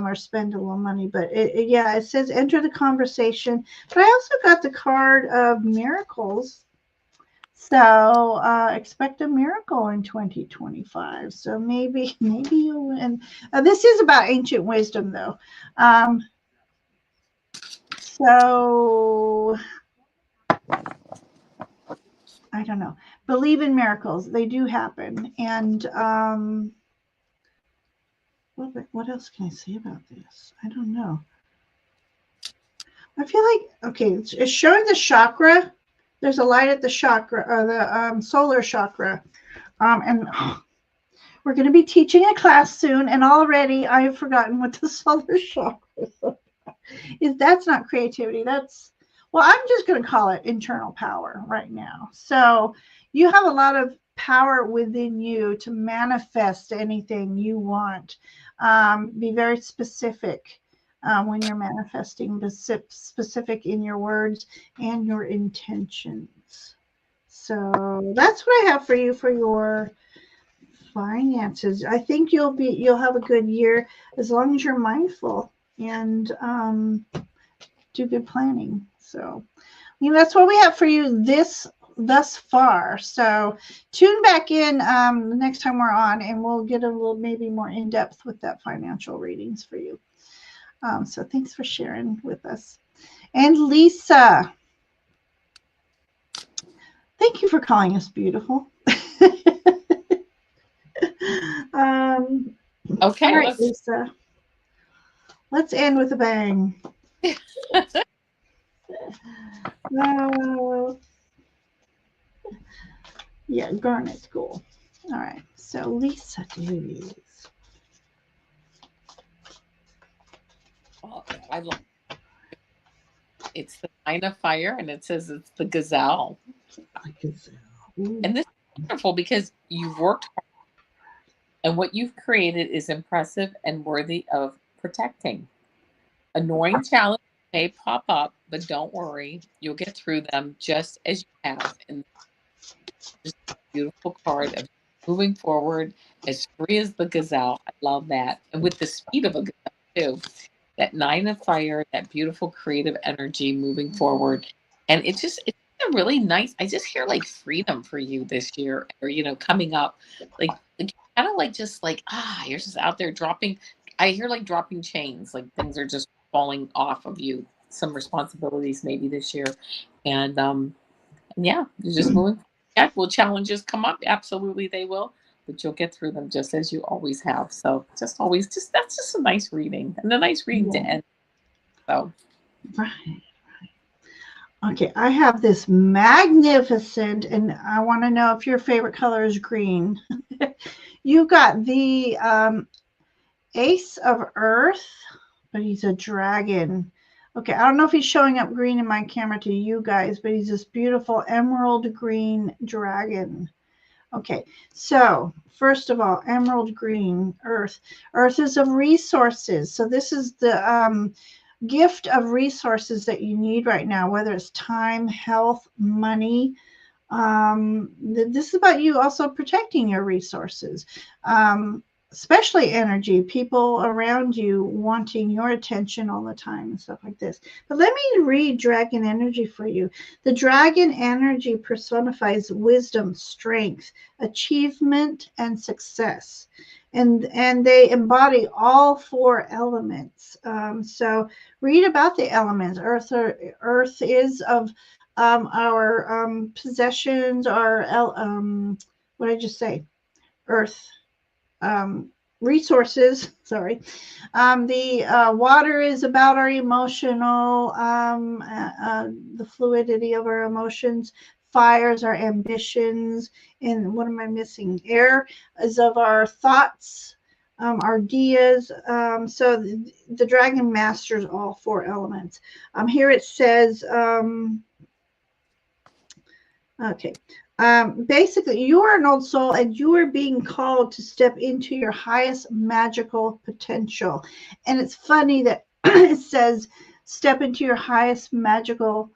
or spend a little money. But it says enter the conversation. But I also got the card of miracles. So expect a miracle in 2025. So maybe you'll win. This is about ancient wisdom, though. So I don't know. Believe in miracles; they do happen. And what else can I say about this? I don't know. I feel like okay, it's showing the chakra. There's a light at the chakra, or the solar chakra, and we're going to be teaching a class soon, and already I have forgotten what the solar chakra is. That's not creativity. I'm just going to call it internal power right now. So you have a lot of power within you to manifest anything you want. Be very specific. when you're manifesting, specific in your words and your intentions. So that's what I have for you for your finances. I think you'll have a good year as long as you're mindful and do good planning. So that's what we have for you thus far. So tune back in the next time we're on, and we'll get a little maybe more in depth with that financial readings for you. So thanks for sharing with us. And Lisa, thank you for calling us beautiful. All Okay, right, Lisa. Let's end with a bang. Uh, yeah, Garnet School. All right. So Lisa Davies. well, I love it's the Nine of Fire, and it says it's the gazelle. And this is wonderful because you've worked hard, and what you've created is impressive and worthy of protecting. Annoying challenges may pop up, but don't worry, you'll get through them just as you have. And just a beautiful card of moving forward as free as the gazelle. I love that. And with the speed of a gazelle, too. That Nine of Fire, that beautiful creative energy moving forward. And it's a really nice, I just hear like freedom for you this year, or, coming up. Like kind of like just like, you're just out there dropping. I hear like dropping chains, like things are just falling off of you. Some responsibilities maybe this year. And yeah, you're just moving. Yeah, will challenges come up? Absolutely, they will. But you'll get through them just as you always have. So just always, just that's just a nice reading and a nice reading to Yeah. end. So Right. Okay, I have this magnificent, and I want to know if your favorite color is green. You got the Ace of Earth, but he's a dragon. Okay, I don't know if he's showing up green in my camera to you guys, but he's this beautiful emerald green dragon. Okay, so first of all, emerald green, earth. Earth is of resources. So this is the gift of resources that you need right now, whether it's time, health, money. This is about you also protecting your resources, especially energy, people around you wanting your attention all the time and stuff like this. But let me read dragon energy for you. The dragon energy personifies wisdom, strength, achievement, and success. And they embody all four elements. So read about the elements. Earth is of our possessions, our what did I just say? Earth um, resources. Sorry. The water is about our emotional, the fluidity of our emotions. Fires our ambitions, and what am I missing? Air is of our thoughts, our ideas. So the dragon masters all four elements. Here it says. Okay. Basically, you are an old soul and you are being called to step into your highest magical potential. And it's funny that it says step into your highest magical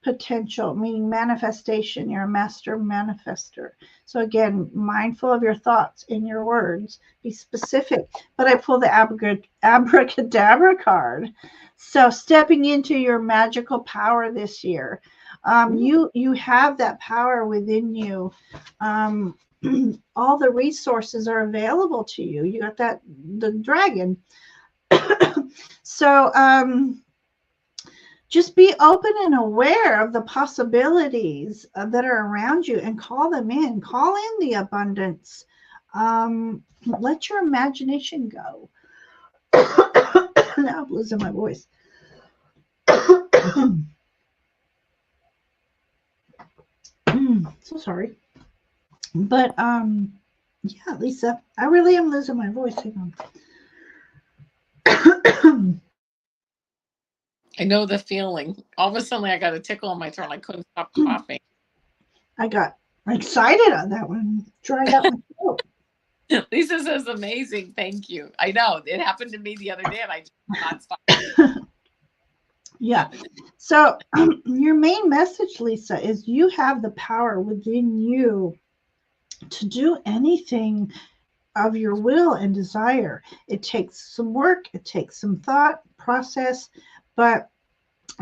potential, meaning manifestation. You're a master manifester. So, again, mindful of your thoughts and your words, be specific. But I pull the abracadabra card. So, stepping into your magical power this year. You have that power within you. Um, all the resources are available to you. You got the dragon. So just be open and aware of the possibilities that are around you and call them in. Call in the abundance. Let your imagination go. Now I'm losing my voice. So sorry. But yeah, Lisa, I really am losing my voice. Hang on. I know the feeling. All of a sudden, I got a tickle in my throat. I couldn't stop coughing. I got excited on that one. Dried out my throat. Lisa says amazing. Thank you. I know it happened to me the other day, and I just could not stop. Yeah. So your main message, Lisa, is you have the power within you to do anything of your will and desire. It takes some work, it takes some thought, process, but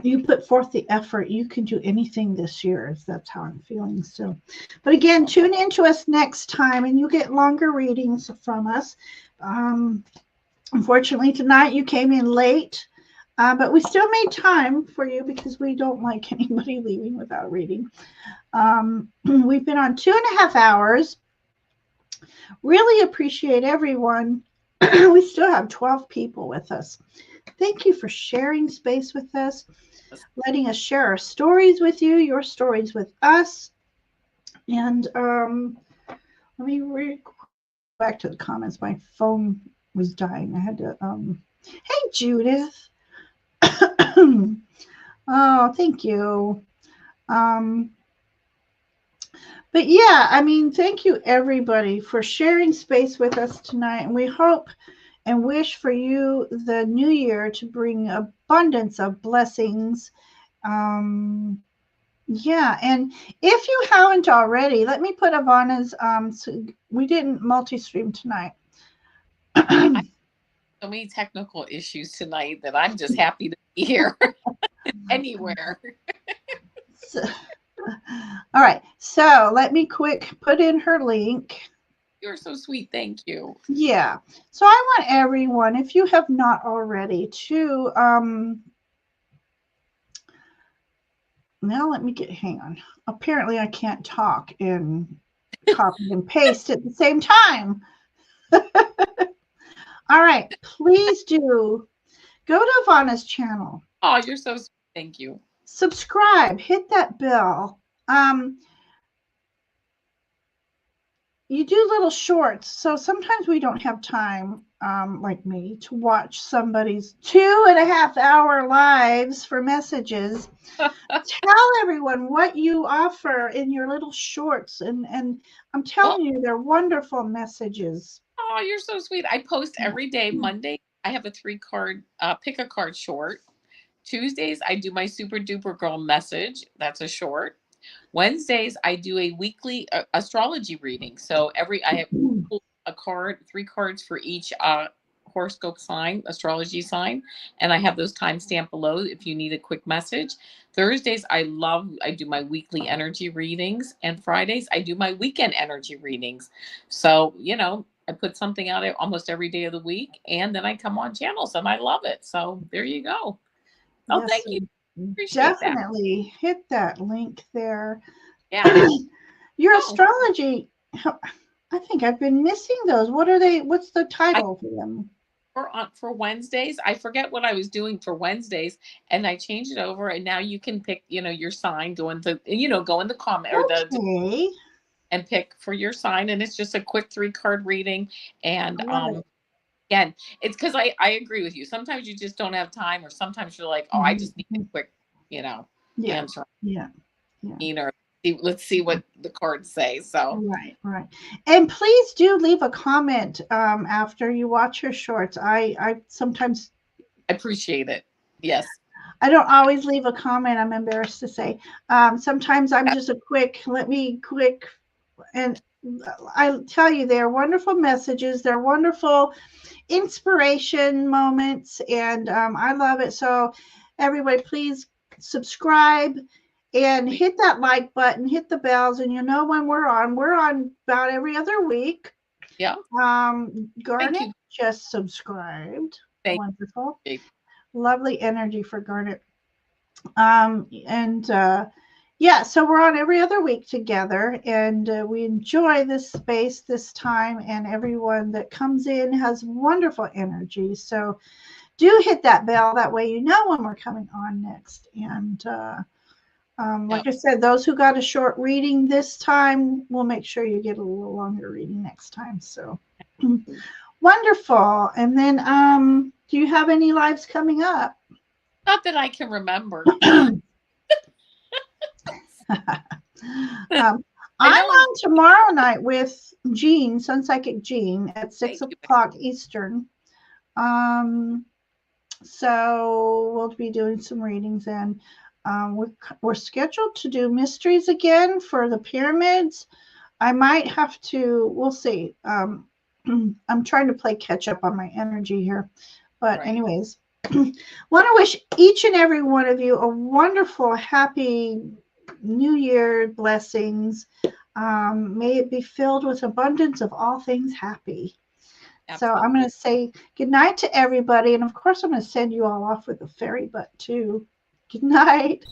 you put forth the effort, you can do anything this year. That's how I'm feeling. So, but again, tune into us next time and you get longer readings from us. Unfortunately, tonight you came in late, but we still made time for you because we don't like anybody leaving without reading. We've been on 2.5 hours. Really appreciate everyone. We still have 12 people with us. Thank you for sharing space with us, letting us share our stories with you, your stories with us. And let me go back to the comments. My phone was dying. I had to. Hey, Judith. Oh, thank you. Um, but yeah, I mean, thank you everybody for sharing space with us tonight. And we hope and wish for you the new year to bring abundance of blessings. Um, yeah, and if you haven't already, let me put Avana's. So we didn't multi-stream tonight. I have so many technical issues tonight that I'm just happy to be here anywhere. So, all right, so let me quick put in her link. You're so sweet. Thank you. Yeah, so I want everyone, if you have not already, to now let me get. Hang on. Apparently, I can't talk and copy and paste at the same time. All right, please do go to Ivana's channel. Oh, you're so sweet. Thank you. Subscribe, hit that bell. You do little shorts, so sometimes we don't have time, like me, to watch somebody's 2.5 hour lives for messages. Tell everyone what you offer in your little shorts, and I'm Well, telling you, they're wonderful messages. oh, you're so sweet. I post every day. Monday, I have a 3 card, pick a card short. Tuesdays, I do my super duper girl message. That's a short. Wednesdays, I do a weekly astrology reading. So I have a card, 3 cards for each horoscope sign, astrology sign, and I have those timestamp below if you need a quick message. Thursdays, I do my weekly energy readings, and Fridays, I do my weekend energy readings. So, I put something out almost every day of the week, and then I come on channels, and I love it. So there you go. Oh, Yes, thank you. Appreciate that. definitely hit that link there. Yeah. Your Oh, astrology, I think I've been missing those. What are they? What's the I title for them? for Wednesdays, I forget what I was doing for Wednesdays, and I changed it over, and now you can pick, your sign, go in the comment or the Okay, and pick for your sign, and it's just a quick 3 card reading. And I love it. again, it's because I agree with you. Sometimes you just don't have time, or sometimes you're like, oh, I just need a Mhm. quick, Yeah, answer, yeah, yeah. or let's see what the cards say. So Right, right. And please do leave a comment after you watch your shorts. I sometimes I appreciate it. Yes. I don't always leave a comment. I'm embarrassed to say. Sometimes I'm just a quick. Let me quick and I tell you, they're wonderful messages. They're wonderful inspiration moments, and I love it. So, everybody, please subscribe and hit that like button, hit the bells, and you know when we're on. We're on about every other week. Yeah. Thank Garnet you. just subscribed. Thank Wonderful, you. lovely energy for Garnet. And yeah, so we're on every other week together, and we enjoy this space, this time, and everyone that comes in has wonderful energy. So do hit that bell. That way you know when we're coming on next. And like Yep. I said, those who got a short reading this time, we'll make sure you get a little longer reading next time. So wonderful. And then, do you have any lives coming up? Not that I can remember. um, I I'm know when on tomorrow night with Jean, Sun Psychic Jean, at six thank you. o'clock Eastern. Um, so we'll be doing some readings, and we're scheduled to do mysteries again for the pyramids. I might have to. We'll see. I'm trying to play catch up on my energy here, but Right. anyways, want to wish each and every one of you a wonderful, happy New Year. Blessings. May it be filled with abundance of all things happy. So I'm going Absolutely. to say good night to everybody. And of course, I'm going to send you all off with a fairy butt, too. Good night.